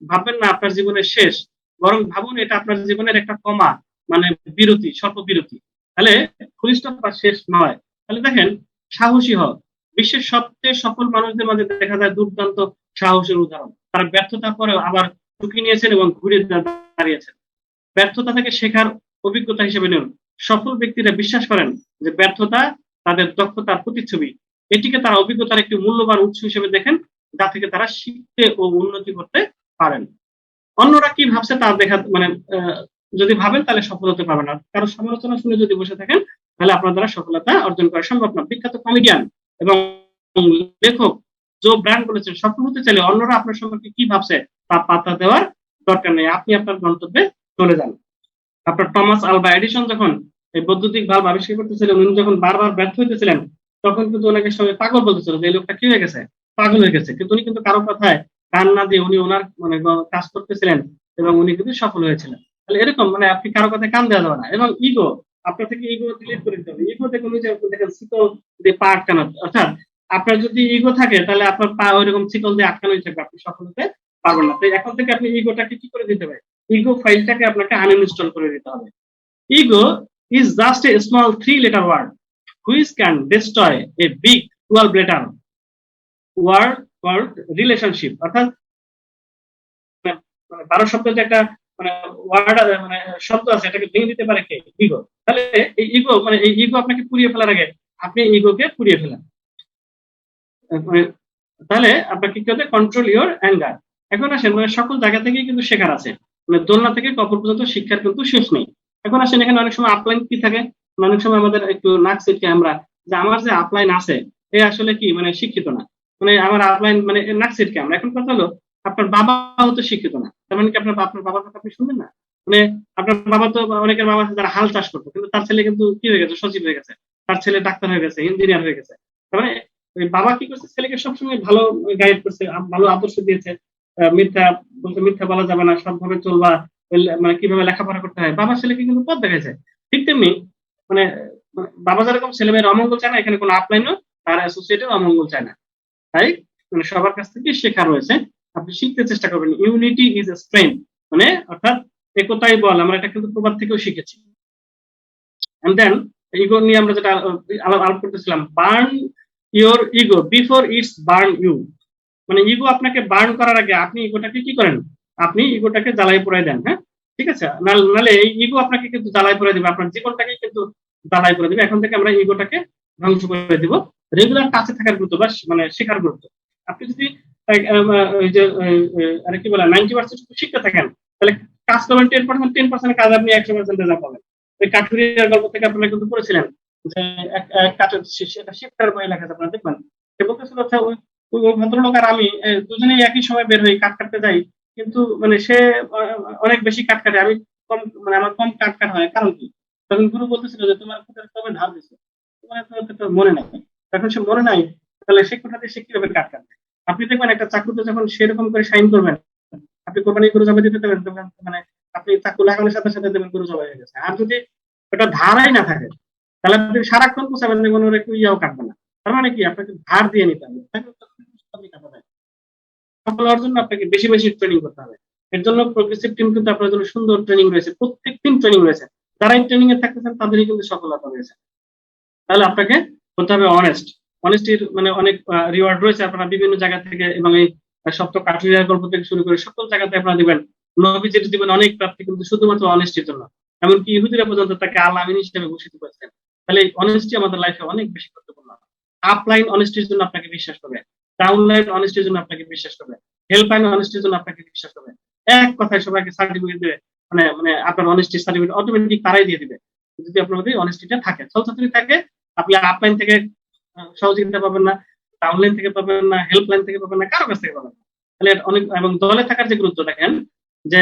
ভাববেন না আপনার জীবনের শেষ, বরং ভাবুন এটা আপনার জীবনের একটা কমা, মানে বিরতি, স্বল্প বিরতি। তাহলে ফুলস্টপ বা শেষ নয়। তাহলে দেখেন, সাহসী হও। বিশ্বের সবচেয়ে সফল মানুষদের মাঝে দেখা যায় দুর্দান্ত সাহসের উদাহরণ। তারা ব্যর্থতার পরেও আবার ঝুঁকি নিয়েছেন এবং ঘুরে দাঁড়িয়েছেন। ব্যর্থতা থেকে শেখার অভিজ্ঞতা হিসেবে নিন। সফল ব্যক্তিরা বিশ্বাস করেন যে ব্যর্থতা তাদের দক্ষতার প্রতিচ্ছবি। এটিকে তারা অভিজ্ঞতার একটি মূল্যবান উৎস হিসেবে দেখেন, যা থেকে তারা শিখতে ও উন্নতি করতে পারেন। অন্যরা কি ভাবছে তা দেখা মানে যদি ভাবেন তাহলে সফল হতে পারবেন না। কারো সমালোচনা শুনে যদি বসে থাকেন তাহলে আপনার দ্বারা সফলতা অর্জন করা সম্ভব না। বিখ্যাত কমেডিয়ান এবং লেখক জো ব্র্যান্ড বলেছেন, সফল হতে চাইলে অন্যরা আপনার সম্পর্কে কি ভাবছে তা পাত্তা দেওয়ার দরকার নেই, আপনি আপনার গন্তব্যে চলে যান। আপনার টমাস আলভা এডিসন যখন এই বৈদ্যুতিক বাল্ব আবিষ্কার করতেছিলেন, উনি যখন বারবার ব্যর্থ হইতেছিলেন তখন কিন্তু ওনাকে সবাই পাগল বলতেছিল যে এই লোকটা কি হয়ে গেছে, পাগল হয়ে গেছে। কিন্তু উনি কিন্তু কারো কথায় কান না দিয়ে উনি ওনার মানে কাজ করতেছিলেন এবং উনি কিন্তু সফল হয়েছিলেন। তাহলে এরকম মানে আপনি কারো কথায় কান দেওয়া যাবে না। এবং ইগো, আপনার থেকে ইগো ডিলিট করে দিতে হবে। ইগো দেখুন যে দেখেন শিকল দিয়ে পা আটকানো, অর্থাৎ আপনার যদি ইগো থাকে তাহলে আপনার পা ওইরকম শিকল দিয়ে আটকানোই থাকবে, আপনি সফল হতে পারবেন না। তো এখন থেকে আপনি ইগোটাকে কি করে দিতে হবে, ইগো ফাইলটাকে আপনাকে আনইনস্টল করে দিতে হবে। Ego is just a small three-letter word which can destroy a big 12-letter word called relationship। অর্থাৎ মানে 12 শব্দের যে একটা মানে ওয়ার্ড মানে শব্দ আছে, এটাকে ভেঙে দিতে পারে কে? ইগো। তাহলে এই ইগো মানে এই ইগো আপনাকে পুড়িয়ে ফেলার আগে আপনি ইগোকে পুড়িয়ে ফেলেন। মানে তাহলে আপনাকে কি করতে, কন্ট্রোল ইওর অ্যাঙ্গার। এখন আসেন মানে সকল জায়গা থেকেই কিন্তু শেখার আছে, মানে দোলনা থেকে কবর পর্যন্ত শিক্ষার কিন্তু শেষ নেই। এখন আসেন এখানে অনেক সময় আপলাইন কি থাকে, অনেক সময় আমাদের একটু নাক সিটকে আমরা যে আমার যে আপলাইন আছে এ আসলে কি মানে শিক্ষিত না, মানে আমার আপলাইন মানে নাক সিটকে আমরা। এখন কথা হলো আপনার বাবাও তো শিক্ষিত না, তার মানে কি আপনার আপনার বাবার কথা আপনি শুনবেন না? মানে আপনার বাবা তো, অনেকের বাবা আছে যারা হাল চাষ করতো, কিন্তু তার ছেলে কিন্তু কি হয়ে গেছে, সচিব হয়ে গেছে, তার ছেলে ডাক্তার হয়ে গেছে, ইঞ্জিনিয়ার হয়ে গেছে। তার মানে ওই বাবা কি করছে, ছেলেকে সবসময় ভালো গাইড করছে, ভালো আদর্শ দিয়েছে। মিথ্যা বলতে মিথ্যা বলা যাবে না, সৎভাবে চলবা, মানে কিভাবে লেখাপড়া করতে হয়, বাবা ছেলেকে কিন্তু পথ দেখাইছে। ঠিক তেমনি মানে বাবা যেরকম ছেলে মেয়ের অমঙ্গল চায় না, এখানে কোনো আপলাইনও তার অ্যাসোসিয়েটেও অমঙ্গল চায় না। তাই মানে সবার কাছ থেকে শেখা রয়েছে, আপনি শিখতে চেষ্টা করবেন। ইউনিটি ইজ এ স্ট্রেংথ, মানে অর্থাৎ একতাই বল, আমরা এটা কিন্তু প্রবাদ থেকেও শিখেছি। এন্ড দেন ইগো নিয়ে আমরা যেটা আলাপ করতেছিলাম, burn your ego before it's burn you. মানে ইগো আপনাকে বার্ন করার আগে আপনি ইগোটাকে কি করেন, আপনি ইগোটাকে জ্বালাই পোড়াই দেন। হ্যাঁ, ঠিক আছে, নাহলে এই ইগো আপনাকে কিন্তু জ্বালাই পোড়াই দিবে, আপনার জীবনটাকে কিন্তু জ্বালাই করে দিবে। এখন থেকে আমরা ইগোটাকে ধ্বংস করে দিব। রেগুলার কাছে থাকার গুরুত্ব বা মানে শেখার গুরুত্ব। আপনি যদি ওই যে আরে কি বলে 90% শিখতে থাকেন, তাহলে কাজ করবেন 10%, কাজ আপনি 100% রেজাল্ট পাবেন। ওই কাঠুরিয়ার গল্প থেকে আপনারা কিন্তু পড়েছিলেন যে কাঠের শিফটার বই লেখা আছে, আপনারা দেখবেন। সে বলতেছিল হচ্ছে ওই ভদ্রলোক আর আমি দুজনেই একই সময় বের হই কাঠ কাটতে যাই, কিন্তু মানে সে অনেক বেশি কাঠ কাটে, আমি কম, মানে আমার কম কাঠ কাটা হয়। কারণ কি? তখন গুরু বলতেছিল যে তোমার কোথায় কবে ধার দিছো, তোমার তো মনে নাই। তখন সে মনে নাই, তাহলে সে কোথা দিয়ে সে কিভাবে কাঠ কাটবে? আপনি দেখবেন একটা চাকুতে যখন সেরকম করে সাইন করবেন, আপনি কোরবানি গরু জবাই দিতে দেবেন, মানে আপনি চাকু লাগানোর সাথে সাথে দেবেন গরু জবাই হয়ে গেছে। আর যদি ওটা ধারাই না থাকে, তাহলে আপনি সারাক্ষণ পোষাবেন, দেখবেন ওরা একটু ইয়াও কাটবে না। তার মানে কি, আপনাকে ধার দিয়ে নিতে হবে। সফল হওয়ার জন্য আপনাকে বেশি বেশি ট্রেনিং করতে হবে। এর জন্য প্রোগ্রেসিভ টিম কিন্তু আপনার জন্য সুন্দর ট্রেনিং রয়েছে, প্রত্যেক দিন ট্রেনিং রয়েছে। যারা এই ট্রেনিং এ থাকতেছেন তাদেরই কিন্তু সফলতা রয়েছে। তাহলে আপনাকে হতে হবে অনেস্ট। অনেস্টির মানে অনেক রিওয়ার্ড রয়েছে, আপনারা বিভিন্ন জায়গা থেকে এবং এই সপ্ত কাঠুরিয়ার গল্প থেকে শুরু করে সকল জায়গাতে আপনারা দিবেন নবীজির জীবন অনেক প্রাপ্তি কিন্তু শুধুমাত্র অনেস্টির জন্য। এমনকি ইহুদিরা পর্যন্ত তাকে আল আমিন হিসেবে ঘোষিত করেছেন। তাহলে অনেস্টি আমাদের লাইফে অনেক বেশি গুরুত্বপূর্ণ। আপলাইন অনেস্টির জন্য আপনাকে বিশ্বাস করবে, ডাউনলাইন অনেস্টির জন্য আপনাকে বিশ্বাস করবে, হেল্পলাইন অনেস্টির জন্য আপনাকে বিশ্বাস করবে। এক কথায় সবাইকে সার্টিফিকেট দেবে, মানে মানে আপনার অনেস্টি সার্টিফিকেট অটোমেটিক তারাই দিয়ে দিবে যদি আপনার মধ্যে অনেস্টিটা থাকে, সলসাতুরি থাকে। আপনি আপলাইন থেকে সহযোগিতা পাবেন না, ডাউনলাইন থেকে পাবেন না, হেল্পলাইন থেকে পাবেন না, কারো কাছ থেকে পাবেন না। তাহলে অনেক, এবং দলে থাকার যে গুরুত্ব দেখেন যে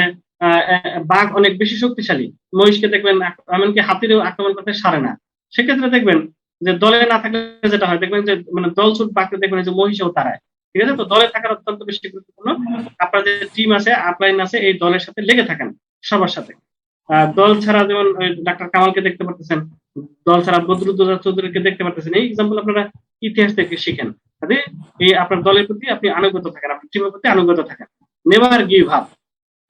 বাঘ অনেক বেশি শক্তিশালী, মহিষকে দেখবেন এমনকি হাতিরও আক্রমণ করতে সারে না। সেক্ষেত্রে দেখবেন যে দলে না থাকলে যেটা হয়, দেখবেন যে মানে দল ছুট বাঘকে দেখবেন যে মহিষও তারায়। ঠিক আছে, তো দলে থাকার অত্যন্ত বেশি গুরুত্বপূর্ণ। আপনার যে টিম আছে, আপলাইন আছে, এই দলের সাথে লেগে থাকেন সবার সাথে। দল ছাড়া যেমন ডাক্তার কামালকে দেখতে পারতেছেন, দল ছাড়া বদরুদ্দোজা চৌধুরীকে দেখতে পারতেছেন। এই এক্সাম্পল আপনারা ইতিহাস থেকে শিখেন। তাহলে এই আপনার দলের প্রতি আপনি আনুগত থাকেন, আপনার টিমের প্রতি আনুগত থাকেন। নেভার গিভ আপ,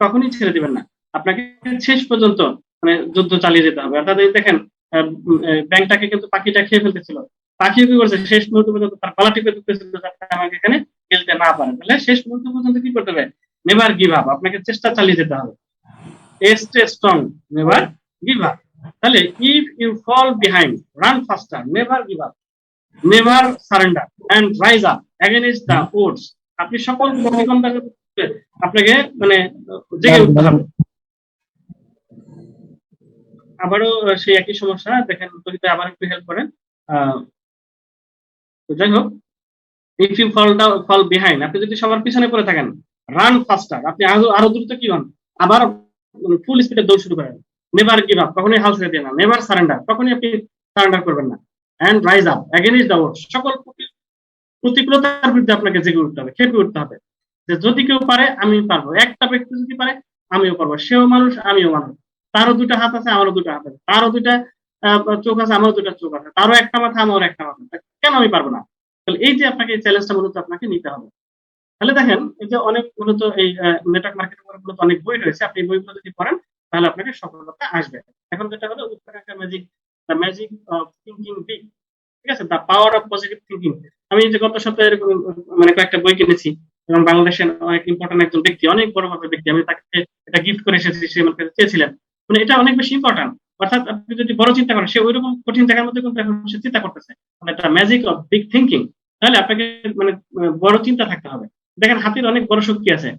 কখনই ছেড়ে দিবেন না। আপনাকে শেষ পর্যন্ত মানে যুদ্ধ চালিয়ে যেতে হবে। অর্থাৎ এই দেখেন ব্যাংকটাকে কিন্তু পাখিটা খেয়ে ফেলতেছিল, পাখিও কি করছে, শেষ মুহূর্ত পর্যন্ত তার গলা টিপে দিতেছিল যাতে আমাকে এখানে ফেলতে না পারে। তাহলে শেষ মুহূর্ত পর্যন্ত কি করতে হবে, নেভার গিভ আপ, আপনাকে চেষ্টা চালিয়ে যেতে হবে। Stay strong, never give up. তাহলে if you fall behind, run faster, never give up, never surrender and rise up against the odds। আপনি সকল প্রতিকূলতার আপনাকে মানে জেগে উঠতে হবে। আবারও সেই একই সমস্যা দেখেন, যদি আবার একটু হেল্প করেন। তো যাই হোক, ইফ ইউ ফল বিহাইন্ড, আপনি যদি সবার পিছনে পড়ে থাকেন, রান ফাস্টার, আপনি আরো দ্রুত কি হন, আবার ফুল স্পিডে দৌড় শুরু করেন। নেভার গিভ আপ, কখনোই হাল ছেড়ে দিয়ে না। নেভার সারেন্ডার, কখনোই আপনি সারেন্ডার করবেন না। And rise up against the world, সকল প্রতিকূলতার বিরুদ্ধে আপনাকে জেগে উঠতে হবে, খেপে উঠতে হবে, যে যদি কেউ পারে আমি পারবো, একটা ব্যক্তি যদি পারে আমিও পারবো, সেও মানুষ আমিও মানুষ, তারও দুটা হাত আছে আমারও দুটা হাত আছে, তারও দুটা চোখ আছে আমারও দুটা চোখ আছে, তারও একটা মাথা আমারও একটা মাথা, কেন আমি পারবো না? তাহলে এই যে আপনাকে এই চ্যালেঞ্জটা মূলত আপনাকে নিতে হবে। তাহলে দেখেন এই যে অনেক মূলত এই নেটওয়ার্ক মার্কেটিং মূলত অনেক বই রয়েছে, আপনি এই বইগুলো যদি পড়েন তাহলে আপনাকে সফলতা আসবে। এখন যেটা হলো উত্তরাঙ্কা magic, the magic of thinking big, ঠিক আছে, the power of positive thinking. আমি যে গত সপ্তাহে এরকম মানে কয়েকটা বই কিনেছি, এবং বাংলাদেশের অনেক ইম্পর্টেন্ট একজন ব্যক্তি, অনেক বড় মাপের ব্যক্তি, আমি তাকে এটা গিফট করে এসেছি, সে আমার কাছে চেয়েছিলেন। মানে এটা অনেক বেশি ইম্পর্টেন্ট। অর্থাৎ আপনি যদি বড় চিন্তা করেন, সে ওইরকম কঠিন জায়গার মধ্যে কিন্তু এখন সে চিন্তা করতেছে, মানে একটা ম্যাজিক অফ বিগ থিঙ্কিং। তাহলে আপনাকে মানে বড় চিন্তা থাকতে হবে। দেখেন হাতির অনেক বড় শক্তি আছে,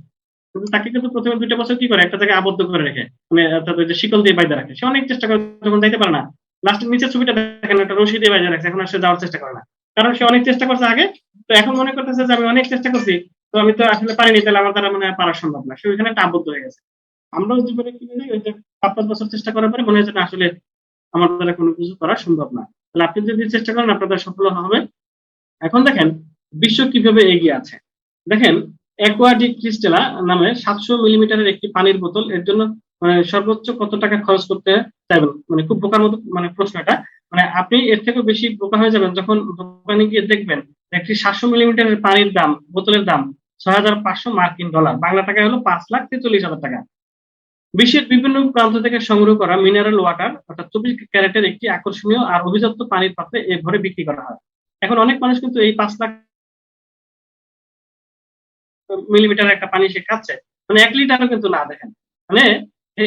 কিন্তু তাকে কিন্তু প্রথমে 2টা বছর কি করে একটা জায়গায় আবদ্ধ করে রেখে, মানে অর্থাৎ ওই যে শিকল দিয়ে বাইধা রাখে, সে অনেক চেষ্টা করে যখন যাইতে পারে না, লাস্টের নিচের ছবিটা দেখেন একটা রশি দিয়ে বাইধা রাখছে, এখন আর সে যাওয়ার চেষ্টা করে না, কারণ সে অনেক চেষ্টা করছে আগে। তো এখন মনে করতেছে যে আমি অনেক চেষ্টা করছি, তো আমি তো আসলে পারিনি, তাহলে আমার দ্বারা মানে পারা সম্ভব না, সে ওইখানে একটা আবদ্ধ হয়ে গেছে। আমরাও জীবনে কি জানি ওই যে 5-5 বছর চেষ্টা করার পরে মনে হচ্ছে না আসলে আমার দ্বারা কোনো কিছু করা সম্ভব না। তাহলে আপনি যদি চেষ্টা করেন আপনার দ্বারা সফল হবে। এখন দেখেন বিশ্ব কিভাবে এগিয়ে আছে। দেখেন অ্যাকোয়া ডি ক্রিস্টেলা নামে 700 মিলিমিটারের একটি পানির বোতল, এর জন্য মানে সর্বোচ্চ কত টাকা খরচ করতে চাইবেন? মানে খুব বোকার মতো মানে প্রশ্ন এটা। মানে আপনি এর থেকেও বেশি বোকা হয়ে যাবেন যখন দোকানে গিয়ে দেখবেন একটি 700 মিলিমিটারের পানির দাম, বোতলের দাম 6,500 মার্কিন ডলার, বাংলা টাকায় হলো 5,43,000 টাকা। বিশ্বের বিভিন্ন প্রান্ত থেকে সংগ্রহ করা মিনারেল ওয়াটার অর্থাৎ 24 ক্যারেটের একটি আকর্ষণীয় আর অভিজাত পানির পাত্রে এ ভরে বিক্রি করা হয়। এখন অনেক মানুষ কিন্তু এই 5 লাখ মিলিমিটার একটা পানি সে খাচ্ছে, মানে 1 লিটারও কিন্তু না। দেখেন মানে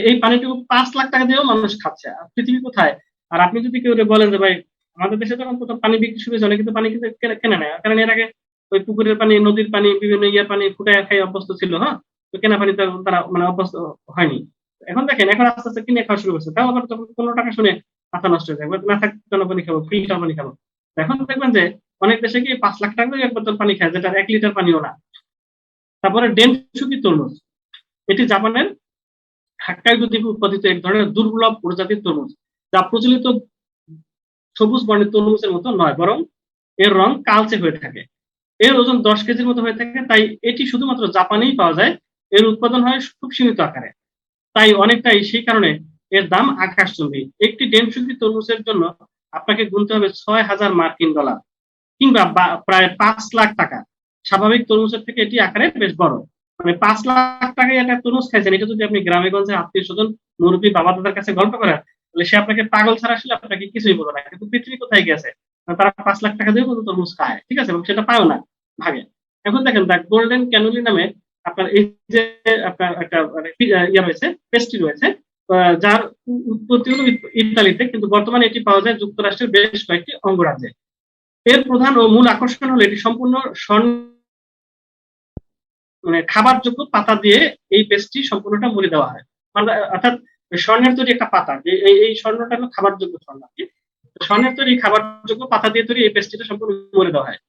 এই পানিটুকু 5 লাখ টাকা দিয়েও মানুষ খাচ্ছে, আর পৃথিবী কোথায়? আর আপনি যদি কেউ বলেন যে ভাই আমাদের দেশে যখন প্রথম পানি বিক্রি শুরু হয়েছে অনেকে কিন্তু পানি কিন্তু কেনে নেয়, কারণ এর আগে ওই পুকুরের পানি, নদীর পানি, বিভিন্ন পানি ফুটায় খাই অভ্যস্ত ছিল, হ্যাঁ, তো কেনা পানি তারা মানে অভ্যস্ত হয়নি। এখন দেখেন এখন আস্তে আস্তে কিনে খাওয়া শুরু করছে, তাও আবার তখন 15 টাকা শুনে মাথা নষ্ট হয়ে যায়, না থাক কেন পানি খাবো, ফিল্টার পানি খাবো। এখন দেখবেন যে অনেক দেশে কি 5 লাখ টাকা দিয়ে এক বোতল পানি খায়, যেটা 1 লিটার পানিও না। তারপরে ডেনসুকি তরমুজ, এটি জাপানের হাক্কাইদো দ্বীপে উৎপাদিত এক ধরনের দুর্লভ প্রজাতির তরমুজ, যা প্রচলিত সবুজ বর্ণের তরমুজের মতো নয়, বরং এর রং কালচে হয়ে থাকে। এর ওজন 10 কেজির মতো হয়ে থাকে, তাই এটি শুধুমাত্র জাপানেই পাওয়া যায়। এর উৎপাদন হয় খুব সীমিত আকারে, তাই অনেকটাই সেই কারণে এর দাম আকাশচুম্বী। একটি ডেনসুকি তরমুজের জন্য আপনাকে গুনতে হবে 6,000 মার্কিন ডলার, কিংবা প্রায় 5 লাখ টাকা। স্বাভাবিক তরমুজের থেকে এটি আকারে বেশ বড়। মানে 5 লাখ টাকায় একটা তরমুজ খাইছেন, এটা যদি আপনি গ্রামে গঞ্জে আত্মীয় স্বজন, মুরব্বী, বাবা দাদার কাছে গল্প করেন, তাহলে সে আপনাকে পাগল ছাড়া আসলে আপনাকে কিছুই বলবে না। কিন্তু পৃথিবী কোথায় গেছে, তারা 5 লাখ টাকা দিয়ে কিন্তু তরমুজ খায়, ঠিক আছে, এবং সেটা পায়ও না ভাগে। এখন দেখেন দ্য গোল্ডেন ক্যানোলি নামে আপনার এই যে আপনার একটা মানে ইয়া রয়েছে, পেস্ট্রি রয়েছে, যার উৎপত্তি হলো ইতালিতে, কিন্তু বর্তমানে এটি পাওয়া যায় যুক্তরাষ্ট্রের বেশ কয়েকটি অঙ্গরাজ্যে। এর প্রধান ও মূল আকর্ষণ হলো এটি সম্পূর্ণ স্বর্ণ, মানে খাবার যোগ্য পাতা দিয়ে এই পেস্ট্রি সম্পূর্ণটা মুড়ে দেওয়া হয়। অর্থাৎ স্বর্ণের তৈরি একটা পাতা, এই স্বর্ণটা হলো খাবার যোগ্য স্বর্ণ। স্বর্ণের তৈরি খাবার যোগ্য পাতা দিয়ে তৈরি এই পেস্ট্রিটা সম্পূর্ণ মুড়ে দেওয়া হয়।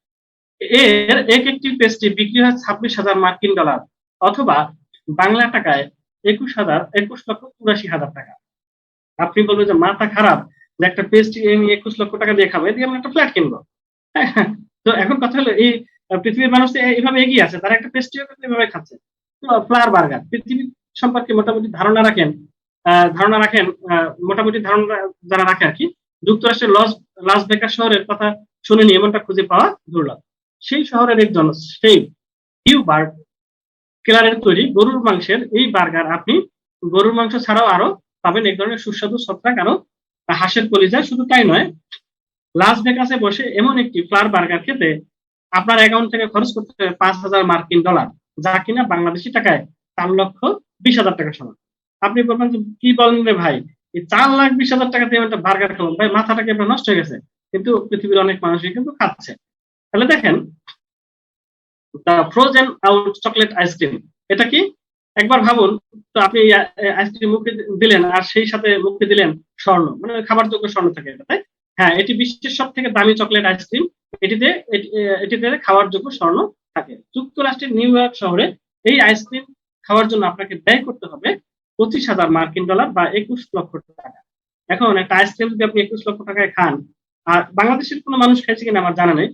এর এক একটি পেস্ট্রি বিক্রি হয় 26,000 মার্কিন ডলার, অথবা বাংলা টাকায় 21,84,84,000 টাকা। আপনি বলবেন যে মাথা খারাপ, যে একটা পেস্ট্রি আমি 21 লক্ষ টাকা দিয়ে খাবো, দিয়ে আমরা একটা ফ্ল্যাট কিনবো। হ্যাঁ, তো এখন কথা হলো এই পৃথিবীর মানুষ এইভাবে এগিয়ে আছে, তারা একটা পেস্ট্রিও কিন্তু এভাবে খাচ্ছে। ফ্লার বার্গার, পৃথিবী সম্পর্কে মোটামুটি ধারণা রাখেন, মোটামুটি ধারণা যারা রাখে আর কি, যুক্তরাষ্ট্রের লাস ভেগাস শহরের কথা শুনেনি এমনটা খুঁজে পাওয়া দুর্লভ। সেই শহরের একজন সেই হিউবার্ট কেলারের তৈরি গরুর মাংসের এই বার্গার আপনি গরুর মাংস ছাড়াও আরো পাবেন এক ধরনের সুস্বাদু ছত্রাক, আরো হাঁসের কলিজা। শুধু তাই নয়, লাস ভেগাসে বসে এমন একটি ফ্লার বার্গার খেতে আপনার অ্যাকাউন্ট থেকে খরচ করতে হবে 5,000 মার্কিন ডলার, যা কিনা বাংলাদেশি টাকায় 4,20,000 টাকা সমান। আপনি বলবেন যে কি বলেন রে ভাই, এই 4,20,000 টাকা দিয়ে একটা বার্গার খাবেন, ভাই মাথাটা কি আপনার নষ্ট হয়ে গেছে? কিন্তু পৃথিবীর অনেক মানুষই কিন্তু খাচ্ছে। তাহলে দেখেন the frozen out chocolate ice cream, এটা কি একবার ভাবুন তো, আপনি আইসক্রিম মুখে দিলেন আর সেই সাথে মুখে দিলেন স্বর্ণ, মানে খাবার যোগ্য স্বর্ণ থাকে এটা, তাই? হ্যাঁ, এটি বিশ্বের সব থেকে দামি চকলেট আইসক্রিম। এটিতে খাওয়ার যোগ্য স্বর্ণ থাকে। যুক্তরাষ্ট্রের নিউ ইয়র্ক শহরে এই আইসক্রিম খাওয়ার জন্য আপনাকে ব্যয় করতে হবে 25,000 মার্কিন ডলার বা 21 লক্ষ টাকা। এখন একটা আইসক্রিম যদি আপনি 21 লক্ষ টাকায় খান, আর বাংলাদেশের কোনো মানুষ খাইছে কিনা আমার জানা নেই,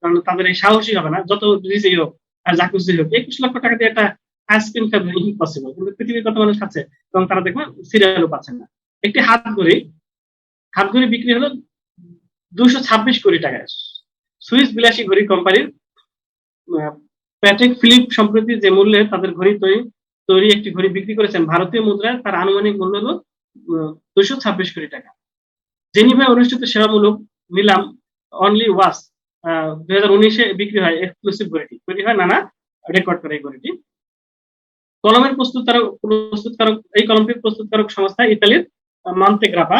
কারণ তাদের এই সাহসী হবে না, যত রিচই হোক আর যা খুশি হোক 21 লক্ষ টাকা দিয়ে একটা আইসক্রিম খাবে ইম্পসিবল, কিন্তু পৃথিবীর কত মানুষ খাচ্ছে এবং তারা দেখবেন সিরিয়ালও পাচ্ছে না। একটি হাত ঘড়ি বিক্রি হলো 226 কোটি টাকায়। সুইস বিলাসী ঘড়ি কোম্পানির প্যাটেক ফিলিপ সম্প্রতি যে মূল্যে তাদের ঘড়ি তৈরি একটি ঘড়ি বিক্রি করেছেন ভারতীয় মুদ্রায়, তার আনুমানিক মূল্য হলো 226 কোটি টাকা। জেনিভায় অনুষ্ঠিত সেবামূলক নিলাম অনলি ওয়াচ 2019-এ বিক্রি হয় এক্সক্লুসিভ ঘড়িটি। তৈরি হয় নানা রেকর্ড করে এই ঘড়িটি। কলমের প্রস্তুতকারক এই কলমটির প্রস্তুতকারক সংস্থা ইতালির মন্তেগ্রাপা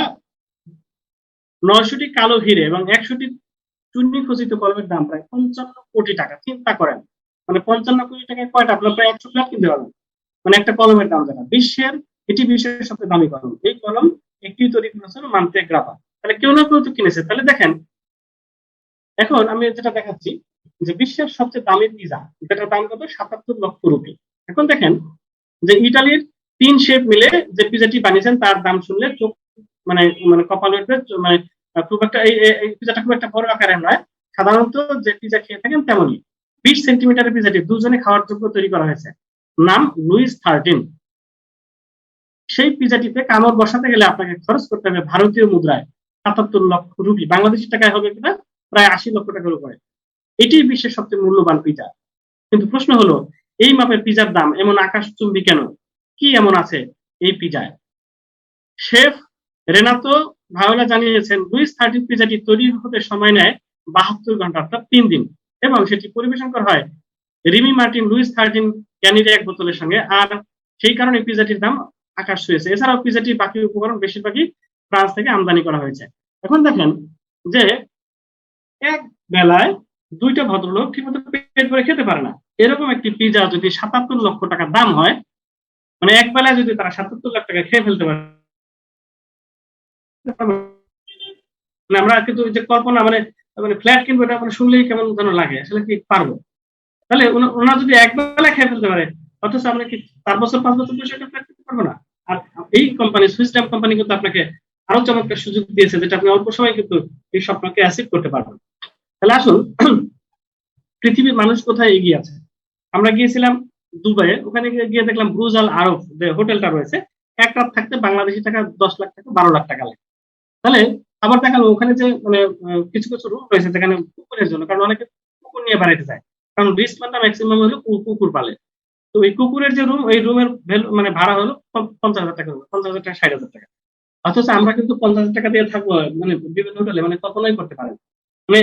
900টি কালো হিরে এবং 100টি চূর্ণী খচিত কলমের দাম প্রায় 55 কোটি টাকা। চিন্তা করেন, মানে 55 কোটি টাকায় কয়টা আপনার প্রায় 100 ফ্ল্যাট কিনতে পারবেন, মানে একটা কলমের দাম জানা। এটি বিশ্বের সবচেয়ে দামি কলম। এই কলম একটি তৈরি করেছিল মন্তেগ্রাপা। তাহলে কেউ না কেউ তো কিনেছে। তাহলে দেখেন, এখন আমি যেটা দেখাচ্ছি যে বিশ্বের সবচেয়ে দামি পিজা, যেটার দাম কত 77 লক্ষ রুপি। এখন দেখেন যে ইতালির 3 শেফ মিলে যে পিজাটি বানিয়েছেন তার দাম শুনলে চোখ মানে মানে কপাল উঠবে। মানে খুব একটা এই পিজাটা খুব একটা বড় আকারের নয়, সাধারণত যে পিজা খেয়ে থাকেন তেমনই। 20 সেন্টিমিটারের পিজাটি দুজনে খাওয়ার যোগ্য তৈরি করা হয়েছে। নাম লুইস 13। সেই পিজাটিতে কামড় বসাতে গেলে আপনাকে খরচ করতে হবে ভারতীয় মুদ্রায় 77 লক্ষ রুপি, বাংলাদেশি টাকায় হবে কিনা প্রায় 80 লক্ষ টাকার উপরে। এটি বিশ্বের সবচেয়ে মূল্যবান পিজা। কিন্তু প্রশ্ন হলো, এই মাপের পিজার দাম এমন আকাশচুম্বী কেন? কি এমন আছে এই পিজায়? শেফ রেনাতো ভায়োলা জানিয়েছেন, লুইস 13 পিজাটি তৈরি হতে সময় নেয় 72 ঘন্টা, অর্থাৎ 3 দিন, এবং সেটি পরিবেশন করা হয় রিমি মার্টিন লুইস 13 ক্যানির এক বোতলের সঙ্গে। আর সেই কারণে পিজাটির দাম আকাশ ছুঁয়েছে। এছাড়াও পিজাটির বাকি উপকরণ বেশিরভাগই ফ্রান্স থেকে আমদানি করা হয়েছে। এখন দেখেন যে এক বেলায় দুইটা ভদ্রলোক ঠিকমতো পেট ভরে খেতে পারে না। এরকম একটি পিজা যদি 77 লক্ষ টাকা দাম হয়, মানে এক বেলায় যদি তারা 77 লাখ টাকা খেয়ে ফেলতে পারে, মানে আমরা কিন্তু যে কল্পনা মানে মানে ফ্ল্যাট কিনবো এটা মানে শুনলেই কেমন যেন লাগে, আসলে কি পারবো? তাহলে ওনারা যদি এক বেলায় খেয়ে ফেলতে পারে, অথচ আমরা কি 4 বছর 5 বছর বসে একটা ফ্ল্যাট কিনতে পারবো না? আর এই কোম্পানি সুইস ট্যাম্প কোম্পানি কিন্তু আপনাকে আরো চমৎকার সুযোগ দিয়েছে, যেটা আপনি অল্প সময় কিন্তু এই স্বপ্নকে অ্যাচিভ করতে পারবেন। তাহলে আসুন, পৃথিবীর মানুষ কোথায় এগিয়ে আছে। আমরা গিয়েছিলাম দুবাইয়ে, ওখানে গিয়ে দেখলাম ব্রুজ আল আরব যে হোটেলটা রয়েছে, এক রাত থাকতে বাংলাদেশি টাকা 10 লাখ টাকা 12 লাখ টাকা লাগে। তাহলে আবার দেখালো ওখানে যে মানে কিছু কিছু রুম রয়েছে যেখানে কুকুরের জন্য, কারণ অনেকে কুকুর নিয়ে বাড়াইতে যায়, কারণ রিস্টমেন্টটা ম্যাক্সিমাম হলো কুকুর পালে। তো এই কুকুরের যে রুম, এই রুমের মানে ভাড়া হলো 50,000 টাকা, 50,000 টাকা 60,000 টাকা। অথচ আমরা কিন্তু 50,000 টাকা দিয়ে থাকবো মানে বিভিন্ন হোটেলে, মানে কল্পনাই করতে পারেন। মানে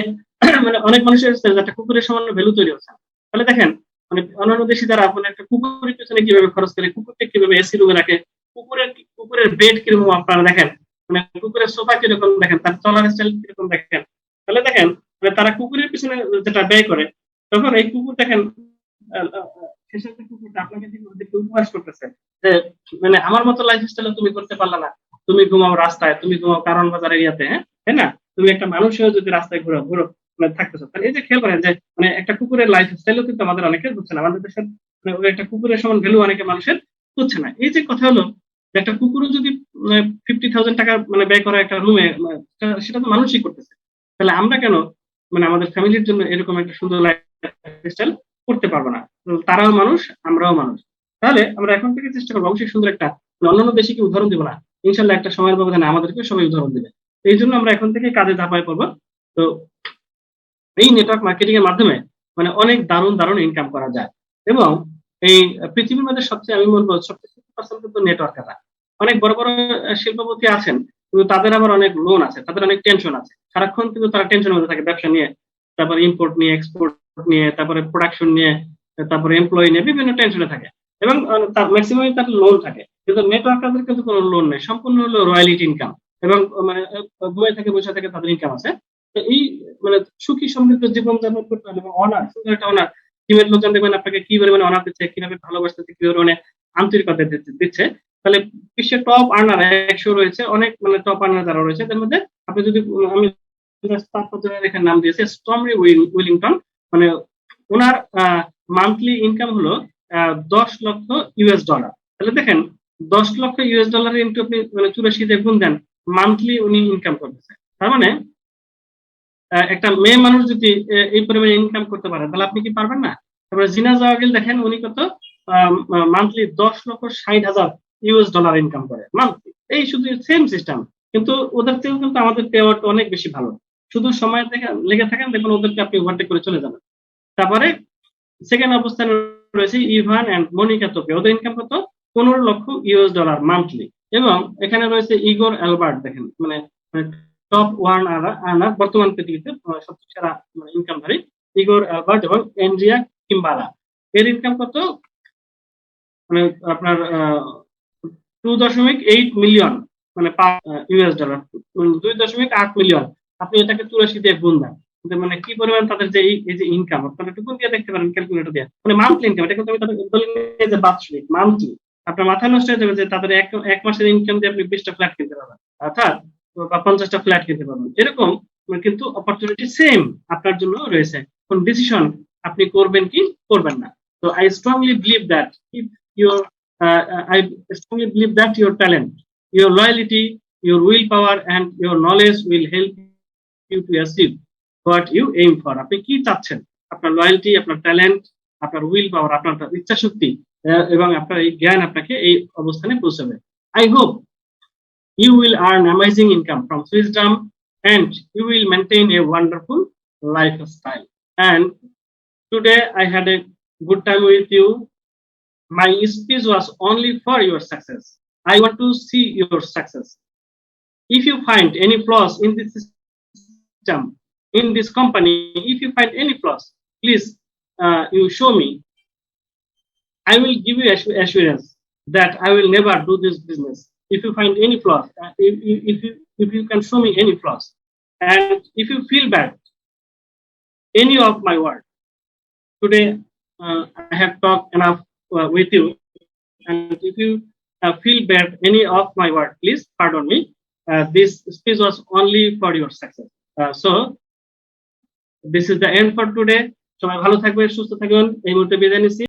মানে অনেক মানুষের একটা কুকুরের সামান্য ভ্যালু তৈরি হচ্ছে। তাহলে দেখেন মানে অন্যান্য দেশি যারা মানে একটা কুকুরের পিছনে কিভাবে খরচ করে, কুকুরকে কিভাবে এসি রুমে রাখে, কুকুরের বেড কিরকম আপনারা দেখেন, মানে কুকুরের সোফা কিরকম দেখেন, তার চলার স্টাইল কিরকম দেখেন। তাহলে দেখেন মানে তারা কুকুরের পিছনে যেটা ব্যয় করে, তখন এই কুকুর দেখেন শেষে কুকুরটা আপনাকে দেখে উপহাস করতেছে যে মানে আমার মতো লাইফস্টাইল তুমি করতে পারলা না, তুমি ঘুমাও রাস্তায়, তুমি ঘুমাও কারণ বাজার এরিয়াতে, হ্যাঁ তাই না? তুমি একটা মানুষ হয়ে যদি রাস্তায় ঘুরো ঘুরো মানে থাকতেছো, তাহলে এই যে খেয়াল করেন যে মানে একটা কুকুরের লাইফ স্টাইলও কিন্তু আমাদের অনেকের বুঝছে না, আমাদের দেশের মানে ওই একটা কুকুরের সমান ভ্যালু অনেকে মানুষের বুঝছে না। এই যে কথা হলো যে একটা কুকুরও যদি 50,000 টাকা মানে ব্যয় করা একটা রুমে, সেটা তো মানুষই করতেছে। তাহলে আমরা কেন মানে আমাদের ফ্যামিলির জন্য এরকম একটা সুন্দর লাইফস্টাইল করতে পারবো না? তারাও মানুষ, আমরাও মানুষ। তাহলে আমরা এখন থেকে চেষ্টা করবো অবশ্যই সুন্দর একটা, অন্যান্য দেশে কি উদাহরণ দিব না, ইনশাল্লাহ একটা সময়ের ব্যবধানে আমাদেরকে সবাই উদাহরণ দিবে। এই জন্য আমরা এখন থেকে কাজে ধাপায় পড়বো। তো এই নেটওয়ার্ক মার্কেটিং এর মাধ্যমে মানে অনেক দারুণ দারুণ ইনকাম করা যায়। এবং এই পৃথিবীর মধ্যে সবচেয়ে আমি বলবো সবচেয়ে 50% কিন্তু নেটওয়ার্কাররা। অনেক বড় বড় শিল্পপতি আছেন, কিন্তু তাদের আবার অনেক লোন আছে, তাদের অনেক টেনশন আছে, সারাক্ষণ কিন্তু তারা টেনশনের মধ্যে থাকে, ব্যবসা নিয়ে, তারপরে ইম্পোর্ট নিয়ে, এক্সপোর্ট নিয়ে, তারপরে প্রোডাকশন নিয়ে, তারপরে এমপ্লয়ি নিয়ে বিভিন্ন টেনশনে থাকে, এবং তার ম্যাক্সিমাম তার লোন থাকে। কিন্তু নেটওয়ার্কারদের কিন্তু কোনো লোন নেই, সম্পূর্ণ হলো রয়্যালিটি ইনকাম, এবং মানে ঘুমায় থেকে বসে থেকে তাদের ইনকাম আছে। তো এই মানে সুখী সমৃদ্ধ জীবন যাপন করতে হলে অনার, সুন্দর একটা অনার টিমের লোকজন দেখবেন আপনাকে কি পরিমাণে অনার দিচ্ছে, কিভাবে ভালোবাসতেছে, কিভাবে মানে আন্তরিকতা দিচ্ছে। তাহলে বিশ্বের টপ আর্নার 100 রয়েছে, অনেক মানে টপ আর্নার যারা রয়েছে তার মধ্যে আপনি যদি আমি এখানে নাম দিয়েছে স্টর্মি উইলিংটন, মানে ওনার মান্থলি ইনকাম হলো 10 লক্ষ ইউএস ডলার। তাহলে দেখেন 10 লক্ষ ইউএস ডলার ইনটু আপনি মানে 84 দিয়ে গুণ দেন, মান্থলি উনি ইনকাম করতেছে। তার মানে একটা মেয়ে মানুষ যদি এই পরিমাণে ইনকাম করতে পারে তাহলে আপনি কি পারবেন না? তারপরে জিনা জাওয়াগিল দেখেন উনি কত মান্থলি 10,60,000 US ডলার ইনকাম করে মান্থলি। এই শুধু সেম সিস্টেম, কিন্তু ওদের থেকেও কিন্তু আমাদের পে আউট অনেক বেশি ভালো। শুধু সময় লেগে থাকেন, দেখুন ওদেরকে আপনি ওভারটেক করে চলে যাবেন। তারপরে সেকেন্ড অবস্থানে রয়েছে ইভান এন্ড মনিকা তোপে, ওদের ইনকাম কত 15 লক্ষ US ডলার মান্থলি। এবং এখানে রয়েছে ইগোর অ্যালবার্ট, দেখেন মানে টপ ওয়ান আর্নার বর্তমান পৃথিবীতে সবচেয়ে সেরা ইনকামধারী ইগোর অ্যালবার্ট এবং এন্ড্রিয়া কিম্বালা। এর ইনকাম কত মানে আপনার 2.8 মিলিয়ন মানে US ডলার, 2.8 মিলিয়ন। আপনি এটাকে 84 দিয়ে গুণ দেন, মানে কি পরিমাণ তাদের যে এই যে ইনকাম আপনারা একটু গুণ দিয়ে দেখতে পারেন ক্যালকুলেটর দিয়ে, মানে মান্থলি ইনকাম। এটা কিন্তু আমি তাদের বলি যে বাৎসরিক, মান্থলি আপনার মাথা নষ্ট হয়ে যাবে যে তাদের এক মাসের ইনকাম দিয়ে আপনি 20টা ফ্ল্যাট কিনতে পারবেন, অর্থাৎ বা 50টা ফ্ল্যাট কিনতে পারবেন। এরকম কিন্তু অপরচুনিটি সেম আপনার জন্য রয়েছে। কোন ডিসিশন আপনি করবেন কি করবেন না। তো I strongly believe that if your I strongly believe that your talent, your loyalty, your willpower, and your knowledge will help you to achieve what you aim for. আপনি কি চাচ্ছেন, আপনার লয়্যালটি, আপনার ট্যালেন্ট, আপনার উইল পাওয়ার, আপনার ইচ্ছা শক্তি এবং আপনার এই জ্ঞান আপনাকে এই অবস্থানে পৌঁছাবে। I hope you will earn amazing income from Swissdom and you will maintain a wonderful lifestyle. And today I had a good time with you. My speech was only for your success. I want to see your success. If you find any flaws in this system, in this company, if you find any flaws, please you show me. I will give you assurance that I will never do this business. If you find any flaws, if you can show me any flaws, and if you feel bad, any of my word today, I have talked enough with you, and if you feel bad any of my word, please pardon me. This speech was only for your success. So this is the end for today. সবাই ভালো থাকবেন, সুস্থ থাকবেন। এই মুহূর্তে বিদায় নিচ্ছি।